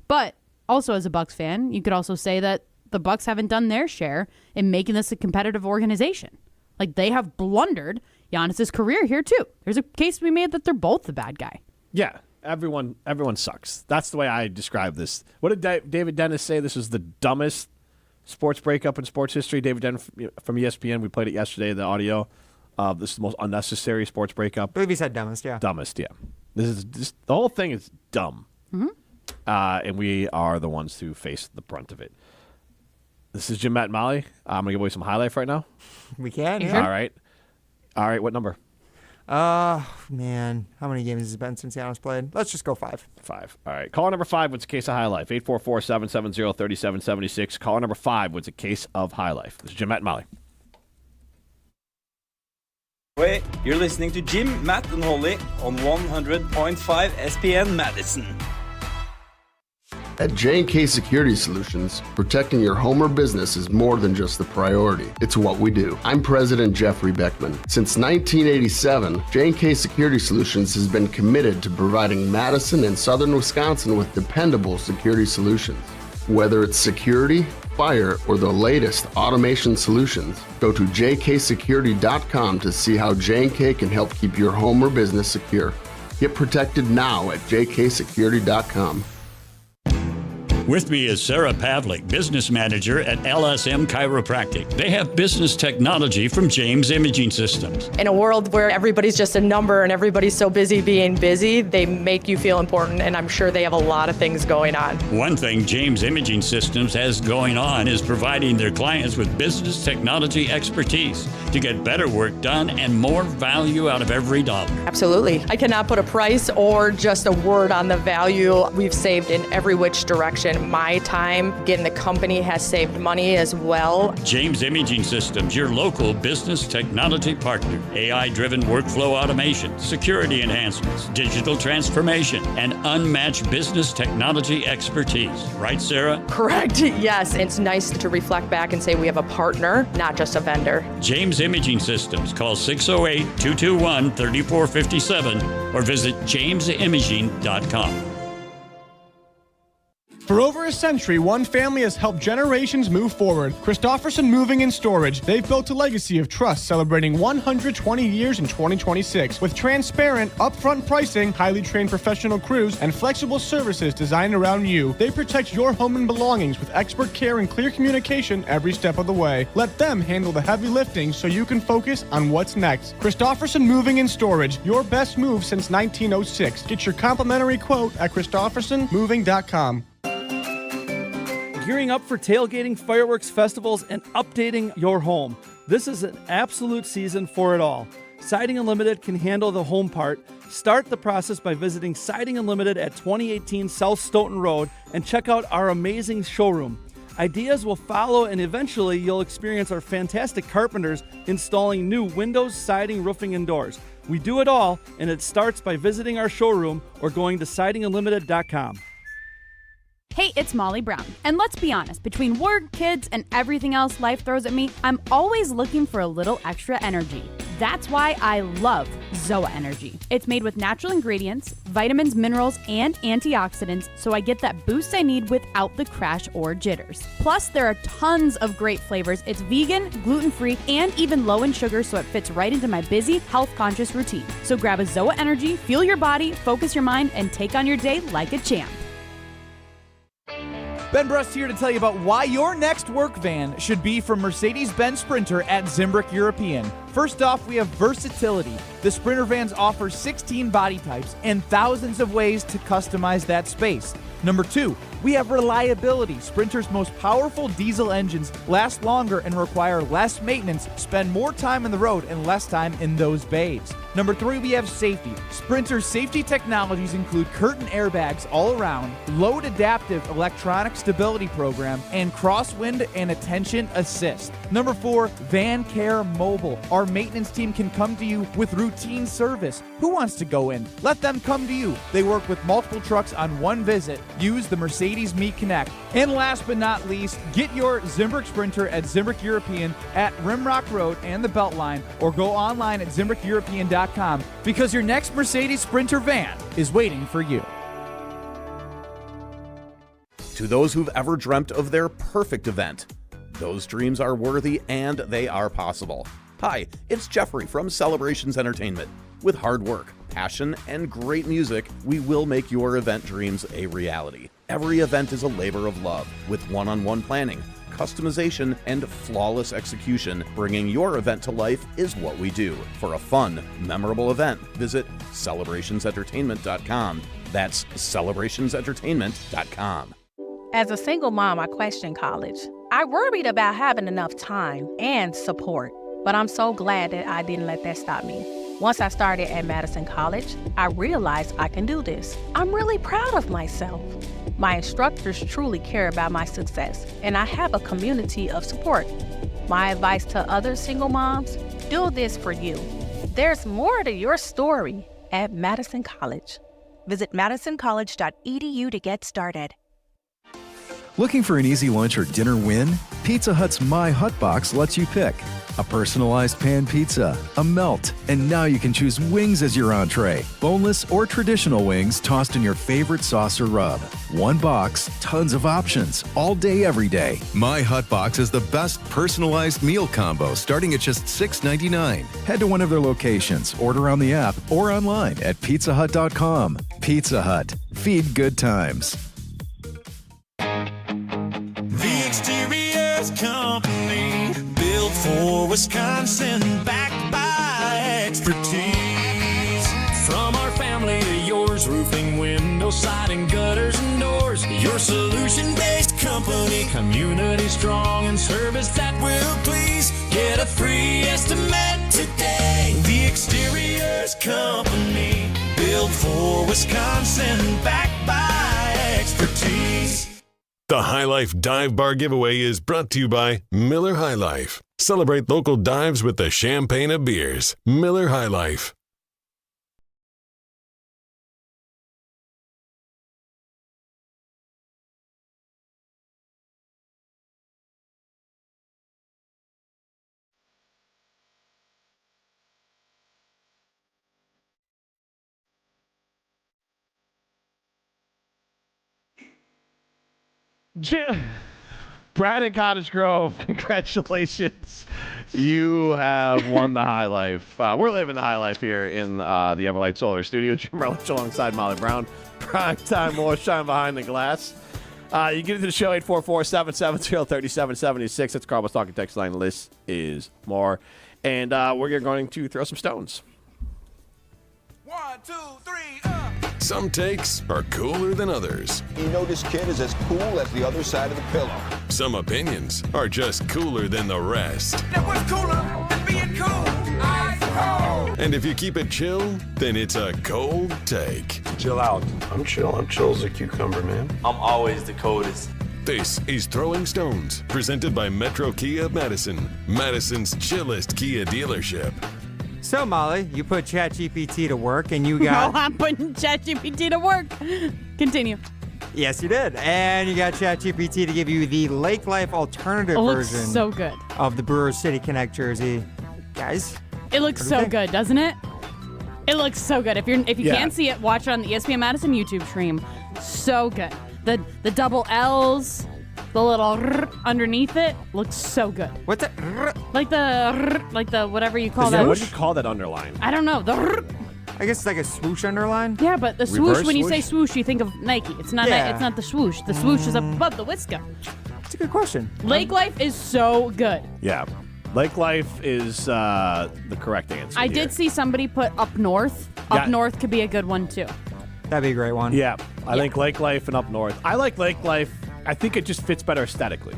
But also, as a Bucks fan, you could also say that the Bucks haven't done their share in making this a competitive organization. Like, they have blundered Giannis's career here, too. There's a case to be made that they're both the bad guy. Yeah. Everyone sucks. That's the way I describe this. What did David Dennis say? This is the dumbest sports breakup in sports history. David Dennis from ESPN. We played it yesterday, the audio. This is the most unnecessary sports breakup. I believe he said dumbest, yeah. Dumbest, yeah. This is just, the whole thing is dumb. Mm-hmm. And we are the ones who face the brunt of it. This is Jim, Matt, and Molly. I'm going to give away some high life right now. We can, yeah. All right, what number? Man, how many games has it been since Giannis played? Let's just go 5. 5. All right. Caller number 5 wins a case of High Life. 844-770-3776. Caller number 5 wins a case of High Life. This is Jim, Matt, and Molly. Wait, you're listening to Jim, Matt, and Holly on 100.5 ESPN Madison. At J&K Security Solutions, protecting your home or business is more than just a priority. It's what we do. I'm President Jeffrey Beckman. Since 1987, J&K Security Solutions has been committed to providing Madison and southern Wisconsin with dependable security solutions. Whether it's security, fire, or the latest automation solutions, go to jksecurity.com to see how J&K can help keep your home or business secure. Get protected now at jksecurity.com. With me is Sarah Pavlik, business manager at LSM Chiropractic. They have business technology from James Imaging Systems. In a world where everybody's just a number and everybody's so busy being busy, they make you feel important, and I'm sure they have a lot of things going on. One thing James Imaging Systems has going on is providing their clients with business technology expertise to get better work done and more value out of every dollar. Absolutely. I cannot put a price or just a word on the value we've saved in every which direction. My time getting the company has saved money as well. James Imaging Systems, your local business technology partner. AI-driven workflow automation, security enhancements, digital transformation, and unmatched business technology expertise. Right, Sarah? Correct. Yes. It's nice to reflect back and say we have a partner, not just a vendor. James Imaging Systems. Call 608-221-3457 or visit jamesimaging.com. For over a century, one family has helped generations move forward. Christofferson Moving and Storage. They've built a legacy of trust celebrating 120 years in 2026. With transparent, upfront pricing, highly trained professional crews, and flexible services designed around you, they protect your home and belongings with expert care and clear communication every step of the way. Let them handle the heavy lifting so you can focus on what's next. Christofferson Moving and Storage. Your best move since 1906. Get your complimentary quote at christoffersonmoving.com. Gearing up for tailgating, fireworks, festivals, and updating your home. This is an absolute season for it all. Siding Unlimited can handle the home part. Start the process by visiting Siding Unlimited at 2018 South Stoughton Road and check out our amazing showroom. Ideas will follow, and eventually you'll experience our fantastic carpenters installing new windows, siding, roofing, and doors. We do it all, and it starts by visiting our showroom or going to sidingunlimited.com. Hey, it's Molly Brown. And let's be honest, between work, kids, and everything else life throws at me, I'm always looking for a little extra energy. That's why I love ZOA Energy. It's made with natural ingredients, vitamins, minerals, and antioxidants, so I get that boost I need without the crash or jitters. Plus, there are tons of great flavors. It's vegan, gluten-free, and even low in sugar, so it fits right into my busy, health-conscious routine. So grab a ZOA Energy, fuel your body, focus your mind, and take on your day like a champ. Ben Brust here to tell you about why your next work van should be from Mercedes-Benz Sprinter at Zimbrick European. First off, we have versatility. The Sprinter vans offer 16 body types and thousands of ways to customize that space. Number 2, we have reliability. Sprinter's most powerful diesel engines last longer and require less maintenance, spend more time on the road and less time in those bays. Number 3, we have safety. Sprinter's safety technologies include curtain airbags all around, load adaptive electronic stability program, and crosswind and attention assist. Number 4, Van Care Mobile. Our Our maintenance team can come to you with routine service. Who wants to go in? Let them come to you. They work with multiple trucks on one visit. Use the Mercedes Me Connect. And last but not least, get your Zimbrick Sprinter at Zimbrick European at Rimrock Road and the Beltline, or go online at ZimbrickEuropean.com, because your next Mercedes Sprinter van is waiting for you. To those who've ever dreamt of their perfect event, those dreams are worthy and they are possible. Hi, it's Jeffrey from Celebrations Entertainment. With hard work, passion, and great music, we will make your event dreams a reality. Every event is a labor of love, with one-on-one planning, customization, and flawless execution. Bringing your event to life is what we do. For a fun, memorable event, visit celebrationsentertainment.com. That's celebrationsentertainment.com. As a single mom, I questioned college. I worried about having enough time and support, but I'm so glad that I didn't let that stop me. Once I started at Madison College, I realized I can do this. I'm really proud of myself. My instructors truly care about my success, and I have a community of support. My advice to other single moms, do this for you. There's more to your story at Madison College. Visit madisoncollege.edu to get started. Looking for an easy lunch or dinner win? Pizza Hut's My Hut Box lets you pick a personalized pan pizza, a melt, and now you can choose wings as your entree. Boneless or traditional wings tossed in your favorite sauce or rub. One box, tons of options, all day, every day. My Hut Box is the best personalized meal combo, starting at just $6.99. Head to one of their locations, order on the app, or online at pizzahut.com. Pizza Hut. Feed good times. The Exteriors Company, built for Wisconsin, backed by expertise. From our family to yours, roofing, window, siding, gutters, and doors. Your solution-based company, community strong, and service that will please. Get a free estimate today. The Exteriors Company, built for Wisconsin, backed by expertise. The High Life Dive Bar giveaway is brought to you by Miller High Life. Celebrate local dives with the champagne of beers. Miller High Life. Brad in Cottage Grove, congratulations. You have won the High Life. We're living the High Life here in the Everlight Solar Studio. Jim Relich alongside Molly Brown. Prime time more shine behind the glass. You get into the show, 844-770-3776. That's Carl's Talking Text Line. List is more. And we're going to throw some stones. 1, 2, 3, Some takes are cooler than others. You know this kid is as cool as the other side of the pillow. Some opinions are just cooler than the rest. Now what's cooler than being cool? Ice cold. And if you keep it chill, then it's a cold take. Chill out. I'm chill. I'm chill as a cucumber, man. I'm always the coldest. This is Throwing Stones, presented by Metro Kia of Madison, Madison's chillest Kia dealership. So, Molly, you put ChatGPT to work, and you got... No, I'm putting ChatGPT to work. Continue. Yes, you did. And you got ChatGPT to give you the Lake Life alternative version. Looks so good. Of the Brewers City Connect jersey. Guys? It looks so good, doesn't it? It looks so good. If you can't see it, watch it on the ESPN Madison YouTube stream. So good. The double L's, the little underneath it, looks so good. What's that? Like the whatever you call that. What do you call that underline? I don't know. I guess it's like a swoosh underline. Yeah, but the swoosh, Reverse when you swoosh? say swoosh, you think of Nike. It's not. Yeah. It's not the swoosh. The swoosh is above the whisker. That's a good question. Lake Life is so good. Yeah. Lake Life is the correct answer. I here. did see somebody put Up North. Yeah. Up North could be a good one too. That'd be a great one. Yeah, I think Lake Life and Up North. I like Lake Life. I think it just fits better aesthetically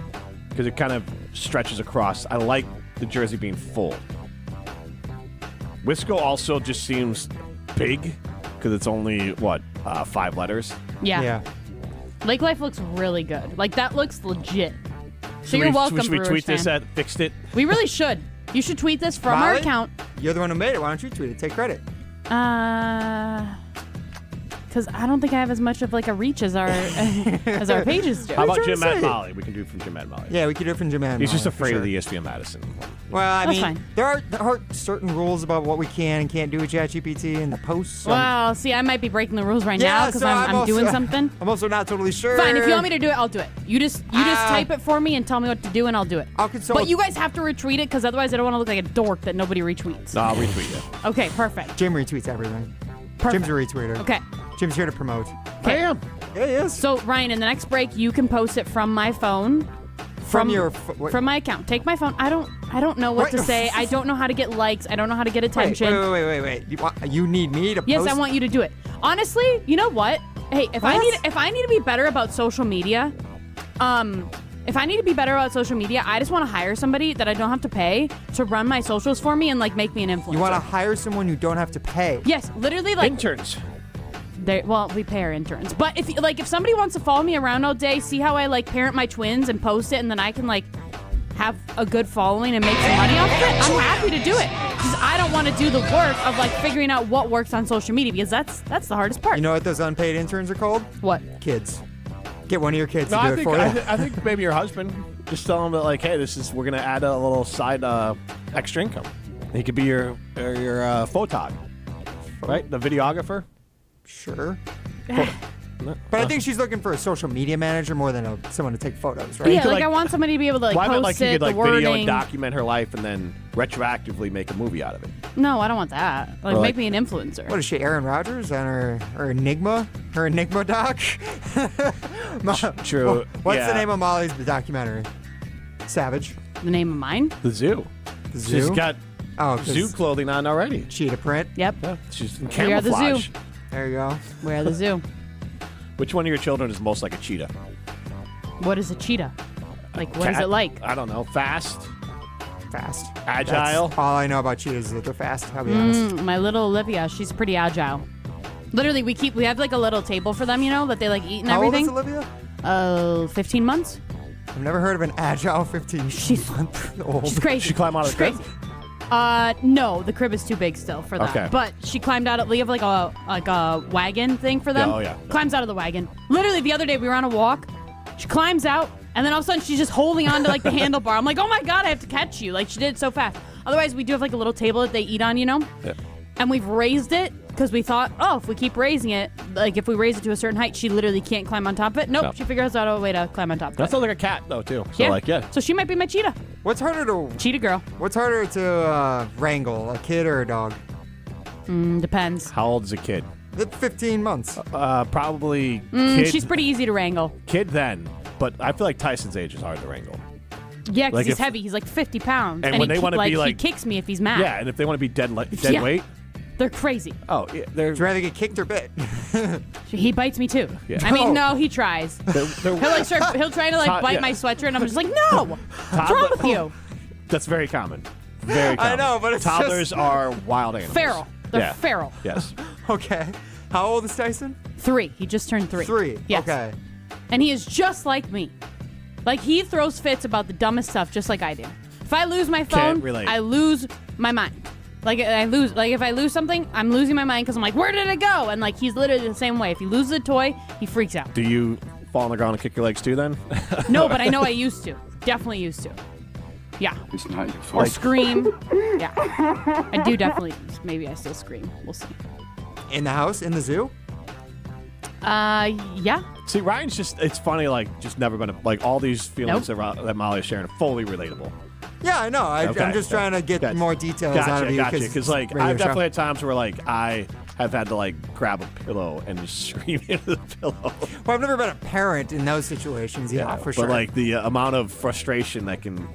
because it kind of stretches across. I like the jersey being full. Wisco also just seems big because it's only, 5 letters? Yeah. Lake Life looks really good. Like, that looks legit. So you're welcome, Should we Brewers tweet fan. this at Fixed It? We really should. You should tweet this from our Molly? account. You're the one who made it. Why don't you tweet it? Take credit. Because I don't think I have as much of like a reach as our as our pages do. How about Jim and Molly? We can do it from Jim and Molly. Yeah, we can do it from Jim and He's Molly, just afraid for of sure. the ESPN Madison. Well, I That's mean, fine. there are certain rules about what we can and can't do with ChatGPT and the posts. So Well, see, I might be breaking the rules right now because so I'm doing also- something. I'm also not totally sure. Fine, if you want me to do it, I'll do it. You just type it for me and tell me what to do, and I'll do it. I'll consult. But you guys have to retweet it because otherwise I don't want to look like a dork that nobody retweets. No, I'll retweet you. Okay, perfect. Jim retweets everything. Perfect. Jim's a retweeter. Okay. Jim's here to promote. I am. Yeah, he is. So Ryan, in the next break, you can post it from my phone. From your from my account. Take my phone. I don't know what to say. I don't know how to get likes. I don't know how to get attention. Wait. You need me to Yes, post? I want you to do it. Honestly, you know what? Hey, if I need to be better about social media, if I need to be better about social media, I just want to hire somebody that I don't have to pay to run my socials for me and like make me an influencer. You want to hire someone you don't have to pay? Yes, literally like interns. Well, we pay our interns. But if somebody wants to follow me around all day, see how I like parent my twins and post it, and then I can like have a good following and make some money off of it, I'm happy to do it. Because I don't want to do the work of like figuring out what works on social media because that's the hardest part. You know what those unpaid interns are called? What? Kids. Get one of your kids No, to do I it think for you. I think maybe your husband. Just tell him that like, hey, we're gonna add a little side extra income. He could be your photog, right? The videographer. Sure. But I think she's looking for a social media manager more than someone to take photos, right? Yeah, I want somebody to be able to Why not, post you it, could the wording. video and document her life and then retroactively make a movie out of it. No, I don't want that. Like, Or make me an influencer. What is she, Aaron Rodgers on her Enigma? Her Enigma doc? True. What's yeah. the name of Molly's documentary? Savage. The name of mine? The Zoo. The She's Zoo? got Oh, 'cause zoo clothing on already. Cheetah print. Yep. Yeah, she's in We are the camouflage. zoo. There you go. We are the zoo. Which one of your children is most like a cheetah? What is a cheetah? Like, what is Cat- it like? I don't know. Fast. Agile. That's all I know about cheetahs is that they're fast, I'll be honest. My little Olivia, she's pretty agile. Literally, we have like a little table for them, that they like eat and How everything. old is Olivia? 15 months. I've never heard of an agile 15-month-old. She's crazy. She climb out of She's the crib? crazy. No, the crib is too big still for that. Okay. But she climbed out. We have like a wagon thing for them. Yeah, oh, yeah. Climbs out of the wagon. Literally, the other day we were on a walk. She climbs out, and then all of a sudden she's just holding on to like the handlebar. I'm like, oh my god, I have to catch you! Like she did it so fast. Otherwise, we do have like a little table that they eat on, Yeah. And we've raised it because we thought, if we keep raising it, like if we raise it to a certain height, she literally can't climb on top of it. Nope, No. she figures out a way to climb on top of That it. sounds like a cat though too. So yeah. So she might be my cheetah. What's harder to Cheetah girl. What's harder to wrangle, a kid or a dog? Depends. How old is a kid? 15 months. Probably. Kid, She's pretty easy to wrangle. Kid then, but I feel like Tyson's age is hard to wrangle. Yeah, because Like he's if- heavy. He's like 50 pounds. And when they wanna be, he like- kicks me if he's mad. Yeah, and if they want to be dead Yeah. weight, They're crazy. oh, yeah, they're. Would you rather get kicked or bit? He bites me too. Yeah. I mean, no, he tries. they're He'll try to like Todd- bite yeah. my sweatshirt, and I'm just like, no. What's wrong with you? That's very common. Very I common. know, but it's toddlers just- are wild animals. Feral. They're Yeah. feral. Yes. Okay. How old is Tyson? 3. He just turned 3. 3. Yes. Okay. And he is just like me. Like he throws fits about the dumbest stuff, just like I do. If I lose my phone, relate. I lose my mind. Like if I lose something, I'm losing my mind because I'm like, where did it go? And like he's literally the same way. If he loses a toy, he freaks out. Do you fall on the ground and kick your legs too then? No, but I know I used to. Definitely used to. Yeah. It's not your Or fault. scream. Yeah. I do definitely. Maybe I still scream. We'll see. In the house? In the zoo? Yeah. See, Ryan's it's funny, like, just never going to, like, all these feelings that Molly is sharing are fully relatable. Yeah, I know. Okay. I'm just trying to get more details out of you. Gotcha. Because, like, radio I've show. definitely had times where, like, I have had to, like, grab a pillow and just scream into the pillow. Well, I've never been a parent in those situations. Yeah, for sure. But, like, the amount of frustration that can...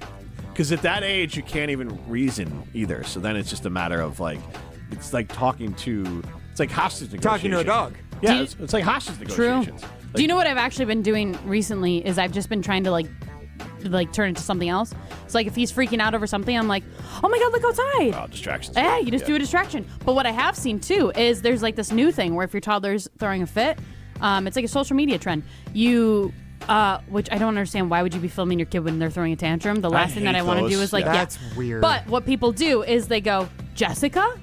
Because at that age, you can't even reason either. So then it's just a matter of, like, it's like talking to... It's like hostage negotiations. Talking to a dog. Yeah, it's like hostage negotiations. True. Like, Do you know what I've actually been doing recently is I've just been trying to like turn into something else. So like if he's freaking out over something, I'm like, oh my god, look outside. Oh, distractions. Yeah, you just do a distraction. But what I have seen too is there's like this new thing where if your toddler's throwing a fit, it's like a social media trend. You which I don't understand. Why would you be filming your kid when they're throwing a tantrum? The last thing that I want to do is That's weird. But what people do is they go, Jessica?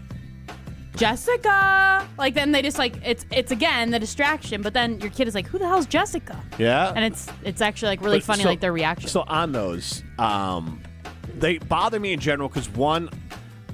Like, then they just like, it's again the distraction, but then your kid is like, who the hell's Jessica? Yeah. And it's actually like really funny, like their reaction. So on those, they bother me in general because one,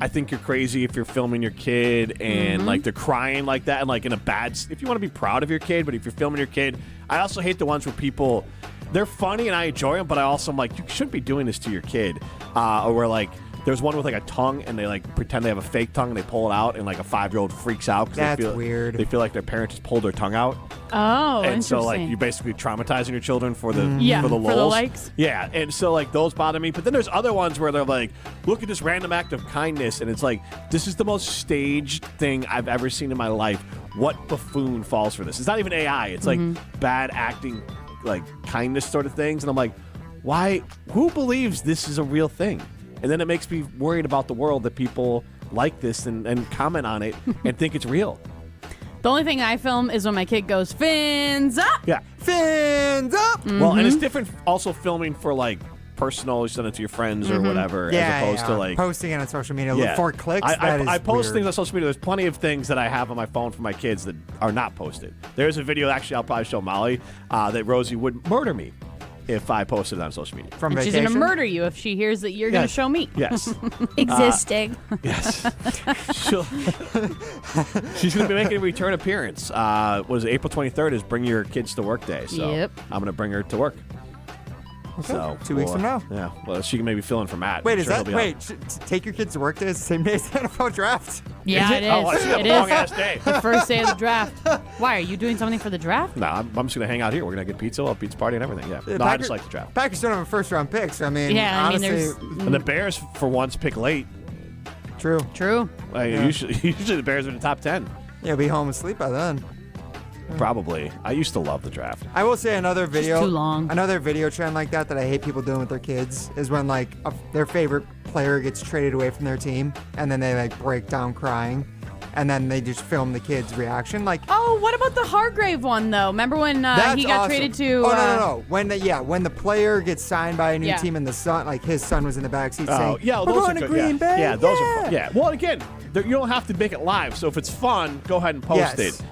I think you're crazy if you're filming your kid and like they're crying like that and like in a bad. If you want to be proud of your kid, but if you're filming your kid, I also hate the ones where people, they're funny and I enjoy them, but I also am like, you shouldn't be doing this to your kid. Or where like there's one with like a tongue and they like pretend they have a fake tongue and they pull it out and like a 5-year-old freaks out because That's weird. They feel like their parents just pulled their tongue out. Oh, and so like interesting. you're basically traumatizing your children for the Yeah, for the for the lulz. likes. Yeah, and so like those bother me. But then there's other ones where they're like, look at this random act of kindness, and it's like this is the most staged thing I've ever seen in my life. What buffoon falls for this? It's not even AI. It's like bad acting, like kindness sort of things. And I'm like, why? Who believes this is a real thing? And then it makes me worried about the world that people like this and comment on it and think it's real. The only thing I film is when my kid goes, fins up! Yeah. Fins up! Well, and it's different also filming for like personal, you send it to your friends or whatever, as opposed to like posting it on social media. Look for clicks. I post weird. things on social media. There's plenty of things that I have on my phone for my kids that are not posted. There's a video, actually, I'll probably show Molly, that Rosie would murder me if I posted it on social media. From And she's vacation? going to murder you if she hears that you're going to show me. Yes. Existing. Yes. She's going to be making a return appearance. Was it April 23rd is Bring Your Kids to Work Day. So Yep. I'm going to bring her to work. So 2 weeks from now. Yeah. Well, she can maybe fill in for Matt. Wait, I'm is sure that he'll be take your kids to work day is the same day as the NFL draft? Yeah, it is. Oh, I see that It long is. ass day. The first day of the draft. Why? Are you doing something for the draft? No, I'm just going to hang out here. We're going to get pizza, a pizza party and everything. Yeah. No, I just like the draft. Packers don't have a first-round pick, so I mean, Yeah, I mean, honestly, And the Bears, for once, pick late. True. Usually the Bears are in the top 10. Yeah, be home asleep by then. Probably. I used to love the draft. I will say another video. too long. Another video trend like that I hate people doing with their kids is when like their favorite player gets traded away from their team, and then they like break down crying, and then they just film the kid's reaction. Like, Oh, what about the Hargrave one, though? Remember when he got awesome. traded to... Oh no. When the player gets signed by a new Yeah. team and the son, like his son was in the backseat Oh, saying, yeah, "We're those going are to good. Green Bay." Yeah, those are fun. Yeah. Well, again, you don't have to make it live. So if it's fun, go ahead and post Yes. it.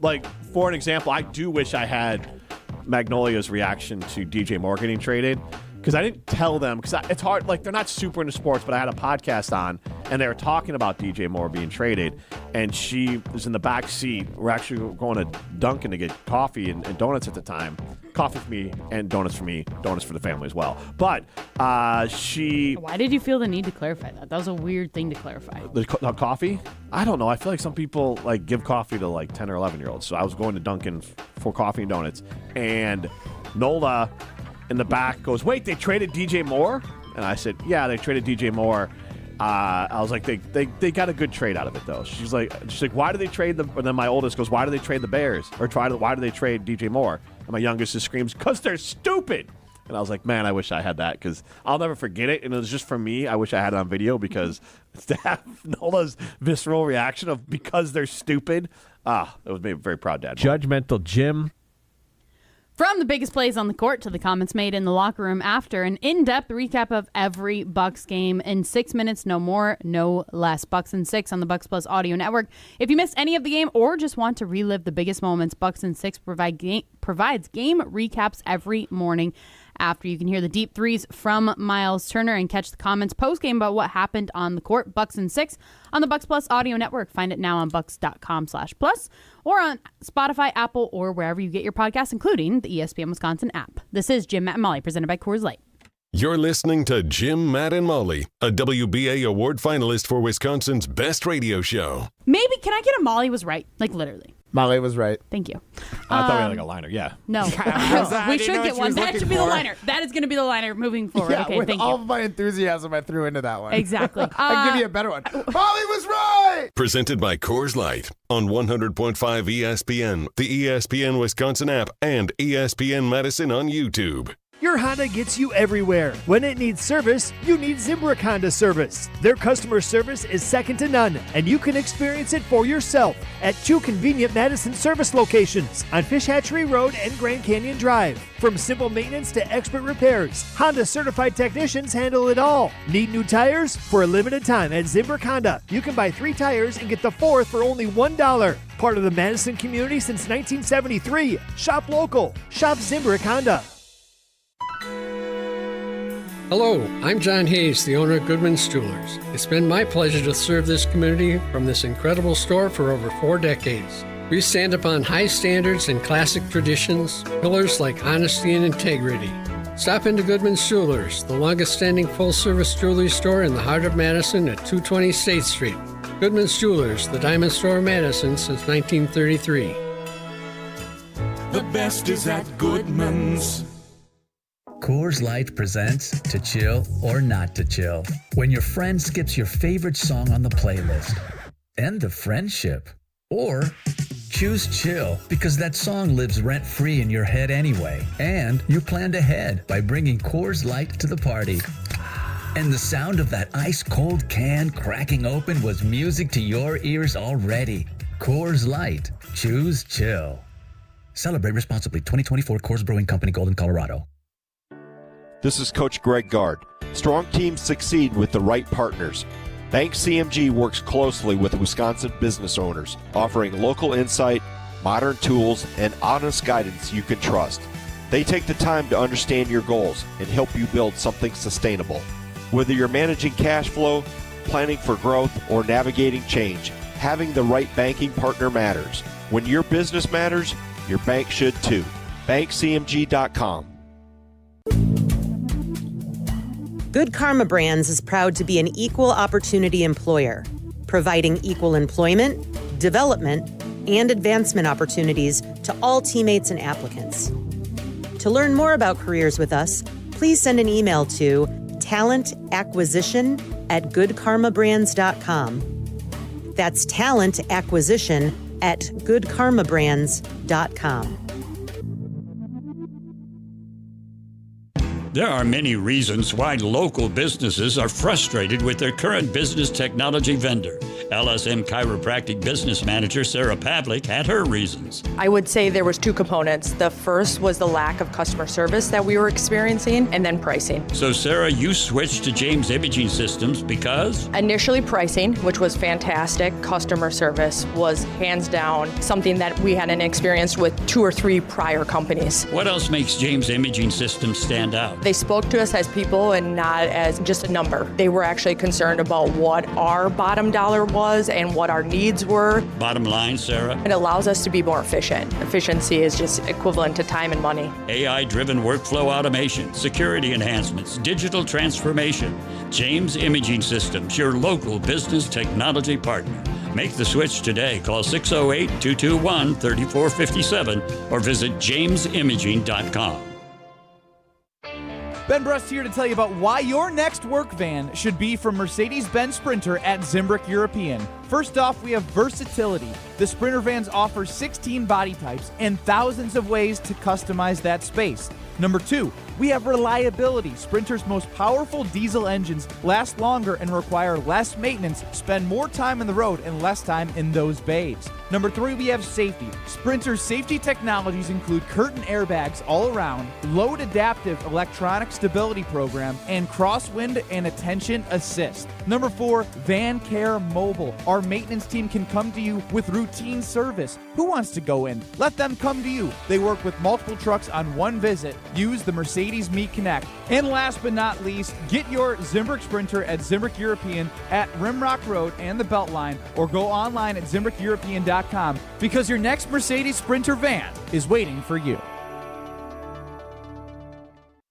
Like, for an example, I do wish I had Magnolia's reaction to DJ Moore getting traded. Because I didn't tell them, because it's hard, like, they're not super into sports, but I had a podcast on, and they were talking about DJ Moore being traded, and she was in the back seat. We're actually going to Dunkin' to get coffee and donuts at the time. Coffee for me and donuts for me, donuts for the family as well. But she... Why did you feel the need to clarify that? That was a weird thing to clarify. The coffee? I don't know. I feel like some people like give coffee to like 10 or 11-year-olds. So I was going to Dunkin' for coffee and donuts, and Nola in the back goes, "Wait, they traded DJ Moore?" And I said, "Yeah, they traded DJ Moore." I was like, they got a good trade out of it though. She's like, why do they trade the? And then my oldest goes, "Why do they trade the Bears? Or why do they trade DJ Moore?" And my youngest just screams, "'Cause they're stupid." And I was like, man, I wish I had that because I'll never forget it. And it was just for me. I wish I had it on video because to have Nola's visceral reaction of "because they're stupid," it was made very proud dad. Judgmental Jim. From the biggest plays on the court to the comments made in the locker room after, an in-depth recap of every Bucks game in 6 minutes, no more, no less. Bucks in 6 on the Bucks Plus audio network. If you missed any of the game or just want to relive the biggest moments, Bucks in 6 provides game recaps every morning. After you can hear the deep threes from Miles Turner and catch the comments post-game about what happened on the court. Bucks in 6 on the Bucks Plus audio network. Find it now on bucks.com/plus or on Spotify, Apple, or wherever you get your podcasts, including the ESPN Wisconsin app. This is Jim, Matt, and Molly, presented by Coors Light. You're listening to Jim, Matt, and Molly, a WBA award finalist for Wisconsin's best radio show. Maybe, can I get a Molly was right? Like, literally. Molly was right. Thank you. I thought we had like a liner. Yeah. No. We should get one. That should be the liner. That is going to be the liner moving forward. Yeah, okay, with thank all you. of my enthusiasm, I threw into that one. Exactly. I'll give you a better one. Molly was right! Presented by Coors Light on 100.5 ESPN, the ESPN Wisconsin app, and ESPN Madison on YouTube. You're your Honda gets you everywhere. When it needs service, you need Zimbrick Honda service. Their customer service is second to none, and you can experience it for yourself at 2 convenient Madison service locations on Fish Hatchery Road and Grand Canyon Drive. From simple maintenance to expert repairs, Honda certified technicians handle it all. Need new tires? For a limited time at Zimbrick Honda, you can buy 3 tires and get the 4th for only $1. Part of the Madison community since 1973. Shop local. Shop Zimbrick Honda. Hello, I'm John Hayes, the owner of Goodman's Jewelers. It's been my pleasure to serve this community from this incredible store for over 4 decades. We stand upon high standards and classic traditions, pillars like honesty and integrity. Stop into Goodman's Jewelers, the longest-standing full-service jewelry store in the heart of Madison at 220 State Street. Goodman's Jewelers, the diamond store of Madison since 1933. The best is at Goodman's. Coors Light presents To Chill or Not to Chill. When your friend skips your favorite song on the playlist. End the friendship. Or choose chill because that song lives rent-free in your head anyway. And you planned ahead by bringing Coors Light to the party. And the sound of that ice-cold can cracking open was music to your ears already. Coors Light. Choose chill. Celebrate responsibly. 2024 Coors Brewing Company, Golden, Colorado. This is Coach Greg Gard. Strong teams succeed with the right partners. Bank CMG works closely with Wisconsin business owners, offering local insight, modern tools, and honest guidance you can trust. They take the time to understand your goals and help you build something sustainable. Whether you're managing cash flow, planning for growth, or navigating change, having the right banking partner matters. When your business matters, your bank should too. BankCMG.com. Good Karma Brands is proud to be an equal opportunity employer, providing equal employment, development, and advancement opportunities to all teammates and applicants. To learn more about careers with us, please send an email to talentacquisition@goodkarmabrands.com. That's talentacquisition@goodkarmabrands.com. There are many reasons why local businesses are frustrated with their current business technology vendor. LSM Chiropractic Business Manager Sarah Pavlik had her reasons. I would say there was 2 components. The first was the lack of customer service that we were experiencing, and then pricing. So Sarah, you switched to James Imaging Systems because? Initially pricing, which was fantastic. Customer service was hands down something that we hadn't experienced with 2 or 3 prior companies. What else makes James Imaging Systems stand out? They spoke to us as people and not as just a number. They were actually concerned about what our bottom dollar was and what our needs were. Bottom line, Sarah? It allows us to be more efficient. Efficiency is just equivalent to time and money. AI-driven workflow automation, security enhancements, digital transformation. James Imaging Systems, your local business technology partner. Make the switch today. Call 608-221-3457 or visit jamesimaging.com. Ben Brust here to tell you about why your next work van should be from Mercedes-Benz Sprinter at Zimbrick European. First off, we have versatility. The Sprinter vans offer 16 body types and thousands of ways to customize that space. Number 2, we have reliability. Sprinter's most powerful diesel engines last longer and require less maintenance, spend more time on the road and less time in those bays. Number 3, we have safety. Sprinter's safety technologies include curtain airbags all around, load adaptive electronic stability program, and crosswind and attention assist. Number 4, Van Care Mobile. Our maintenance team can come to you with routine service. Who wants to go in? Let them come to you. They work with multiple trucks on one visit. Use the Mercedes Me Connect. And last but not least, get your Zimbrick Sprinter at Zimbrick European at Rimrock Road and the Beltline, or go online at ZimbrickEuropean.com because your next Mercedes Sprinter van is waiting for you.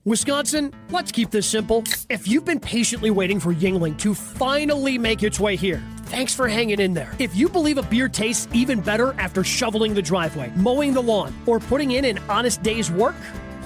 Wisconsin, let's keep this simple. If you've been patiently waiting for Yuengling to finally make its way here, thanks for hanging in there. If you believe a beer tastes even better after shoveling the driveway, mowing the lawn, or putting in an honest day's work,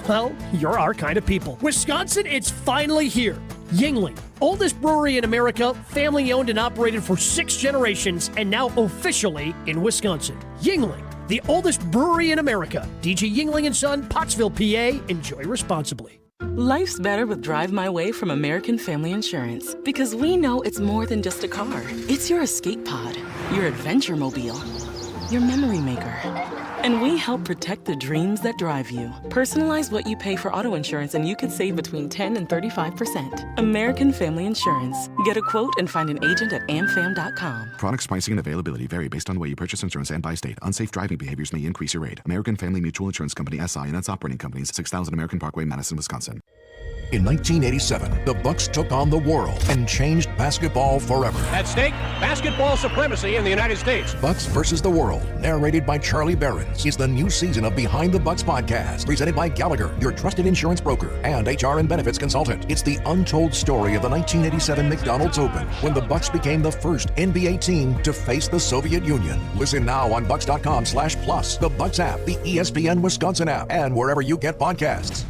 well, you're our kind of people. Wisconsin, it's finally here. Yuengling, oldest brewery in America, family owned and operated for 6 generations, and now officially in Wisconsin. Yuengling, the oldest brewery in America. DJ Yuengling & Son, Pottsville, PA. Enjoy responsibly. Life's better with Drive My Way from American Family Insurance because we know it's more than just a car. It's your escape pod, your adventure mobile, your memory maker. And we help protect the dreams that drive you. Personalize what you pay for auto insurance and you could save between 10 and 35%. American Family Insurance. Get a quote and find an agent at amfam.com. Products, pricing, and availability vary based on the way you purchase insurance and by state. Unsafe driving behaviors may increase your rate. American Family Mutual Insurance Company, SI, and its operating companies, 6000 American Parkway, Madison, Wisconsin. In 1987, the Bucks took on the world and changed basketball forever. At stake, basketball supremacy in the United States. Bucks versus the World, narrated by Charlie Behrens, is the new season of Behind the Bucks podcast, presented by Gallagher, your trusted insurance broker and HR and benefits consultant. It's the untold story of the 1987 McDonald's Open, when the Bucks became the first NBA team to face the Soviet Union. Listen now on bucks.com/plus, the Bucks app, the ESPN Wisconsin app, and wherever you get podcasts.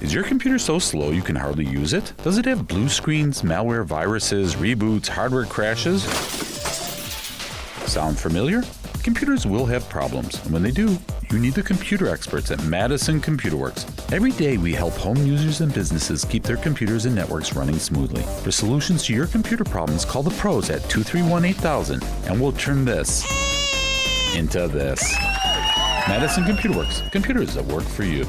Is your computer so slow you can hardly use it? Does it have blue screens, malware, viruses, reboots, hardware crashes? Sound familiar? Computers will have problems, and when they do, you need the computer experts at Madison Computer Works. Every day we help home users and businesses keep their computers and networks running smoothly. For solutions to your computer problems, call the pros at 231-8000, and we'll turn this into this. Madison Computer Works. Computers that work for you.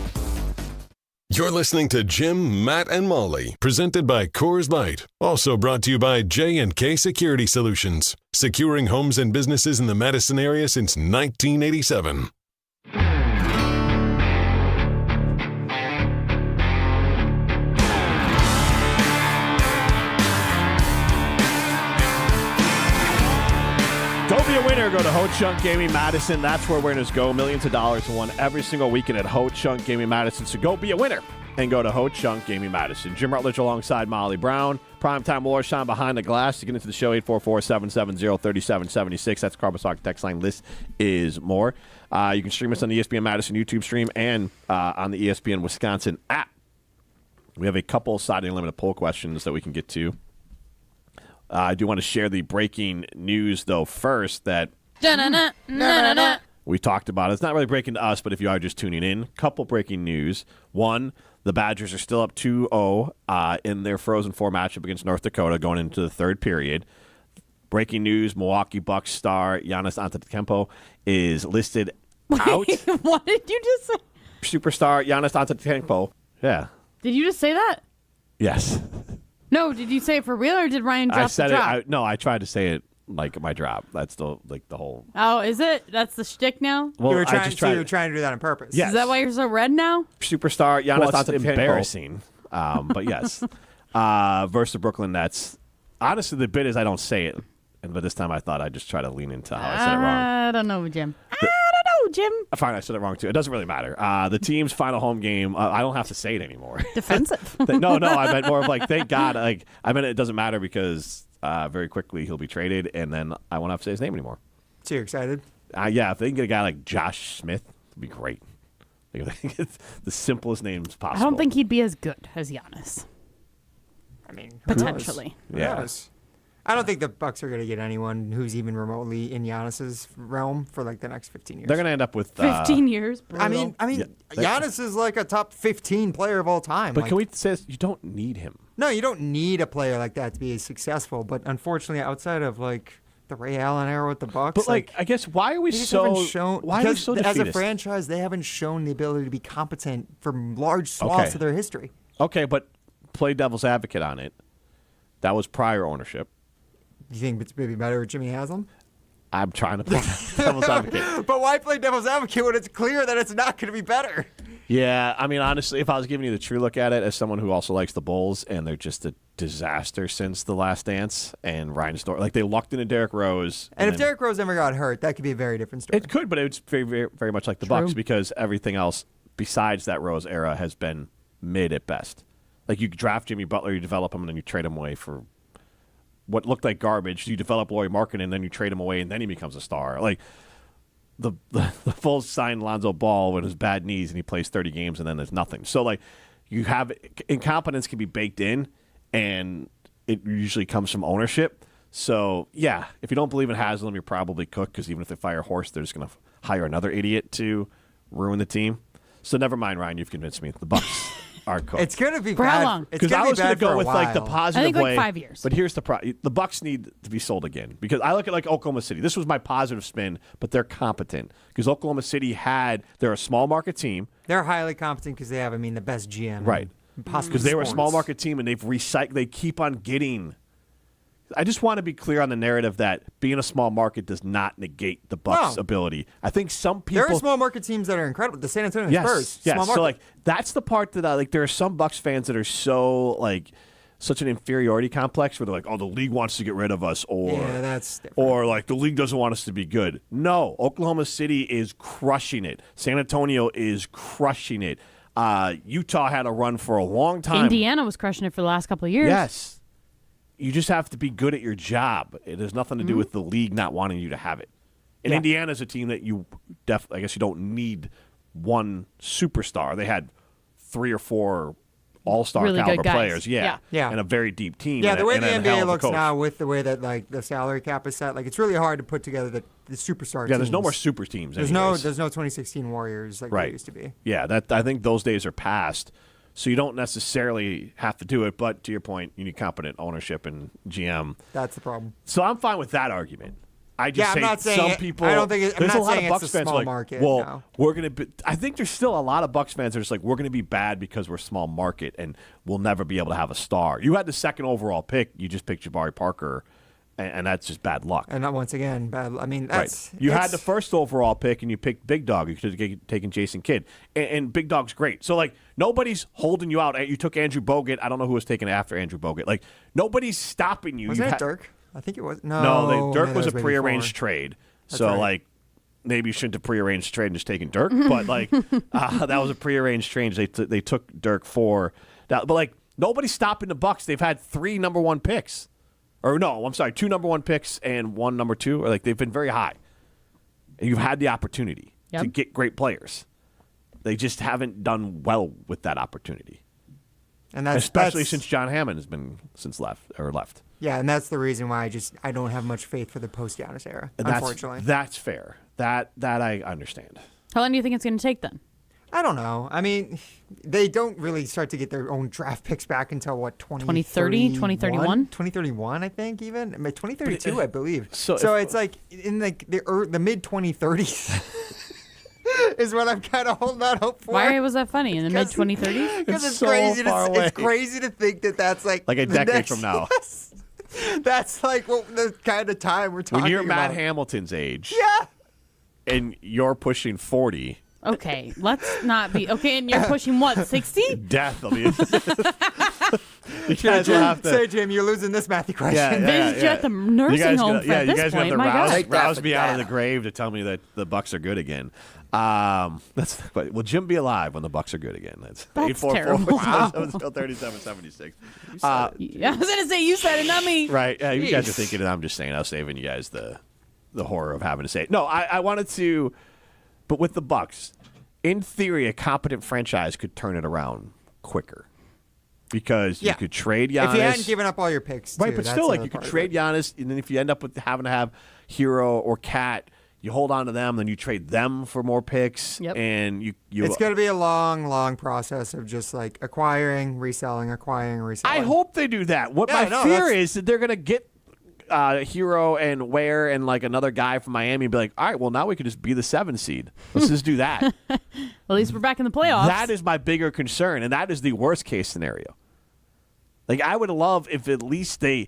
You're listening to Jim, Matt, and Molly, presented by Coors Light. Also brought to you by J&K Security Solutions, securing homes and businesses in the Madison area since 1987. Go be a winner. Go to Ho Chunk Gaming Madison. That's where winners go. Millions of dollars won every single weekend at Ho Chunk Gaming Madison. So go be a winner and go to Ho Chunk Gaming Madison. Jim Rutledge alongside Molly Brown. Primetime Warshine behind the glass. To get into the show, 844-770-3776. That's Carbus Hawk text line. This is more. You can stream us on the ESPN Madison YouTube stream and on the ESPN Wisconsin app. We have a couple Saturday Limited poll questions that we can get to. I do want to share the breaking news, though, first that we talked about. It's not really breaking to us, but if you are just tuning in, couple breaking news. One, the Badgers are still up 2-0 in their Frozen Four matchup against North Dakota going into the third period. Breaking news, Milwaukee Bucks star Giannis Antetokounmpo is listed out. What did you just say? Superstar Giannis Antetokounmpo. Yeah. Did you just say that? Yes. No, did you say it for real or did Ryan drop I said the drop? it. No, I tried to say it like my drop. That's the whole. Oh, is it? That's the shtick now? Well, you were trying to do that on purpose. Yes. Is that why you're so red now? Superstar Giannis Antetokounmpo. embarrassing. But yes. Versus the Brooklyn Nets. Honestly, the bit is I don't say it. But this time I thought I'd just try to lean into how I said it wrong. I don't know, Jim. Jim. Fine, I said it wrong too. It doesn't really matter. The team's final home game, I don't have to say it anymore. Defensive. No, I meant more of like, thank God. Like, I meant it doesn't matter because very quickly he'll be traded, and then I won't have to say his name anymore. So you're excited? Yeah, if they can get a guy like Josh Smith, it'd be great. Like, it's the simplest names possible. I don't think he'd be as good as Giannis. I mean, potentially. Yes. I don't think the Bucks are going to get anyone who's even remotely in Giannis's realm for like the next 15 years. They're going to end up with 15 years. I mean, Giannis is like a top 15 player of all time. But can we say you don't need him? No, you don't need a player like that to be successful. But unfortunately, outside of like the Ray Allen era with the Bucks, but like I guess why are we so why are we so defeatist? As a franchise, they haven't shown the ability to be competent for large swaths of their history. Okay, but play devil's advocate on it. That was prior ownership. You think it's maybe better with Jimmy Haslam? I'm trying to play devil's advocate. But why play devil's advocate when it's clear that it's not going to be better? Yeah, I mean, honestly, if I was giving you the true look at it as someone who also likes the Bulls, and they're just a disaster since The Last Dance and Ryan Storr, like they lucked into Derrick Rose. And if Derrick Rose ever got hurt, that could be a very different story. It could, but it's very, very, very much like the Bucks because everything else besides that Rose era has been mid at best. Like you draft Jimmy Butler, you develop him, and then you trade him away for what looked like garbage. You develop Lauri Markkanen, and then you trade him away, and then he becomes a star. Like the Bulls signed Lonzo Ball with his bad knees, and he plays 30 games, and then there's nothing. So like you have incompetence can be baked in, and it usually comes from ownership. So yeah, if you don't believe in Haslam, you're probably cooked because even if they fire Horst, they're just going to hire another idiot to ruin the team. So never mind, Ryan. You've convinced me. The Bucks are cooked. It's going to be For how bad. long? It's Because going I to was be going bad to go for a with like the while. positive I think, like, way. 5 years. But here's the Bucks need to be sold again because I look at like Oklahoma City. This was my positive spin, but they're competent because Oklahoma City they're a small market team. They're highly competent because they have, the best GM. Right. Possibly Because they were a small sports. market team and they've recycled. They keep on getting. I just want to be clear on the narrative that being a small market does not negate the Bucks' ability. I think some people. There are small market teams that are incredible. The San Antonio Spurs. Yes. Small market. So like that's the part that I like. There are some Bucks fans that are so like such an inferiority complex where they're like, oh, the league wants to get rid of us, or that's different. or like the league doesn't want us to be good. No, Oklahoma City is crushing it. San Antonio is crushing it. Utah had a run for a long time. Indiana was crushing it for the last couple of years. Yes. You just have to be good at your job. It has nothing to do with the league not wanting you to have it. And Indiana's a team that I guess you don't need one superstar. They had 3 or 4 all-star Really caliber good guys. players. Yeah. And a very deep team. Yeah, and the way and the a hell NBA of a looks coach. now with the way that like the salary cap is set, like it's really hard to put together the superstar Yeah, there's no teams. more super teams. There's anyways. no 2016 Warriors like there used to be. Yeah, I think those days are past. So you don't necessarily have to do it, but to your point, you need competent ownership and GM. That's the problem. So I'm fine with that argument. I just I'm say not saying some it- people. I don't think it- I'm there's not a lot saying of it's Bucks a fans small like, market, well, no. we're gonna be. I think there's still a lot of Bucks fans that are just like, we're gonna be bad because we're small market and we'll never be able to have a star. You had the second overall pick. You just picked Jabari Parker, and that's just bad luck. And not once again, bad. I mean, that's You had it's- the first overall pick and you picked Big Dog. You could have taken Jason Kidd. And Big Dog's great. So, like, nobody's holding you out. You took Andrew Bogut. I don't know who was taken after Andrew Bogut. Like, nobody's stopping you. Wasn't You it Dirk? I think it was. No, No, Dirk maybe was a that way prearranged before. trade. That's So, right. like, maybe you shouldn't have prearranged trade and just taken Dirk. But, like, that was a prearranged trade. They took Dirk for that. But, like, nobody's stopping the Bucks. They've had 3 number 1 picks. Or no, I'm sorry, 2 number 1 picks and 1 number 2. Or like they've been very high. And you've had the opportunity to get great players. They just haven't done well with that opportunity. And especially since John Hammond has been left. Yeah, and that's the reason why I don't have much faith for the post Giannis era. And unfortunately, that's fair. That I understand. How long do you think it's going to take then? I don't know. I mean, they don't really start to get their own draft picks back until what 2030, 2031? 2031, I think even 2032, I believe. So it's like in like the mid 2030s. Is what I'm kind of holding out hope for. Why was that funny in the mid 2030s? Because it's so crazy. far away. It's crazy to think that that's like a the decade next- from now. Yes. That's like the kind of time we're talking When you're about. Matt Hamilton's age. Yeah. And you're pushing 40. Okay, let's not be. Okay, and you're pushing what, 60? Death. I mean, you guys will have to say, Jim, you're losing this mathy question. Visit you at the nursing home Yeah, at you this guys point. have to My God. rouse me out of the grave to tell me that the Bucks are good again. Will Jim be alive when the Bucks are good again? That's terrible. Wow. 3776. I was going to say, you said it, not me. Right. You guys are thinking it. I'm just saying. I was saving you guys the horror of having to say it. No, I wanted to, but with the Bucks, in theory, a competent franchise could turn it around quicker. Because you could trade Giannis. If you hadn't given up all your picks, right? too, But that's still, like another you could part of trade it. Giannis, and then if you end up with having to have Hero or Cat, you hold on to them, then you trade them for more picks, and you. It's going to be a long, long process of just like acquiring, reselling. I hope they do that. What my fear is that they're going to get Hero and Ware and like another guy from Miami and be like, all right, well now we could just be the 7 seed. Let's just do that. At least we're back in the playoffs. That is my bigger concern, and that is the worst case scenario. Like, I would love if at least they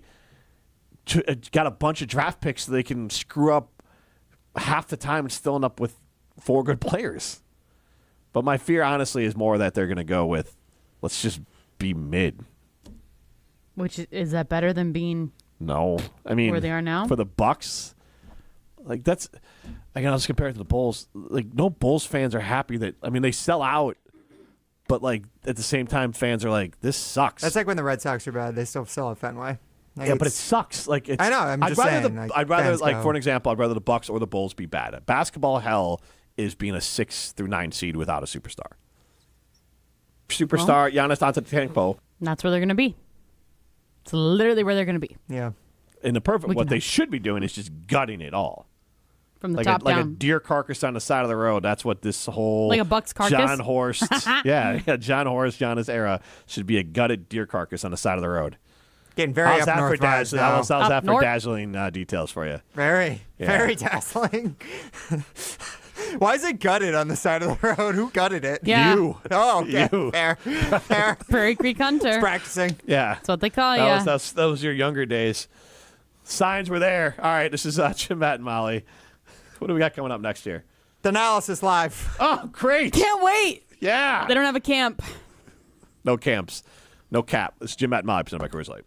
got a bunch of draft picks so they can screw up half the time and still end up with 4 good players. But my fear, honestly, is more that they're going to go with, let's just be mid. Which is that better than being No. I mean, where they are now? For the Bucks, like that's, again, I'll just compare it to the Bulls. Like, no Bulls fans are happy that, I mean, they sell out. But, like, at the same time, fans are like, this sucks. That's like when the Red Sox are bad. They still sell at Fenway. Like Yeah, but it sucks. Like, it's, I know. I'm just saying. I'd rather, fans like, go. for an example, I'd rather the Bucks or the Bulls be bad. Basketball hell is being a 6 through 9 seed without a superstar. Superstar, Giannis Antetokounmpo. That's where they're going to be. It's literally where they're going to be. Yeah. In the perfect, what they should be doing is just gutting it all. From the like top like a down. deer carcass on the side of the road. That's what this whole Like a buck's carcass? John Horst, John Horst, John his era should be a gutted deer carcass on the side of the road. Getting very How's up that north for vibes now. How's that Up for north? dazzling details for you? Very dazzling. Why is it gutted on the side of the road? Who gutted it? Yeah. You. Oh, okay. You. Fair. Prairie Creek Hunter. Practicing. Yeah. That's what they call That you. was your younger days. Signs were there. All right, this is Jim, Matt, and Molly. What do we got coming up next year? The Analysis Live. Oh, great. Can't wait. Yeah. They don't have a camp. No camps. No cap. This is Jim, Matt, and Molly, presented by Coors Light.